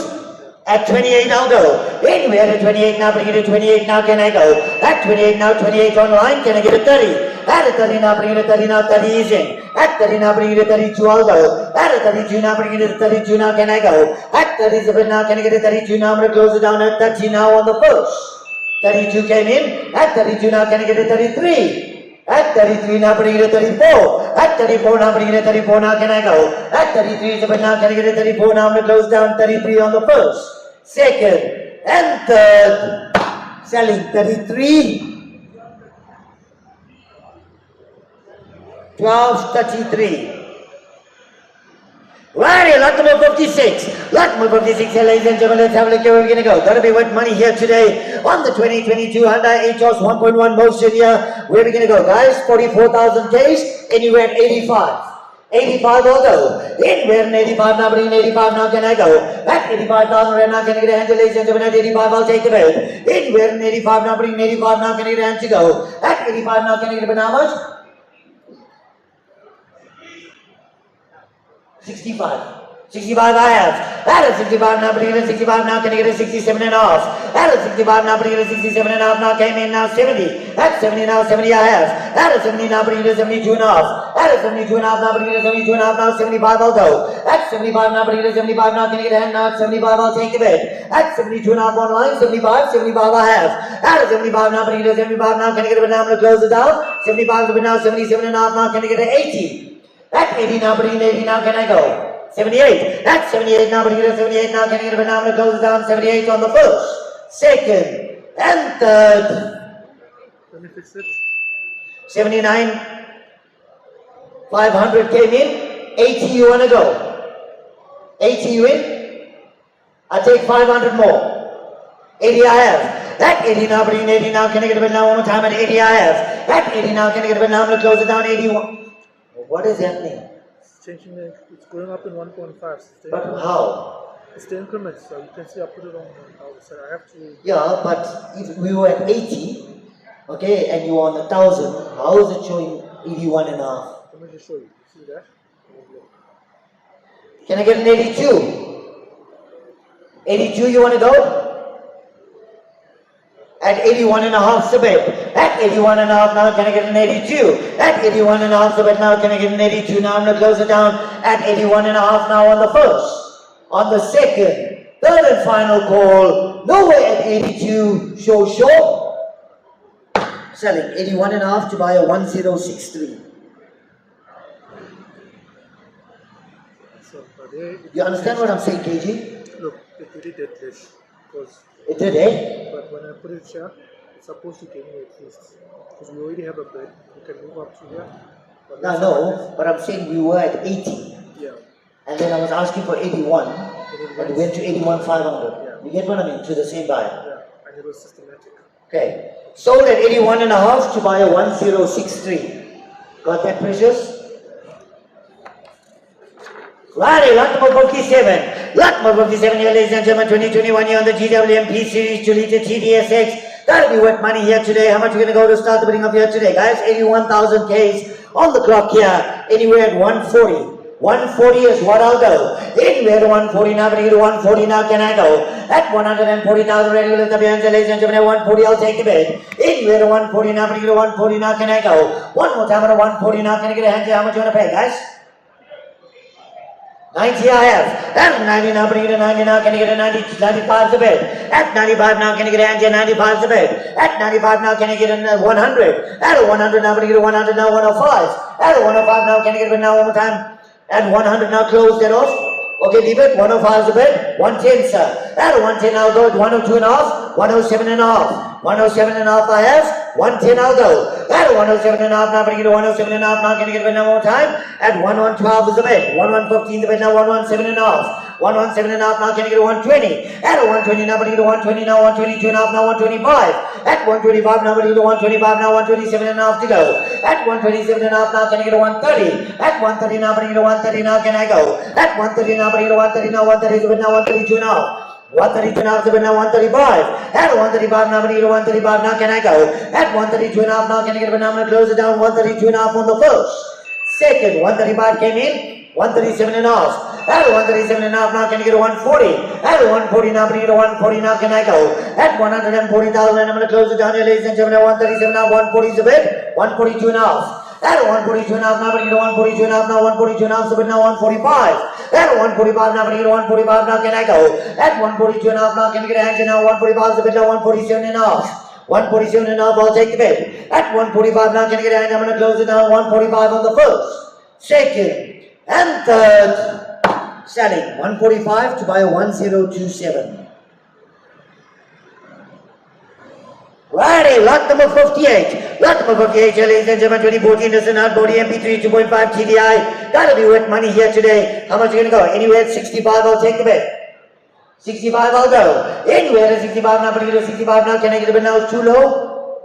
At 28 I'll go. Anywhere at 28 now, bring it to 28 now, can I go? At 28 now, 28 online, can I get a 30? At a 30 now, bring it to 30 now, 30 is in. At 30 now, bring it to 32 I'll go. At a 32 now, bring it to 32 now, can I go? At 37 now, can I get a 32 now, I'm going to close it down at 30 now on the first. 32 came in. At 32 now, can I get a 33? At 33 now, bring it to 34. At 34 now, bring it to 34 now, can I go? At 33 is about now, can I get a 34 now? I'm going to close down 33 on the first, second, and third. Selling 33. 1233. Righty, lot number 56. Lot number 56 here, ladies and gentlemen. Let's have a look where we're going to go. Gotta be with money here today on the 2022 Hyundai Auth 1.1 Motion here. Where are we going to go, guys? 44,000 Ks, anywhere at 85. 85 will go. Anywhere in 85 now, bring in 85 now, can I go? At 85,000 rand now, can I get a hand to, ladies and gentlemen? At 85 I'll take the bid. Anywhere in 85 now, bring in 85 now, can I get a hand to go? At 85 now, can I get a bid? How much? 65. 65 I have. At a 65 now, bring it a 65 now, can I get a 67 and a half? At a 65 now, bring it a 67 and a half now, came in now 70. At 70 now, 70 I have. At a 70 now, bring it a 72 and a half. At a 72 and a half now, bring it a 72 and a half now, 75 I'll go. At 75 now, bring it a 75 now, can I get a hand now? At 75 I'll take a bid. At 72 and a half on line, 75 I have. At a 75 now, bring it a 75 now, can I get a bid now? I'm going to close it down. 75 is a bid now, 77 and a half now, can I get an 80? At 80 now, bring it 80 now, can I go? 78. At 78 now, but you get a 78 now. Can you get a bit now? I'm going to close it down. 78 on the first, second, and third. Let me fix it. 79. 500 came in. 80 you want to go? 80 you in? I take 500 more. 80 I have. At 80 now, bring 80 now. Can I get a bit now? One more time. At 80 I have. At 80 now, can I get a bit now? I'm going to close it down. 81. What is happening? Changing it's going up in 1.5. But how? It's the increments, so you can see I put it on so I have to. Yeah, but if we were at 80, okay, and you were on 1,000, how is it showing 81 and a half? Let me just show you. See that? Can I get an 82? 82 you want to go? At 81 and a half Sabet. At 81 and a half now, can I get an 82? At 81 and a half Sabet now, can I get an 82? Now I'm going to close it down. At 81 and a half now on the first. On the second. Third and final call. Nowhere at 82. Show. Selling 81 and a half to buy a 1063. So, You understand what I'm saying, KG? Look, it really did this. Because It did, eh? but when I put it here, it's supposed to give me at least. Because we already have a bed. We can move up to here. No, but I'm saying we were at 80. Yeah. And then I was asking for 81. And it went to 81,500. Yeah. You get what I mean? To the same buyer. Yeah. And it was systematic. Okay. Sold at 81 and a half to buy a 1063. Got that, Precious? Righty, lot number 57. Lot number 57 here, ladies and gentlemen. 2021 here on the GWMP series, Julita TDSX. Gotta be worth money here today. How much are we gonna go to start the bidding up here today, guys? 81,000 Ks on the clock here. Anywhere at 140. 140 is what I'll go. Anywhere to 140 now, but to 140 now can I go? At 140,000 ready to lift up your hands, ladies and gentlemen. At 140 I'll take the bid. Anywhere to 140 now, but to 140 now can I go? One more time at 140 now, can I get a hand here? How much you wanna pay, guys? 90 I have. At 90 now, bring it to 90 now, can you get a 90, 95 the bid? At 95 now, can you get a hand here? 95 the bid. At 95 now, can you get a 100? At a 100 now, bring it to 100 now, 105. At a 105 now, can you get a bid now one more time? At 100 now, close that off. Okay, leave it. 105 is the bid. 110, sir. At a 110 I'll go at 102 and a half, 107 and a half. 107 and a half I have, 110 I'll go. At 107 and a half now, bring it to 107 and a half now, can you get a bid now one more time? At 1112 is the bid, 1115 the bid now, 117 and a half. 117 and a half now, can you get a 120? At a 120 now, bring it to 120 now, 122 and a half now, 125. At 125 now, bring it to 125 now, 127 and a half to go. At 127 and a half now, can you get a 130? At 130 now, bring it to 130 now, can I go? At 130 now, bring it to 130 now, 130 is the bid now, 132 now. 132 and a half is the bid now, 135. At 135 now, bring it to 135 now, can I go? At 132 and a half now, can I get a bid now? I'm going to close it down, 132 and a half on the first. Second, 135 came in, 137 and a half. At 137 and a half now, can you get a 140? At 140 now, bring it to 140 now, can I go? At 140,000, I'm going to close it down here, ladies and gentlemen. At 137 now, 140 is the bid, 142 and a half. At 142 and a half now, bring it to 142 and a half now, 142 and a half is the bid now, 145. At 145 now, bring it to 145 now, can I go? At 142 and a half now, can you get a hand now? 145 is the bid now, 147 and a half. 147 and a half, I'll take the bid. At 145 now, can you get a hand? I'm going to close it down, 145 on the first, second, and third. Selling 145 to buy a 1027. Righty, lot number 58. Lot number 58, ladies and gentlemen, 2014 is an outboard MP3 2.5 TDI. Gotta be worth money here today. How much are you gonna go? Anywhere at 65, I'll take the bid. 65, I'll go. Anywhere at 65 now, but you get 65 now, can I get a bid now? It's too low.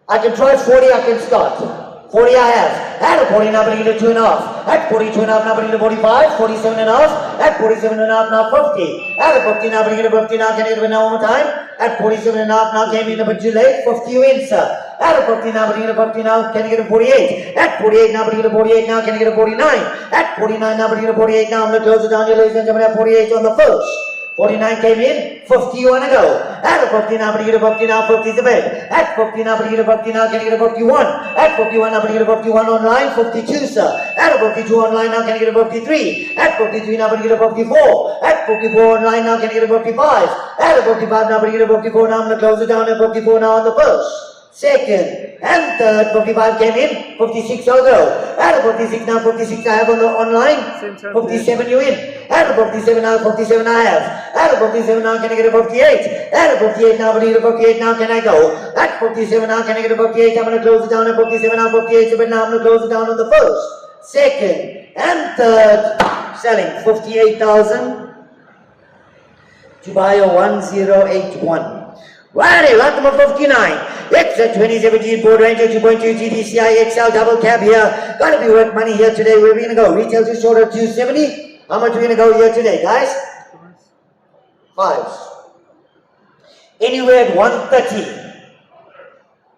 I can try 40, I can start. 40 I have. At 40 now, bring it to 2 and a half. At 42 and a half now, bring it to 45. 47 and a half. At 47 and a half now, 50. At 50 now, bring it to 50 now. Can I get it now one more time? At 47 and a half now, came in a bit too late. 50 you in, sir. At 50 now, bring it to 50 now, can I get a 48? At 48 now, bring it to 48 now, can I get a 49? At 49 now, bring it to 48 now, I'm going to close it down here, ladies and gentlemen, at 48 on the first. 49 came in, 50 you want to go. At 50 now, bring it to 50 now, 50 is the bed. At 50 now, bring it to 50 now, can I get a 51? At 51 now, bring it to 51 online, 52 sir. At 52 online now, can I get a 53? At 53 now, bring it to 54. At 54 online now, can I get a 55? At 55 now, bring it to 54 now, I'm going to close it down at 54 now on the first. Second and third, 55 came in, 56 I'll go. At 56 now, 56 I have on the online, 57 you in. At 57 now, 57 I have. At 57 now, can I get a 58? At 58 now, I need a 58 now, can I go? At 57 now, can I get a 58? I'm going to close it down at 57 now, 58, but now I'm going to close it down on the first, second and third, selling 58,000 to buy a 1081. Righty, lot number 59. It's a 2017 Ford Ranger 2.2 GTCI XL double cab here. Gotta be worth money here today. Where are we gonna go? Retail just short of 270. How much are we gonna go here today, guys? Fives. Anywhere at 130.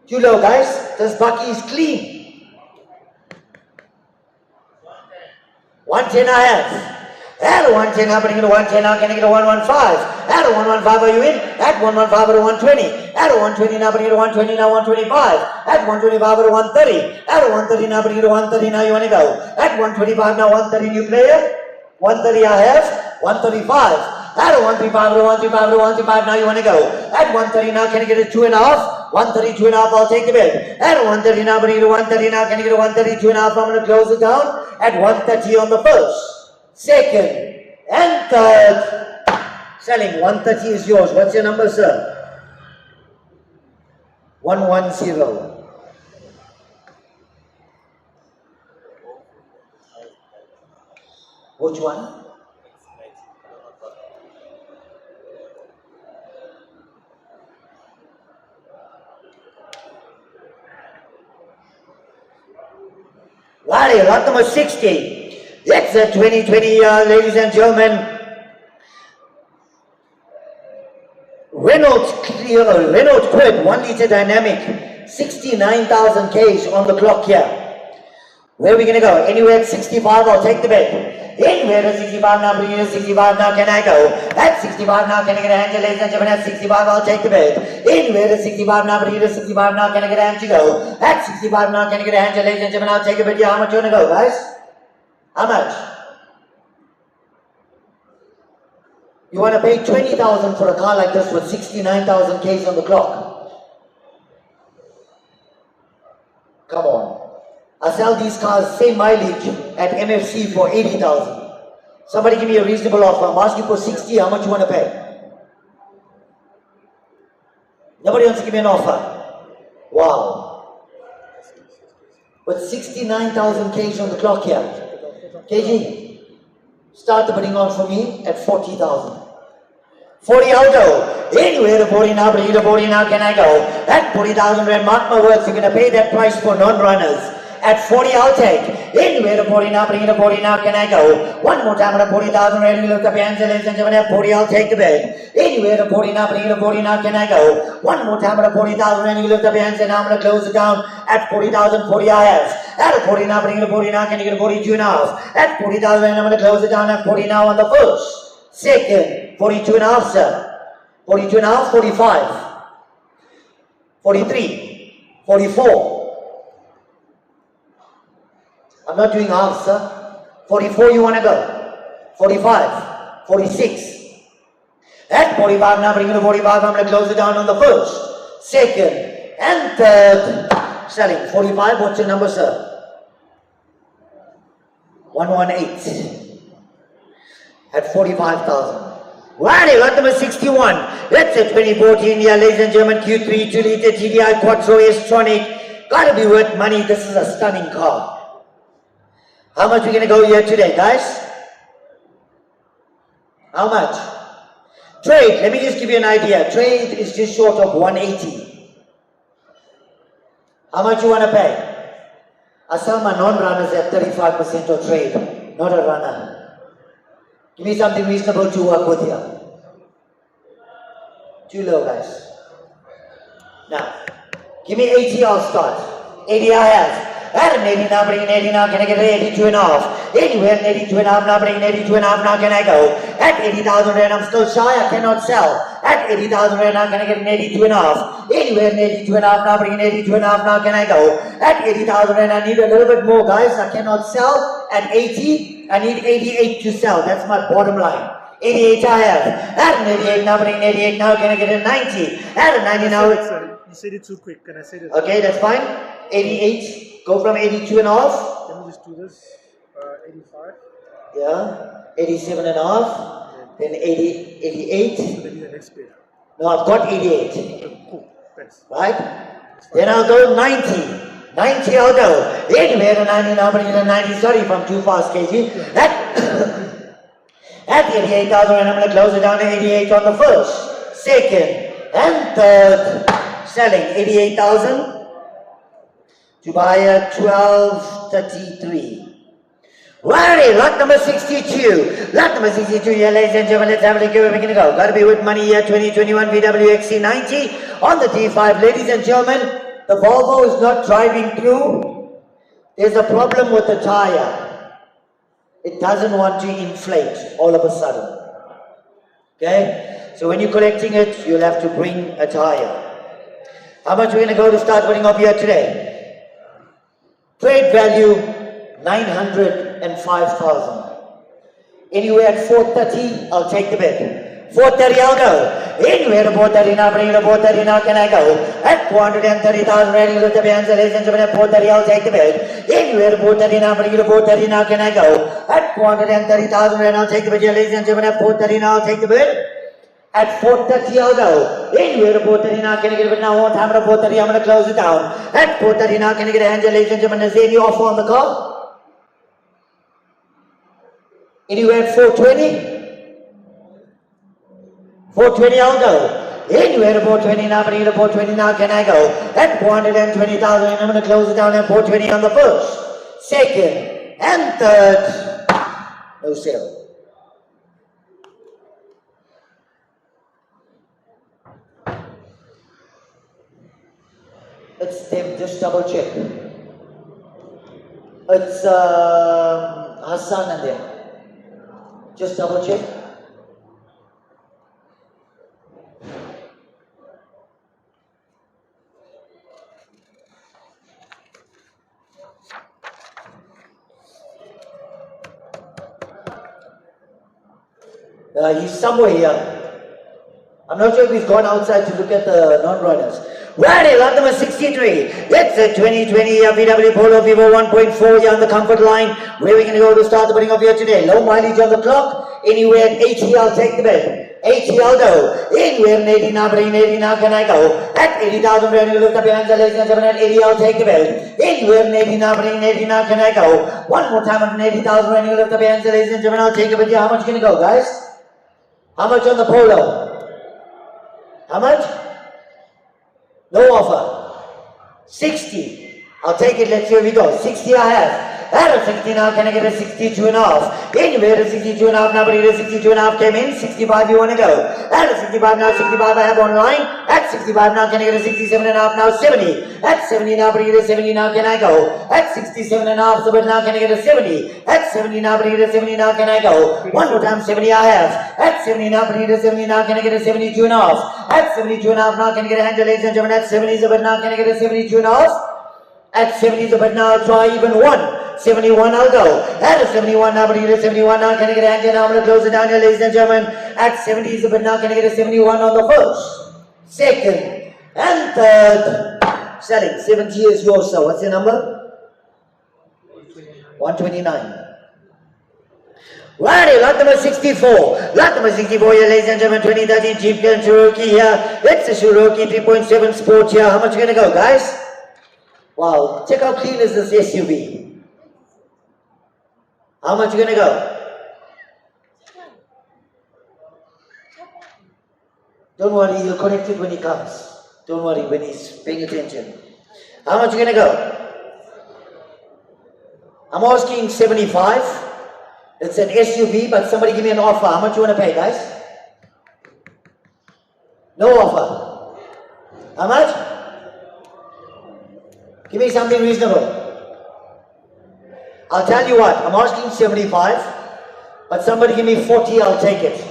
Too low, guys. This bucky is clean. 110 I have. At 110, how many get a 110 now? Can I get a 115? At a 115, are you in? At 115 at a 120. At a 120, now get a 120, now 125. At 125 at a 130. At a 130, now get a 130, now you want to go. At 125, now 130, new player. 130 I have. 135. At a 135 at a 135 at a 135, now you want to go. At 130, now can I get a 2.5? 130, 2.5, I'll take the bid. At a 130, now get a 130, now can I get a 130, 2.5? I'm going to close it down at 130 on the first. Second and third, selling 130 is yours. What's your number, sir? 110. Which one? Righty, lot number 60. It's a 2020, ladies and gentlemen. Renault Quid 1 liter dynamic, 69,000 Ks on the clock here. Where are we going to go? Anywhere at 65, I'll take the bet. Anywhere at 65 now, bring it to 65 now, can I go? At 65 now, can I get a hand, ladies and gentlemen? At 65, I'll take the bet. Anywhere at 65 now, bring it to 65 now, can I get a hand to go? At 65 now, can I get a hand, ladies and gentlemen? I'll take a bet. Yeah, how much you want to go, guys? How much? You want to pay 20,000 for a car like this with 69,000 Ks on the clock? Come on. I sell these cars, same mileage, at MFC for 80,000. Somebody give me a reasonable offer. I'm asking for 60. How much you want to pay? Nobody wants to give me an offer. Wow. With 69,000 Ks on the clock here. KG, start the bidding on for me at 40,000. 40 I'll go. Anywhere to 40 now, bring it to 40 now, can I go? At 40,000 rand, mark my words, you're going to pay that price for non-runners. At 40 I'll take. Anywhere to 40 now, bring it to 40 now, can I go? One more time at 40,000 rand, we lift up your hands, ladies and gentlemen, at 40 I'll take the bid. Anywhere to 40 now, bring it to 40 now, can I go? One more time at 40,000 rand, you lift up your hands, and now I'm going to close it down at 40,000, 40 I have. At 40 now, bring it to 40 now, can you get a 42 now? At 40,000 rand, I'm going to close it down at 40 now on the first. Second, 42 and a half, sir. 42 and a half, 45. 43. 44. I'm not doing half, sir. 44 you want to go. 45. 46. At 45 now, bring it to 45. I'm going to close it down on the first, second, and third. Selling 45. What's your number, sir? 118. At 45,000. Righty, lot number 61. That's a 2014 year, ladies and gentlemen, Q3 2-liter TDI Quattro S-Tronic. Gotta be worth money. This is a stunning car. How much we gonna go here today, guys? How much? Trade, let me just give you an idea. Trade is just short of 180. How much you want to pay? I sell my non-runners at 35% of trade, not a runner. Give me something reasonable to work with here. Too low, guys. Now, Give me 80, I'll start. 80 I have. At an 80 now, bringing 80 now, can I get an 82 and a half? Anywhere an 82 and a half now, bringing 82 and a half now, can I go? At 80,000 rand, I'm still shy, I cannot sell. At 80,000 rand now, can I get an 82 and a half? Anywhere an 82 and a half now, bringing 82 and a half now, can I go? At 80,000 rand, I need a little bit more, guys. I cannot sell. At 80, I need 88 to sell. That's my bottom line. 88 I have. At an 88 now, bringing 88 now, can I get a 90? At a 90 now. Sorry, you said it too quick. Can I say this? Okay, that's fine. 88. Go from 82 and a half. Let me just do this. 85. Yeah. 87 and a half. Then 80, 88. So then you the next bit. No, I've got 88. Okay, cool. Thanks. Right? Then I'll go 90. 90 I'll go. Anyway, at a 90 now, bring it to 90. Sorry if I'm too fast, KG. At 88,000, and I'm going to close it down to 88 on the first, second, and third. Selling 88,000 to buy a 1233. Righty, lot number 62. Lot number 62 here, ladies and gentlemen. Let's have a look here where we're going to go. Got to be with money here, 2021 VW XC90 on the T5. Ladies and gentlemen, the Volvo is not driving through. There's a problem with the tire. It doesn't want to inflate all of a sudden. Okay? So when you're collecting it, you'll have to bring a tire. How much we're going to go to start winning off here today? Trade value, 905,000. Anywhere at 430, I'll take the bid. 430, I'll go. Anywhere to 430 now, bring it to 430 now, can I go? At 430,000, ready to the bands, ladies and gentlemen, at 430, I'll take the bid. Anywhere to 430 now, bring it to 430 now, can I go? At 430,000, and I'll take the bid, ladies and gentlemen, at 430 now, I'll take the bid. At 430, I'll go. Anywhere to 430 now, can I get a bid now? One time at 430, I'm going to close it down. At 430 now, can I get a hand, ladies and gentlemen? Is there any offer on the car? Anywhere at 420? 420, I'll go. Anywhere to 420 now, but to 420 now, can I go? At 420,000, and I'm going to close it down at 420 on the first, second, and third. No sale. It's them, just double check. It's Hassan and them. Just double check. He's somewhere here. I'm not sure if he's gone outside to look at the non-runners. Righty, lot number 63. That's a 2020 VW Polo Vivo 1.4 here on the comfort line. Where are we going to go to start the putting of here today? Low mileage on the clock. Anywhere at 80, I'll take the bid. 80, I'll go. Anywhere in 80 now, but in 80 now, can I go? At 80,000, ready to lift up your hands, ladies and gentlemen. At 80, I'll take the bid. Anywhere in 80 now, but in 80 now, can I go? One more time at 80,000, ready to lift up your hands, ladies and gentlemen. I'll take a bid. How much can you go, guys? How much on the Polo? How much? No offer. 60. I'll take it. Let's see where we go. 60 I have. At a 60 now, can I get a 62 and a half? Anywhere at 62 and a half now, but it is 62 and a half came in. 65 you want to go. At a 65 now, 65 I have online. At 65 now, can I get a 67 and a half now? 70. At 70 now, but it is 70 now, can I go? At 67 and a half, so but now can I get a 70? At 70 now, but it is 70 now, can I go? One more time, 70 I have. At 70 now, but it is 70 now, can I get a 72 and a half? At 72 and a half now, can I get a hand, ladies and gentlemen? At 70 so but now, can I get a 72 and a half? At 70 so but now, I'll try even one. 71 I'll go. At a 71 now, but it is 71 now, can I get a hand here now? I'm going to close it down here, ladies and gentlemen. At 70 so but now, can I get a 71 on the first, second, and third. Selling. 70 is yours, sir. What's your number? 129. Righty, lot number 64. Lot number 64 here, ladies and gentlemen. 2013 Jeep Grand Cherokee here. It's a Cherokee 3.7 Sport here. How much are you going to go, guys? Wow, check how clean is this SUV. How much are you going to go? Don't worry, you'll connect it when he comes. Don't worry, when he's paying attention. How much are you going to go? I'm asking 75. It's an SUV, but somebody give me an offer. How much you want to pay, guys? No offer. How much? Give me something reasonable. I'll tell you what, I'm asking 75, but somebody give me 40, I'll take it.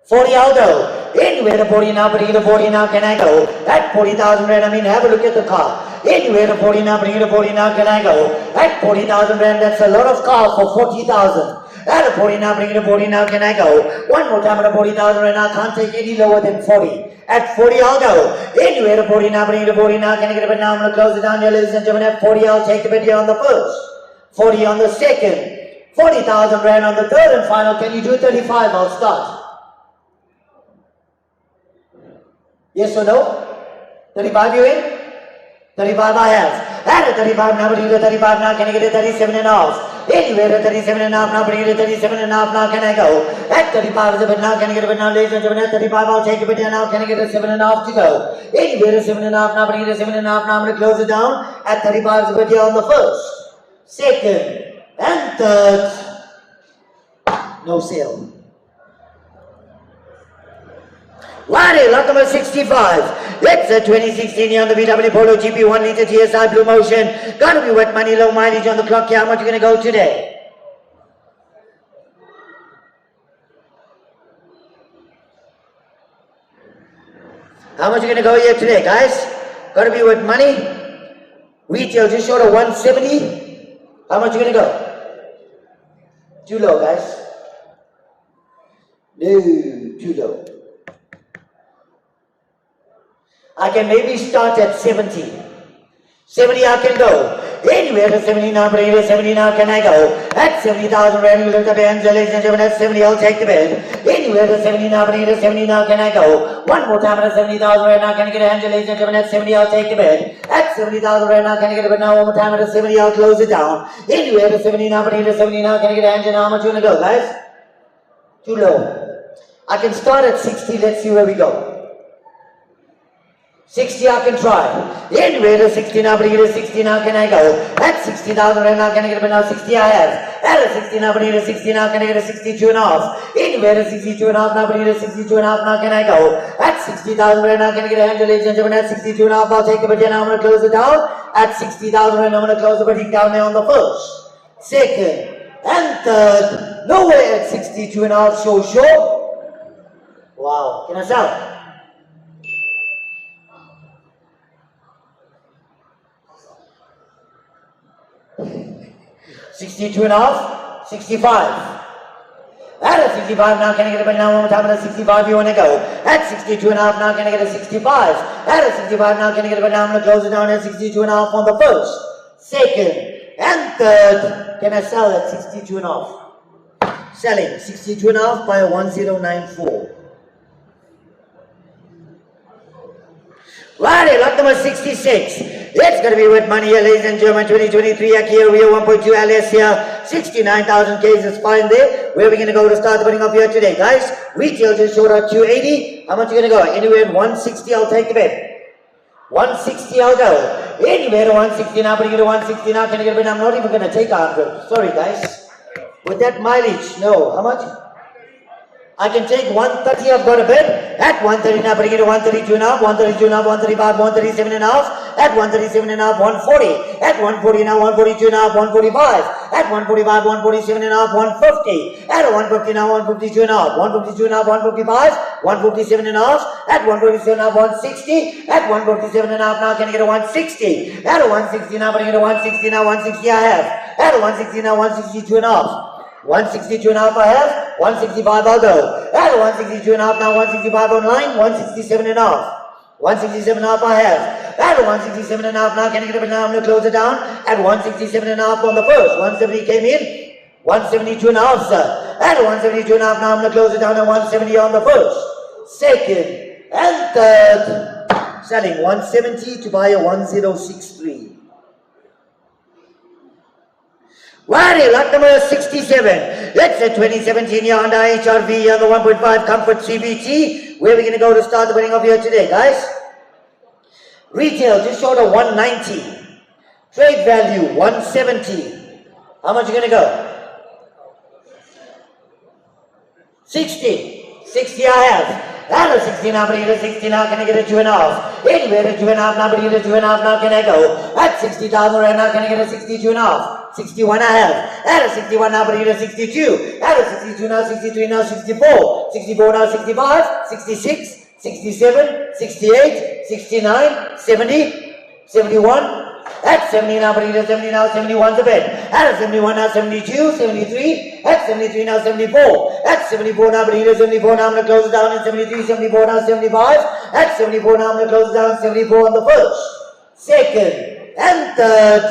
40 I'll go. Anywhere to 40 now, but either 40 now, can I go? At 40,000 rand, I mean, have a look at the car. Anywhere to 40 now, but either 40 now, can I go? At 40,000 rand, that's a lot of car for 40,000. At a 40 now, bring it to 40 now, can I go? One more time at a 40,000 rand, I can't take any lower than 40. At 40 I'll go. Anywhere to 40 now, bring it to 40 now, can I get a bit now? I'm going to close it down here, ladies and gentlemen. At 40 I'll take the bid here on the first. 40 on the second. 40,000 rand on the third and final. Can you do 35? I'll start. Yes or no? 35 you in? 35 I have. At a 35 now, but you do 35 now, can I get a 37 and a half? Anywhere to 37 and a half now, bring it to 37 and a half now, can I go? At 35 is a bit now, can I get a bit now, ladies and gentlemen? At 35 I'll take a bit here now, can I get a 7 and a half to go? Anywhere to 7 and a half now, bring it to 7 and a half now, I'm going to close it down. At 35 is a bit here on the first, second, and third. No sale. Lottie, lot number 65. It's a 2016 here on the VW Polo GP 1 litre TSI Blue Motion. Gotta be wet money, low mileage on the clock here. How much are you gonna go today? How much are you gonna go here today, guys? Gotta be wet money. Retail just short of 170. How much are you gonna go? Too low, guys. No, too low. I can maybe start at 70. 70 I can go. Anywhere to 70 now, but anywhere 70 now can I go. At 70,000 rand, you lift up your hands, ladies and gentlemen. At 70 I'll take the bid. Anywhere to 70 now, but anywhere 70 now can I go. One more time at 70,000 rand now, can I get a hand, ladies and gentlemen? At 70 I'll take the bid. At 70,000 rand now, can I get a bid now? One more time at 70 I'll close it down. Anywhere to 70 now, but anywhere 70 now, can I get a hand? And how much you gonna go, guys? Too low. I can start at 60, let's see where we go. 60 I can try. Anywhere to 60 now, but to 60 now can I go? At 60,000 right now, can I get a now? 60 I have. At a 60 now, but to 60 now, can I get a 62 and a half? Anywhere to 62 and a half now, but to 62 and a half now can I go? At 60,000 right now, can I get a hand, ladies and gentlemen? At 62 and a half, I'll take the bid now. I'm going to close it down. At 60,000 right now, I'm going to close the bid down there on the first, second, and third. Nowhere at 62 and a half, sure. Wow. Can I sell? 62 and a half, 65. At a 65 now, can I get a bid now? One more time at a 65, you want to go. At 62 and a half now, can I get a 65? At a 65 now, can I get a bid now? I'm going to close it down at 62 and a half on the first, second, and third. Can I sell at 62 and a half? Selling 62 and a half by a 1094. Righty, lot number 66. It's going to be with money here, ladies and gentlemen. 2023 Kia Rio 1.2 LS here. 69,000 Ks is fine there. Where are we going to go to start the bidding up here today, guys? Retail just showed up 280. How much are you going to go? Anywhere at 160, I'll take the bid. 160, I'll go. Anywhere to 160 now, putting it to 160 now. Can I get a bid? I'm not even going to take 100. Sorry, guys. With that mileage, no. How much? I can take 130, I've got a bid. At 130 now, putting it to 132 and a half, 132 and a half, 135, 137 and a half. At 137 and a half, 140. At 140 now, 142 and a half, 145. At 145, 147 and a half, 150. At 150 now, 152 and a half, 152 and a half, 155, 157 and a half. At 147 and a half, 160. At 147 and a half now, can I get a 160? At a 160 now, putting it to 160 now, 160 I have. At a 160 now, 162 and a half. 162 and a half I have, 165 I'll go. At 162 and a half now, 165 online, 167 and a half. 167 and a half I have. At 167 and a half now, can I get it now? I'm going to close it down. At 167 and a half on the first, 170 came in, 172 and a half, sir. At 172 and a half now, I'm going to close it down at 170 on the first, second, and third. Selling 170 to buy a 1063. Righty, lot number 67. It's a 2017 Honda HR-V on the 1.5 Comfort CVT. Where are we going to go to start the bidding of here today, guys? Retail just short of 190. Trade value 170. How much are you going to go? 60. 60 I have. At a 60 now, but a 60 now, can I get a 2.5? Anywhere a 2.5 now, but a 2.5 now, can I go? At 60,000 right now, can I get a 62.5? 61 I have. At a 61 now, but a 62. At a 62 now, 63 now, 64. 64 now, 65, 66, 67, 68, 69, 70, 71. At 70 now, but 70 now, 71's a bed. At 71 now, 72, 73. At 73 now, 74. At 74 now, but 74 now, I'm going to close it down. At 73, 74 now, 75. At 74 now, I'm going to close it down. 74 on the first, second, and third.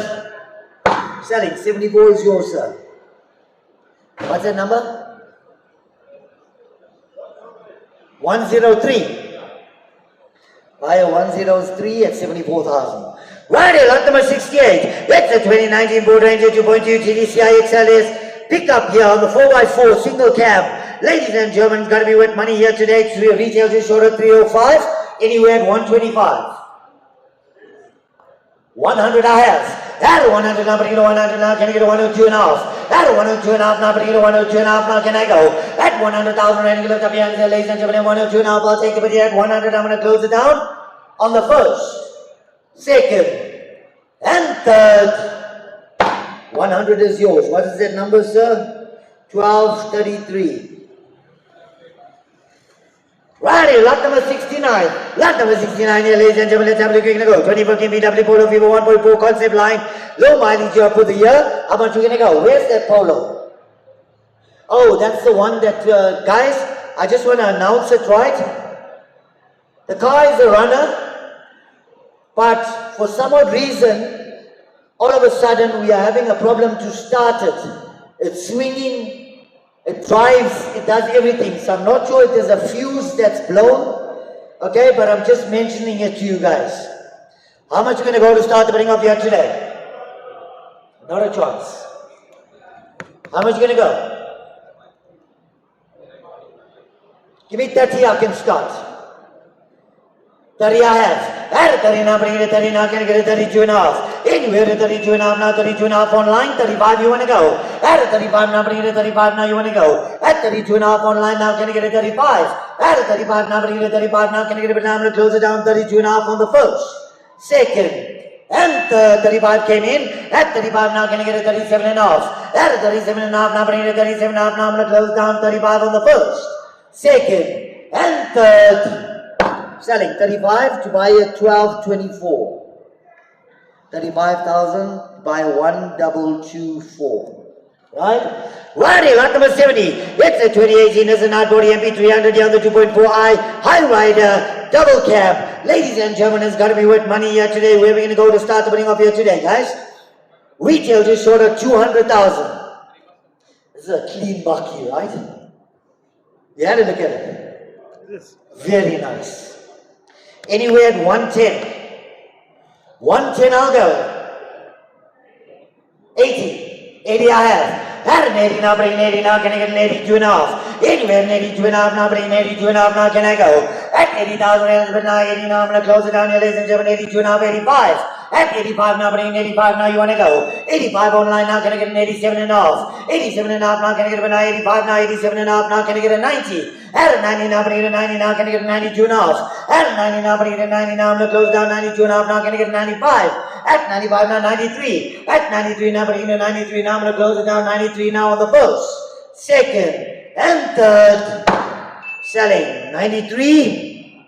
Selling. 74 is yours, sir. What's that number? 103. Buyer 103 at 74,000. Right, lot number 68. That's a 2019 Ford Ranger 2.2 TDCI XLS. Pick up here on the 4x4 single cab. Ladies and gentlemen, it's got to be with money here today. It's retail just short of 305. Anywhere at 125. 100 I have. At 100 now, but you 100 now, can I get a 102 and a half? At 102 and a half now, but you 102 and a half now, can I go? At 100,000 rand, you lift up your hands there, ladies and gentlemen, 102 and a half, I'll take the bid at 100, I'm going to close it down on the first, second, and third. 100 is yours. What is that number, sir? 1233. Righty, lot number 69. Lot number 69 here, ladies and gentlemen. Let's have a look. We're going to go. 2014 VW Polo Vivo 1.4 concept line. Low mileage here for the year. How much are we going to go? Where's that Polo? Oh, that's the one that, guys, I just want to announce it, right? The car is a runner, but for some odd reason, all of a sudden we are having a problem to start it. It's swinging. It drives, it does everything. So I'm not sure if there's a fuse that's blown. Okay, but I'm just mentioning it to you guys. How much are you going to go to start the bidding off here today? Not a chance. How much are you going to go? Give me 30, I can start. 30 I have. At 30 now, bring it to 30 now, can I get a 32 and a half? Anywhere to 32 and a half now, 32 and a half online, 35 you want to go. At 35 now, bring it to 35 now, you want to go. At 32 and a half online now, can I get a 35? At 35 now, bring it to 35 now, can I get a bit now, I'm going to close it down, 32 and a half on the first, second, and 35 came in. At 35 now, can I get a 37 and a half? At 37 and a half now, bring it to 37 and a half now, I'm going to close down 35 on the first, second, and third. Selling 35 to buy at 1224. 35,000 by 1224. Right? Righty, lot number 70. It's a 2018 as a 940 MP300 here on the 2.4i high rider double cab. Ladies and gentlemen, it's got to be worth money here today. Where are we going to go to start the bidding off here today, guys? Retail just short of 200,000. This is a clean bucky, right? You had a look at it. Yes. Very nice. Anywhere at 110. 110 I'll go. 80. 80 I have. At an 80 now, bring an 80 now, can I get an 82 and a half? Anywhere an 82 and a half now, bring an 82 and a half now, can I go? At 80,000 rands, but now 80 now, I'm going to close it down here, ladies and gentlemen, 82 and a half, 85. At 85 now, bring an 85 now, you want to go? 85 online now, can I get an 87 and a half? 87 and a half now, can I get a 85 now, 87 and a half now, can I get a 90? At a 90 now, bring it a 90 now, can I get a 92 and a half? At a 90 now, bring it a 90 now, I'm going to close down 92 and a half now, can I get a 95? At 95 now, 93. At 93 now, bring it a 93 now, I'm going to close it down 93 now on the first, second, and third. Selling 93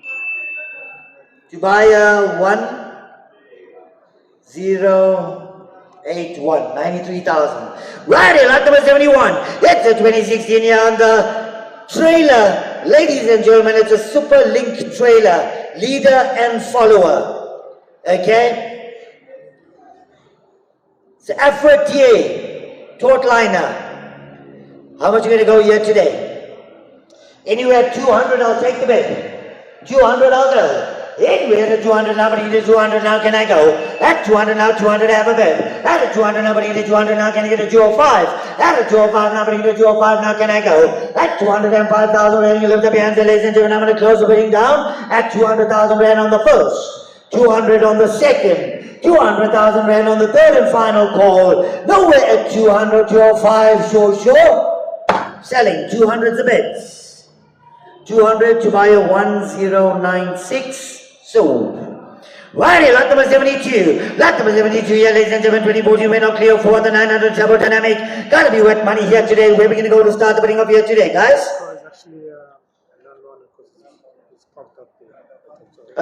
to buy a 1081, 93,000. Right, lot number 71. It's a 2016 here on the trailer. Ladies and gentlemen, it's a Super Link trailer, leader and follower. Okay? It's Afro-Tier, taut liner. How much are you going to go here today? Anywhere at 200, I'll take the bid. 200, I'll go. Anywhere at 200 now, but he did 200 now, can I go? At 200 now, 200 I have a bid. At 200 now, but he did 200 now, can I get a 205? At 205 now, but he did 205 now, can I go? At 205,000 rand, you lift up your hands, ladies and gentlemen, I'm going to close the bidding down at 200,000 rand on the first, 200 on the second, 200,000 rand on the third and final call. Nowhere at 200, 205, sure. Selling 200's a bid. 200 to buy a 1096. Sold. Righty, lot number 72. Lot number 72 here, ladies and gentlemen. 2014 went on clear for the 900 Turbo Dynamic. Gotta be worth money here today. Where are we going to go to start the bidding of here today, guys? car is actually non-runner because it's parked up there.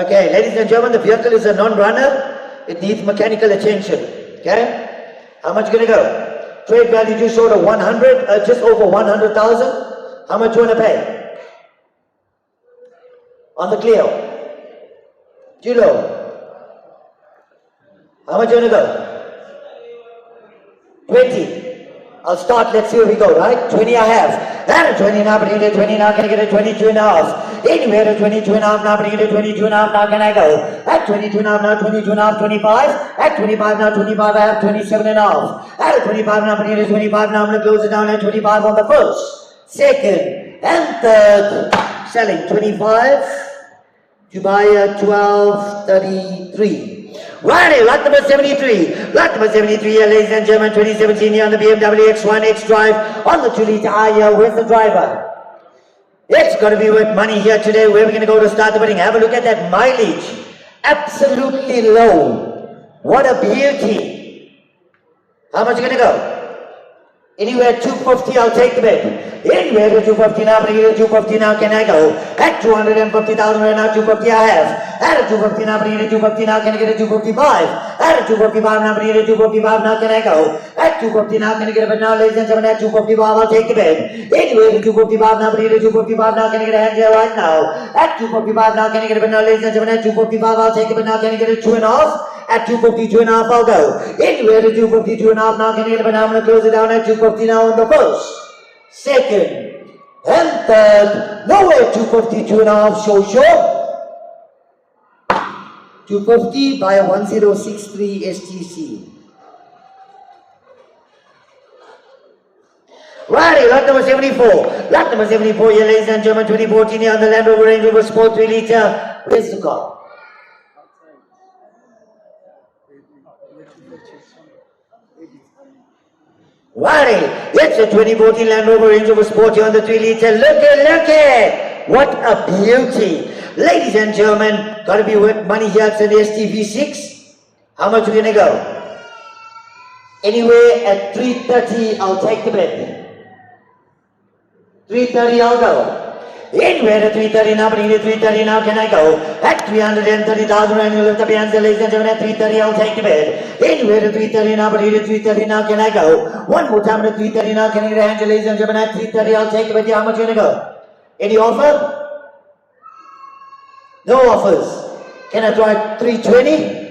Okay, ladies and gentlemen, the vehicle is a non-runner. It needs mechanical attention. Okay? How much going to go? Trade value just short of 100, just over 100,000. How much you want to pay? On the Clio. Too low. How much you want to go? 20. I'll start, let's see where we go, right? 20 I have. And a 20 now, but you get 20 now, can I get a 22 and a half? Anywhere to 22 and a half now, but you get a 22 and a half now, can I go? At 22 and a half now, 22 and a half, 25. At 25 now, 25, I have 27 and a half. At 25 now, but you get a 25 now, I'm going to close it down at 25 on the first, second, and third. Selling 25 to buy a 1233. Righty, lot number 73. Lot number 73 here, ladies and gentlemen, 2017 here on the BMW X1 X Drive on the 2-liter I here. Where's the driver? It's going to be worth money here today. Where are we going to go to start the bidding? Have a look at that mileage. Absolutely low. What a beauty. How much are you going to go? Anywhere 250, I'll take the bid. Anywhere to 250 now, but here 250 now, can I go? At 250,000 right now, 250 I have. At a 250 now, but here 250 now, can I get a 255? At a 255 now, but here 255 now, can I go? At 250 now, can I get a bid now, ladies and gentlemen, at 255, I'll take the bid. Anywhere to 255 now, but here 255 now, can I get a hand here right now? At 255 now, can I get a bid now, ladies and gentlemen, at 255, I'll take the bid now, can I get a 2.5? At 252 and a half, I'll go. Anywhere to 252 and a half now, can I get it? But now I'm going to close it down at 250 now on the first, second, and third. Nowhere 252 and a half, show. 250 by a 1063 STC. Righty, lot number 74. Lot number 74 here, ladies and gentlemen, 2014 here on the Land Rover Range Rover Sport 3-liter. Where's the car? Righty, it's a 2014 Land Rover Range Rover Sport here on the 3-liter. Look at, what a beauty. Ladies and gentlemen, gotta be worth money here. It's an STV6. How much are we gonna go? Anywhere at 330, I'll take the bid. 330, I'll go. Anywhere at 330 now, but here 330 now, can I go? At 330,000 and you lift up your hands, ladies and gentlemen, at 330, I'll take the bid. Anywhere at 330 now, but here 330 now, can I go? One more time at 330 now, can I get a hand, ladies and gentlemen, at 330, I'll take the bid. How much are you gonna go? Any offer? No offers. Can I try 320?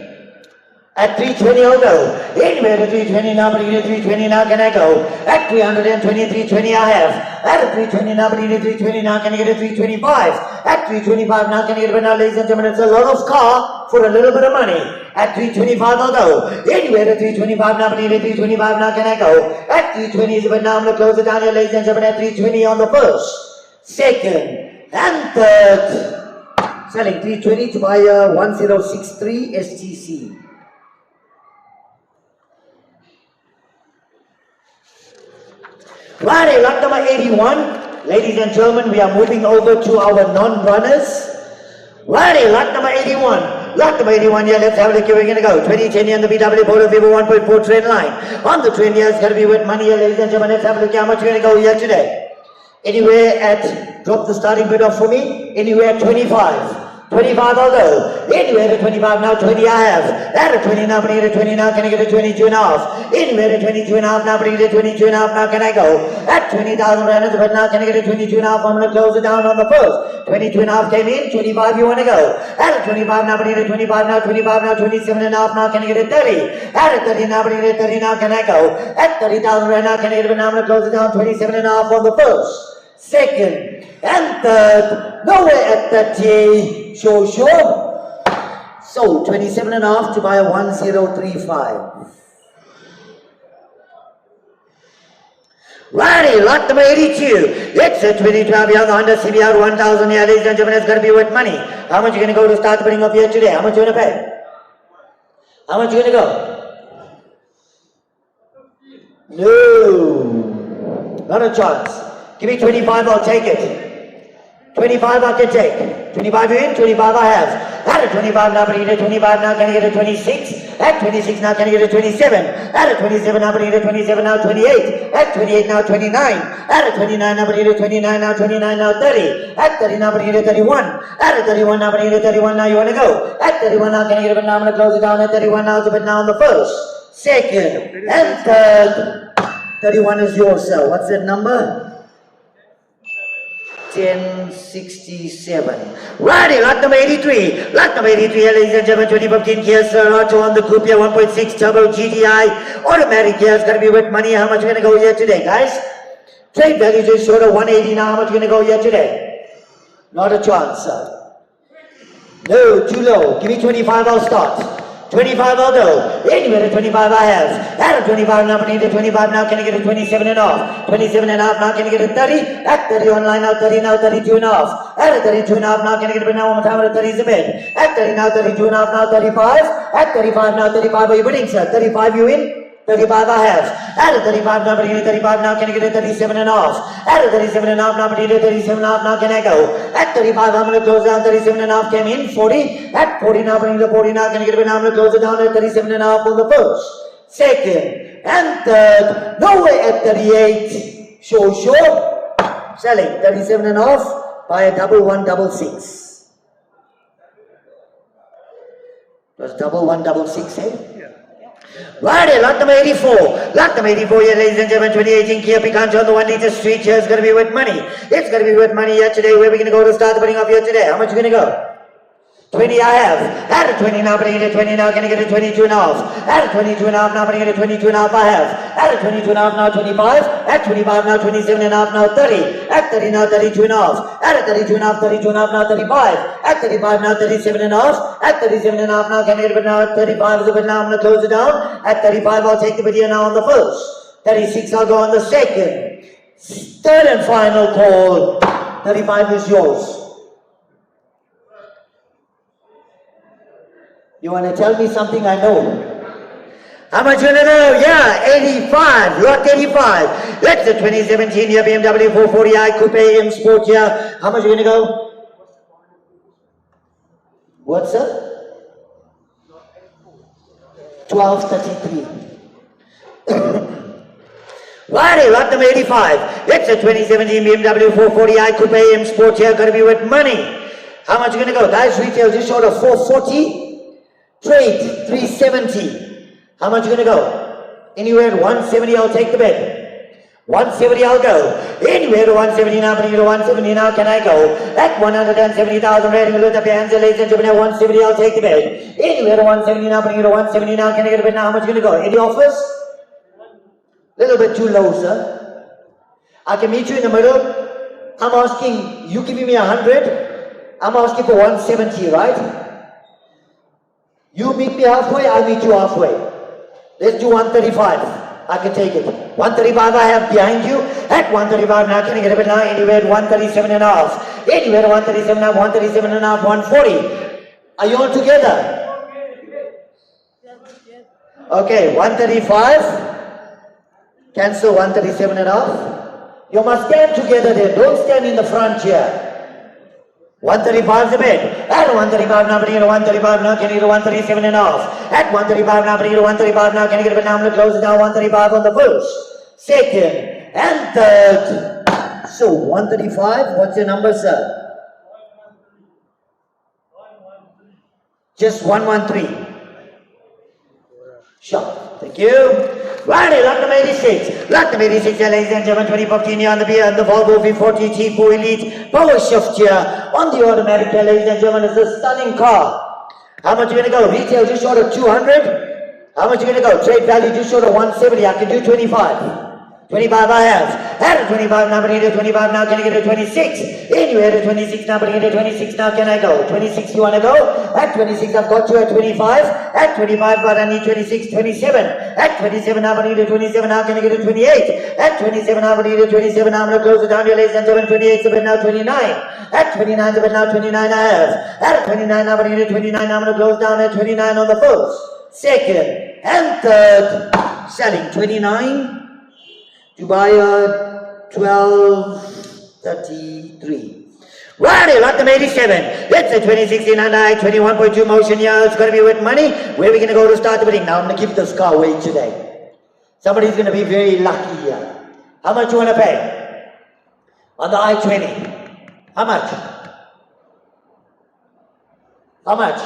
At 320 I'll go. Anywhere to 320 now, but here 320 now, can I go? At 320, 320 I have. At 320 now, but here 320 now, can I get a 325? At 325 now, can I get it? Now, ladies and gentlemen, it's a lot of car for a little bit of money. At 325 I'll go. Anywhere to 325 now, but here 325 now, can I go? At 320 is, but now I'm going to close it down here, ladies and gentlemen, at 320 on the first, second, and third. Selling 320 to buy a 1063 STC. Righty, lot number 81. Ladies and gentlemen, we are moving over to our non-runners. Righty, lot number 81. Lot number 81 here, let's have a look here, we're going to go. 2010 here on the VW Polo Vivo 1.4 trend line. On the trend here, it's going to be with money here, ladies and gentlemen. Let's have a look here, how much we're going to go here today. Anywhere at, drop the starting bid off for me, anywhere at 25. 25 I'll go. Anywhere to 25 now, 20 I have. At a 20 now, but I get a 20 now, can I get a 22 and a half? Anywhere to 22 and a half now, but I get a 22 and a half now, can I go? At 20,000 rands, but now can I get a 22 and a half? I'm going to close it down on the first. 22 and a half came in, 25 you want to go. At a 25 now, but I get a 25 now, 25 now, 27 and a half now, can I get a 30? At a 30 now, but I get a 30 now, can I go? At 30,000 right now, can I get it? Now I'm going to close it down, 27 and a half on the first, second, and third. Nowhere at 30. Sure. So 27 and a half to buy a 1035. Righty, lot number 82. It's a 2012 young Honda CBR 1000 here, ladies and gentlemen. It's going to be worth money. How much are you going to go to start the bidding up here today? How much are you going to pay? How much are you going to go? No, not a chance. Give me 25, I'll take it. 25 I can take. 25 you in, 25 I have. At a 25 now, but I get a 25 now, can I get a 26? At 26 now, can I get a 27? At a 27 now, but I get a 27 now, 28. At 28 now, 29. At a 29 now, but I get a 29 now, 29 now, 30. At 30 now, but I get a 31. At a 31 now, but I get a 31 now, you want to go? At 31 now, can I get a bit now, I'm going to close it down. At 31 now, it's a bit now on the first, second, and third. 31 is yours, sir. What's that number? 1067. Righty, lot number 83. Lot number 83, ladies and gentlemen, 2015 Kia Serato on the coupe here, 1.6 turbo GTI. Automatic gear is going to be with money. How much are we going to go here today, guys? Trade value just short of 180 now. How much are we going to go here today? Not a chance, sir. No, too low. Give me 25, I'll start. 25 I'll go. Anywhere to 25 I have. At a 25 now, but I need a 25 now, can I get a 27 and off? 27 and a half now, can I get a 30? At 30 online now, 30 now, 32 and off. At a 32 and a half now, can I get a bit now, one more time, at a 30 is a bit. At 30 now, 32 and a half now, 35. At 35 now, 35, are you winning, sir? 35 you in? 35 I have. At a 35 now, but I get a 35 now, can I get a 37 and a half? At a 37 and a half now, but I get a 37 and a half now, can I go? At 35, I'm going to close down, 37 and a half came in, 40. At 40 now, but I get a 40 now, can I get a bit now, I'm going to close it down at 37 and a half on the first, second, and third. No way at 38. Sure. Selling 37 and a half by a double 166. It was double 166, eh? Righty, lot number 84. Lot number 84 here, ladies and gentlemen, 2018 Kia Picanto on the 1 liter street here is going to be with money. It's going to be with money here today. Where are we going to go to start the putting off here today? How much are you going to go? 20 I have. At a 20 now, but I get a 20 now, can I get a 22 and a half? At a 22 and a half now, but I get a 22 and a half I have. At a 22 and a half now, 25. At 25 now, 27 and a half now, 30. At 30 now, 32 and a half. At a 32 and a half, 32 and a half now, 35. At 35 now, 37 and a half. At 37 and a half now, can I get a bit now? At 35 is a bit now, I'm going to close it down. At 35, I'll take the video now on the first. 36, I'll go on the second. Third and final call. 35 is yours. You want to tell me something I know? How much you want to know? Yeah, 85, lot 85. That's the 2017 here BMW 440i Coupe M Sport here. How much are you going to go? What's up? 1233. Righty, lot number 85. It's a 2017 BMW 440i Coupe M Sport here. Going to be with money. How much are you going to go? Guys, retail just short of 440. Trade 370. How much you going to go? Anywhere at 170, I'll take the bid. 170, I'll go. Anywhere to 170 now, but you to 170 now, can I go? At 170,000, ready to lift up your hands, ladies and gentlemen. At 170, I'll take the bid. Anywhere to 170 now, but you to 170 now, can I get a bid now? How much you going to go? Any offers? Little bit too low, sir. I can meet you in the middle. I'm asking, you giving me 100. I'm asking for 170, right? You meet me halfway, I'll meet you halfway. Let's do 135. I can take it. 135 I have behind you. At 135 now, can I get a bit now? Anywhere at 137 and a half. Anywhere at 137 and a half, 137 and a half, 140. Are you all together? Okay, 135. Cancel 137 and a half. You must stand together there. Don't stand in the front here. 135 is the bid. At 135 now, but you to 135 now, can you get 137 and a half? At 135 now, but you get 135 now, can you get a bit now? I'm going to close it down. 135 on the first, second, and third. So 135, what's your number, sir? Just 113. Sure. Thank you. Righty, lot number 86. Lot number 86, ladies and gentlemen, 2015 here on the Volvo V40 T4 Elite power shift here on the automatic here, ladies and gentlemen. It's a stunning car. How much are you going to go? Retail just short of 200. How much are you going to go? Trade value just short of 170. I can do 25. 25 I have. At a 25 now, but I get a 25 now, can I get a 26? Anywhere at a 26 now, but I get a 26 now, can I go? 26 you want to go? At 26 I've got you at 25. At 25 but I need 26, 27. At 27 now, but I need a 27 now, can I get a 28? At 27 now, but I need a 27 now, I'm going to close it down here, ladies and gentlemen. 28 is a bit now 29. At 29 is a bit now 29 I have. At 29 now, but I need a 29 now, I'm going to close down at 29 on the first, second, and third. Selling 29. To buy a 1233. Righty, lot number 87. It's a 2016 Hyundai 21.2 motion here. It's going to be with money. Where are we going to go to start the bidding? Now I'm going to give this car away today. Somebody's going to be very lucky here. How much you want to pay? On the I-20. How much? How much?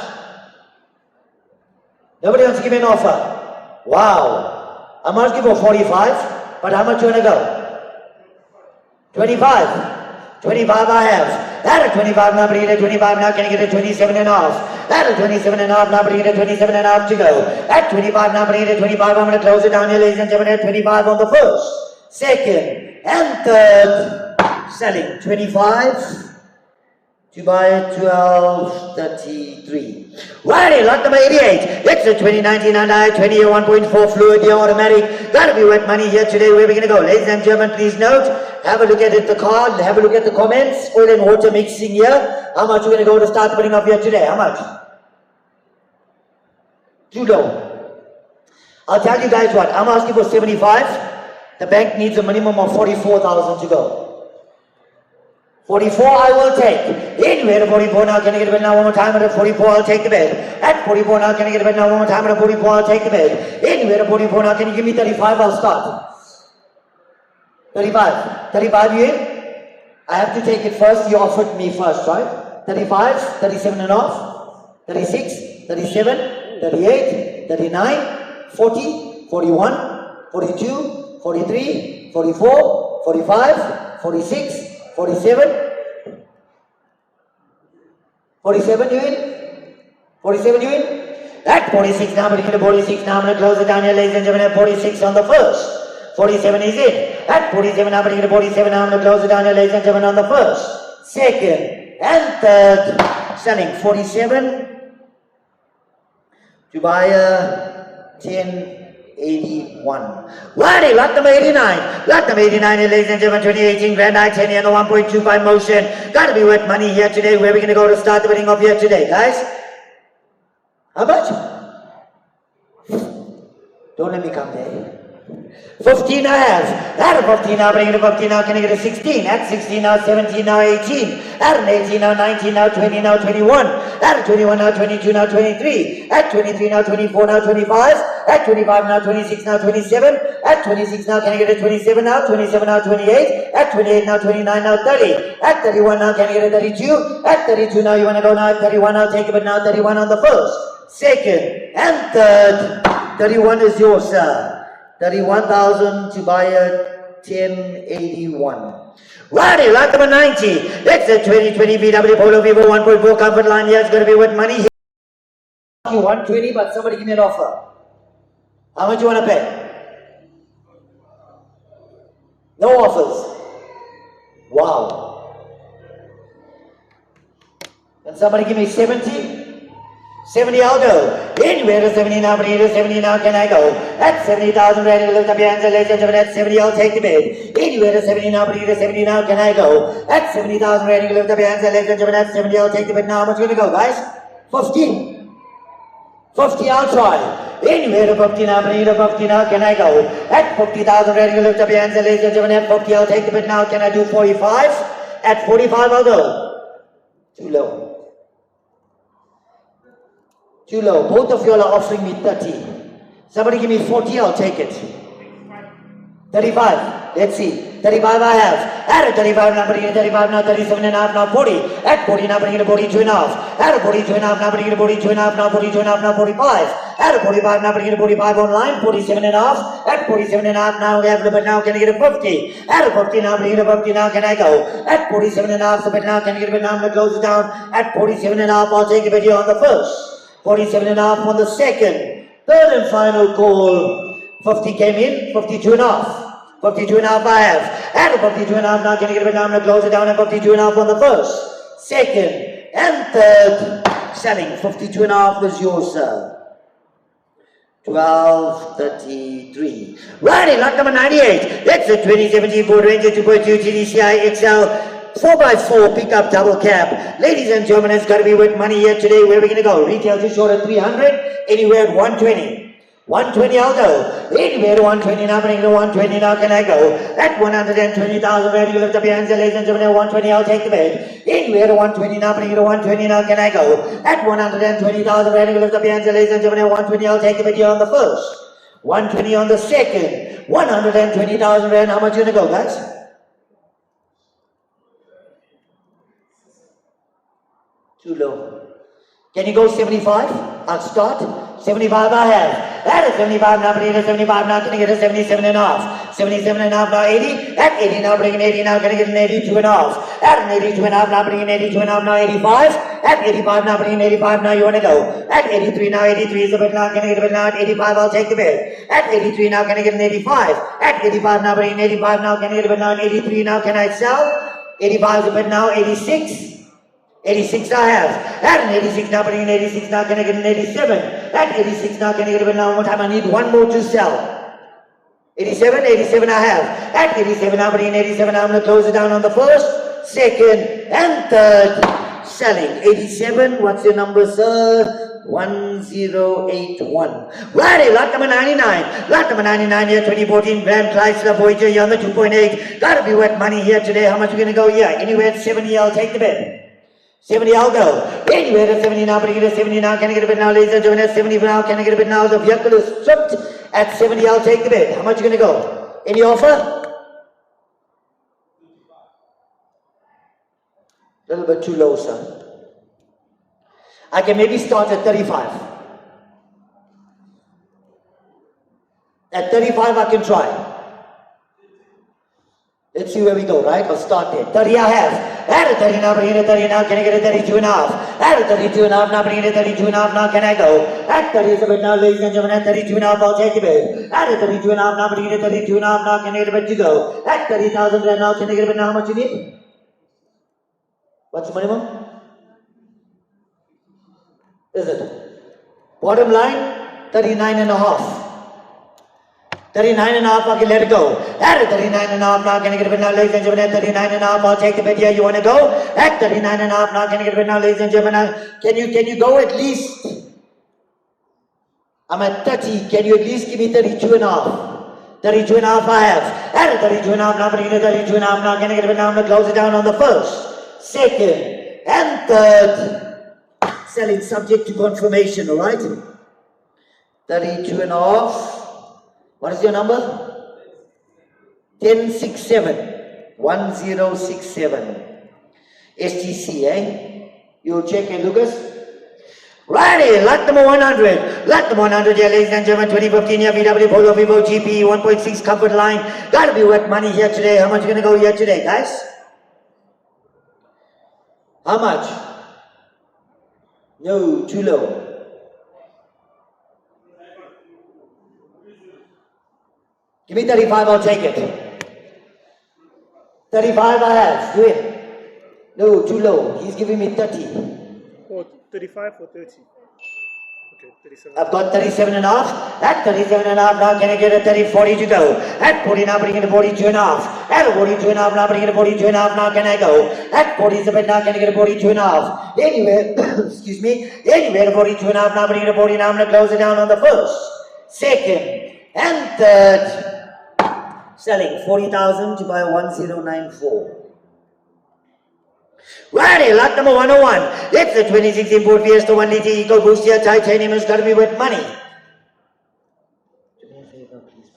Nobody wants to give me an offer. Wow. I'm asking for 45, but how much you want to go? 25. 25 I have. At a 25 now, but you get a 25 now, can you get a 27 and a half? At a 27 and a half now, but you get a 27 and a half to go. At 25 now, but you get a 25, I'm going to close it down here, ladies and gentlemen, at 25 on the first, second, and third. Selling 25. To buy 1233. Righty, lot number 88. It's a 2019 Hyundai 20 or 1.4 fluid year automatic. Gotta be worth money here today. Where are we gonna go? Ladies and gentlemen, please note. Have a look at the card. Have a look at the comments. Oil and water mixing here. How much we're gonna go to start putting up here today? How much? Too low. I'll tell you guys what. I'm asking for 75. The bank needs a minimum of 44,000 to go. 44 I will take. Anyway, at 44 now, can I get a bid now one more time? At 44 I'll take the bid. At 44 now, can I get a bid now one more time? At 44 I'll take the bid. Anyway, at 44 now, can you give me 35? I'll start. 35. 35 you in? I have to take it first. You offered me first, right? 35, 37 and a half, 36, 37, 38, 39, 40, 41, 42, 43, 44, 45, 46, 47. 47 you in? 47 you in? At 46 now, but you get a 46 now. I'm going to close it down here, ladies and gentlemen. At 46 on the first. 47 is in. At 47 now, but you get a 47 now. I'm going to close it down here, ladies and gentlemen, on the first, second, and third. Selling 47 to buy a 1081. Righty, lot number 89. Lot number 89 here, ladies and gentlemen, 2018 Grand I-10 and the 1.25 motion. Gotta be worth money here today. Where are we gonna go to start the bidding of here today, guys? How much? Don't let me come there. 15 I have. At a 15 now, bring it to 15 now, can I get a 16? At 16 now, 17 now, 18. At an 18 now, 19 now, 20 now, 21. At a 21 now, 22 now, 23. At 23 now, 24 now, 25. At 25 now, 26 now, 27. At 26 now, can I get a 27 now? 27 now, 28. At 28 now, 29 now, 30. At 31 now, can I get a 32? At 32 now, you want to go now? At 31 I'll take it, but now 31 on the first, second, and third. 31 is yours, sir. 31,000 to buy a 1081. Righty, lot number 90. It's a 2020 VW Polo Vivo 1.4 comfort line here. It's going to be with money here. 120, but somebody give me an offer. How much you want to pay? No offers. Wow. Can somebody give me 70? 70 I'll go. Anywhere to 70 now, but here to 70 now can I go. At 70,000 ready to lift up your hands and ladies and gentlemen, at 70 I'll take the bid. Anywhere to 70 now, but here to 70 now can I go. At 70,000 ready to lift up your hands and ladies and gentlemen, at 70 I'll take the bid. Now how much going to go, guys? 50. 50 I'll try. Anywhere to 50 now, but here to 50 now can I go. At 50,000 ready to lift up your hands and ladies and gentlemen, at 50 I'll take the bid. Now can I do 45? At 45 I'll go. Too low. Too low. Both of you all are offering me 30. Somebody give me 40, I'll take it. 35. Let's see. 35 I have. At a 35 now, bring it 35 now, 37 and a half now, 40. At 40 now, bring it to 42 and a half. At a 42 and a half now, bring it to 42 and a half now, 42 and a half now, 45. At a 45 now, bring it to 45 online, 47 and a half. At 47 and a half now, we have the bid now, can I get a 50? At a 50 now, bring it to 50 now, can I go? At 47 and a half, the bid now, can I get a bid now, I'm going to close it down. At 47 and a half, I'll take a bid here on the first. 47 and a half on the second. Third and final call. 50 came in, 52 and a half. 52 and a half I have. At 52 and a half now, can I get a bit now? I'm going to close it down at 52 and a half on the first, second, and third. Selling 52 and a half is yours, sir. 1233. Righty, lot number 98. That's a 2017 Ford Ranger 2.2 TDCi XL. 4x4 pickup double cab. Ladies and gentlemen, it's got to be with money here today. Where are we going to go? Retail just short of 300, anywhere at 120. 120, I'll go. Anywhere to 120 now, bring it to 120 now, can I go? At 120,000, ready to lift up your hands, ladies and gentlemen, 120, I'll take the bid. Anywhere to 120 now, bring it to 120 now, can I go? At 120,000, ready to lift up your hands, ladies and gentlemen, 120, I'll take the bid here on the first. 120 on the second. 120,000 rand, how much you gonna go, guys? Too low. Can you go 75? I'll start. 75 I have. At a 75 now, bring it to 75 now, can I get a 77 and a half? 77 and a half now, 80. At 80 now, bring an 80 now, can I get an 82 and a half? At an 82 and a half now, bring an 82 and a half now, 85. At 85 now, bring an 85 now, you want to go. At 83 now, 83 is a bit now, can I get a bit now? At 85, I'll take the bid. At 83 now, can I get an 85? At 85 now, bring an 85 now, can I get a bit now? At 83 now, can I sell? 85 is a bit now, 86. 86 I have. At an 86 now, putting in 86 now, can I get an 87? At 86 now, can I get a now? One more time, I need one more to sell. 87, 87 I have. At 87 now, putting in 87 now, I'm going to close it down on the first, second, and third. Selling. 87, what's your number, sir? 1081. Righty, lot number 99. Lot number 99 here, 2014 Grand Chrysler Voyager here on the 2.8. Gotta be wet money here today. How much are we going to go here? Anywhere at 70, I'll take the bid. 70, I'll go. Anywhere to 70 now, but I get a 70 now. Can I get a bid now, ladies and gentlemen? At 70 now, can I get a bid now? The vehicle is stripped. At 70, I'll take the bid. How much are you going to go? Any offer? A little bit too low, sir. I can maybe start at 35. At 35, I can try. Let's see where we go, right? I'll start there. 30 I have. At a 30 now, bring it a 30 now. Can I get a 32 and a half? At a 32 and a half now, bring it a 32 and a half now. Can I go? At 30 is a bid now, ladies and gentlemen. At 32 and a half, I'll take the bid. At a 32 and a half now, bring it a 32 and a half now. Can I get a bid to go? At 30,000 right now, can I get a bid now? How much you need? What's the minimum? Is it? Bottom line, 39 and a half. 39 and a half, I can let it go. At 39 and a half now, can I get a bid now, ladies and gentlemen? At 39 and a half, I'll take the bid here. You want to go? At 39 and a half now, can I get a bid now, ladies and gentlemen? Can you go at least? I'm at 30. Can you at least give me 32 and a half? 32 and a half I have. At 32 and a half now, bring it to 32 and a half now. Can I get a bid now? I'm going to close it down on the first, second, and third. Selling subject to confirmation, all right? 32 and a half. What is your number? 1067. 1067. STC, eh? You check and Lucas. Righty, lot number 100. Lot number 100 here, ladies and gentlemen. 2015 here, VW Polo Vivo GP 1.6 comfort line. Gotta be wet money here today. How much you gonna go here today, guys? How much? No, too low. Give me 35, I'll take it. 35 I have, do it. No, too low. He's giving me 30. Or 35 or 30? Okay, 37. I've got 37 and a half. At 37 and a half now, can I get a 30, 40 to go? At 40 now, bring it to 42 and a half. At 42 and a half now, bring it to 42 and a half now, can I go? At 47 now, can I get a 42 and a half? Anywhere, excuse me, anywhere to 42 and a half now, bring it to 40 now, I'm going to close it down on the first, second, and third. Selling 40,000 to buy 1094. Righty, lot number 101. It's the 2016 Ford Fiesta 1 litre Eco Boost here. Titanium has got to be worth money. Do me a favor, please.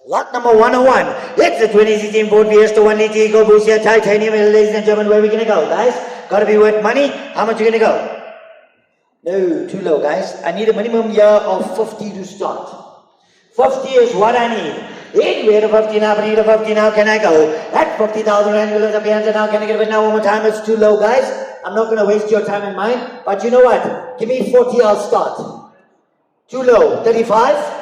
Lot number 101. It's the 2016 Ford Fiesta 1 litre Eco Boost here. Titanium, ladies and gentlemen. Where are we going to go, guys? Got to be worth money. How much are you going to go? No, too low, guys. I need a minimum year of 50 to start. 50 is what I need. Anywhere to 50 now, but need a 50 now, can I go? At 50,000 rand, you lift up your hands and now, can I get it now one more time? It's too low, guys. I'm not going to waste your time and mine. But you know what? Give me 40, I'll start. Too low. 35?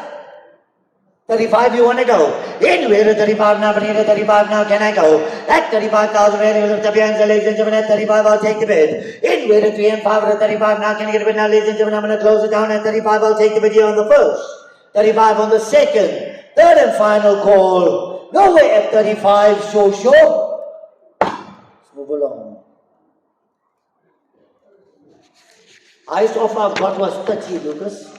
35, you want to go? Anywhere to 35 now, but here to 35 now, can I go? At 35,000 rand, you lift up your hands, ladies and gentlemen. At 35, I'll take the bid. Anywhere to 3 and 5 to 35 now, can I get a bid now, ladies and gentlemen? I'm going to close it down. At 35, I'll take the bid here on the first. 35 on the second. Third and final call. No way at 35, sure. Let's move along. Highest offer I've got was 30, Lucas.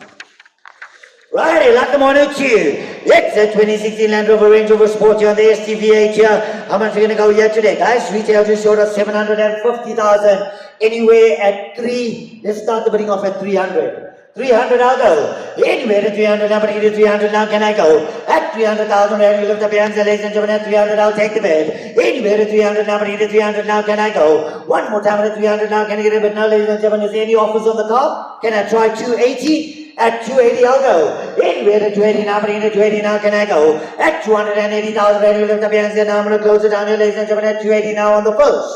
Righty, lot number 102. Let's 2016 Land Rover Range Rover Sport here on the STVH here. How much are we going to go here today, guys? Retail just short of 750,000. Anywhere at 3. Let's start the bidding off at 300. 300 I'll go. Anywhere at 300, number 300 now can I go? At 300,000 rand, we lift up your hands, ladies and gentlemen, at 300 I'll take the bid. Anywhere at 300, number 300 now can I go? One more time at 300 now, can I get a bid now, ladies and gentlemen? Is there any offers on the car? Can I try 280? At 280 I'll go. Anywhere at 280 now, but at 280 now can I go? At 280,000 rand, we lift up your hands there now. I'm going to close it down here, ladies and gentlemen, at 280 now on the first,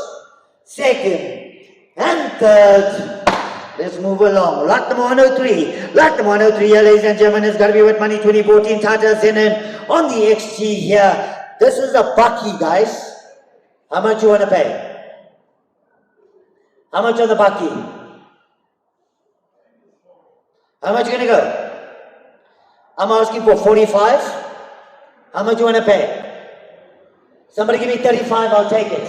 second, and third. Let's move along. Lot number 103. Lot number 103 here, ladies and gentlemen, is going to be with money 2014 Tata Zenith on the XG here. This is a bucky, guys. How much you want to pay? How much on the bucky? How much you going to go? I'm asking for 45. How much you want to pay? Somebody give me 35, I'll take it.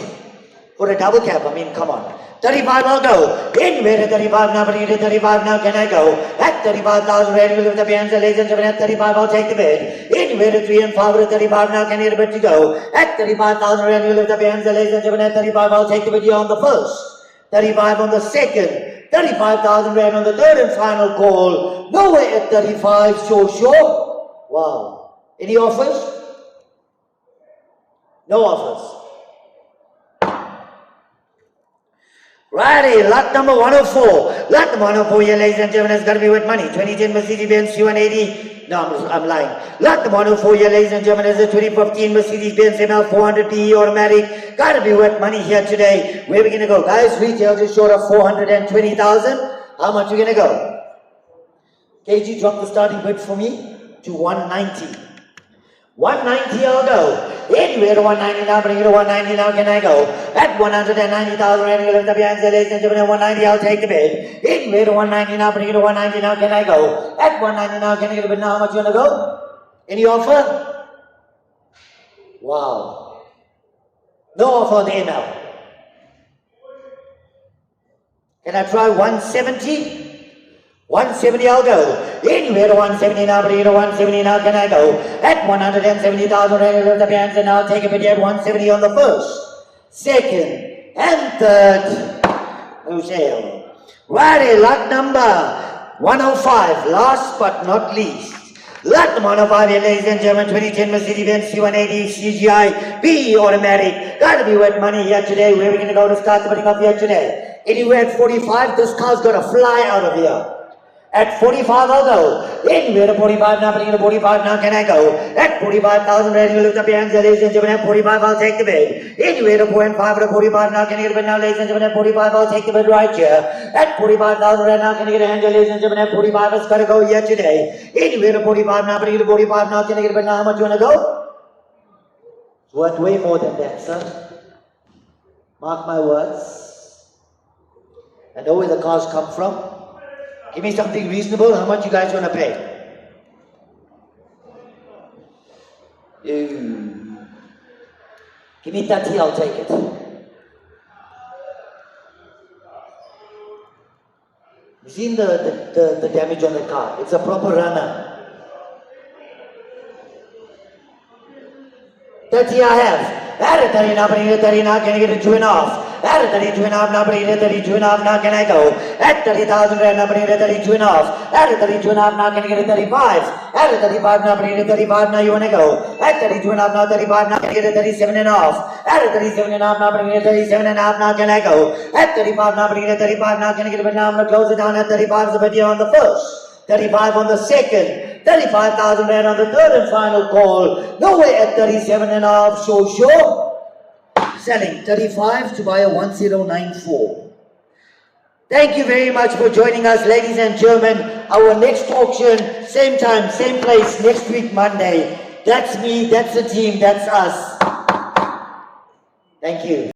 For a double cab, I mean, come on. 35 I'll go. Anywhere at 35 now, but at 35 now can I go? At 35,000 rand, we'll lift up your hands, ladies and gentlemen, at 35 I'll take the bid. Anywhere at 3 and 5 at 35 now can I get a bid to go? At 35,000 rand, we'll lift up your hands, ladies and gentlemen, at 35 I'll take the bid here on the first, 35 on the second, 35,000 rand on the third and final call. No way at 35, sure. Wow. Any offers? No offers. Righty, lot number 104. Lot number 104 here, ladies and gentlemen, is going to be with money. 2010 Mercedes-Benz C180. No, I'm lying. Lot number 104 here, ladies and gentlemen, is a 2015 Mercedes-Benz ML 400 PE automatic. Got to be with money here today. Where are we going to go, guys? Retail just short of 420,000. How much are we going to go? KG, drop the starting bid for me to 190. 190 I'll go. Anywhere to 190 now, bring it to 190 now, can I go? At 190,000 rand, you lift up your hands, ladies and gentlemen, at 190 I'll take the bid. Anywhere to 190 now, bring it to 190 now, can I go? At 190 now, can I get a bid now? How much you wanna go? Any offer? Wow. No offer on the ML. Can I try 170? 170 I'll go. Anywhere to 170 now, but to 170 now can I go? At 170,000 rand, lift up your hands and I'll take a bid at 170 on the first, second, and third. No sale. Righty, lot number 105, last but not least. Lot number 105 here, ladies and gentlemen, 2010 Mercedes-Benz C180 CGI PE automatic. Gotta be with money here today. Where are we gonna go to start the bidding up here today? Anywhere at 45, this car's gonna fly out of here. At 45 I'll go. Anywhere to 45 now, but 45 now can I go? At 45,000 rand, you lift up your hands, ladies and gentlemen, at 45 I'll take the bid. Anywhere to 4.5 to 45 now can I get a bid now, ladies and gentlemen, at 45 I'll take the bid right here. At 45,000 rand now can I get a hand, ladies and gentlemen, at 45 it's gotta go here today. Anywhere to 45 now, but 45 now can I get a bid now? How much you wanna go? It's worth way more than that, sir. Mark my words. I know where the cars come from. Give me something reasonable. How much you guys want to pay? Give me 30, I'll take it. You seen the damage on the car? It's a proper runner. 30 I have. At 30 now, but 30 now, can I get a 2.5? At 32.5 now, but 32.5 now, can I go? At 30,000 rand now, but 32.5. At 32.5 now, can I get a 35? At 35 now, but 35 now, you wanna go? At 32.5 now, 35 now, can I get a 37.5? At 37.5 now, but 37.5 now, can I go? At 35 now, but 35 now, can I get a bit now? I'm gonna close it down at 35 is a bit here on the first, 35 on the second, 35,000 rand on the third and final call. No way at 37.5, sure. Selling 35 to buy a 1094. Thank you very much for joining us, ladies and gentlemen. Our next auction, same time, same place, next week, Monday. That's me, that's the team, that's us. Thank you.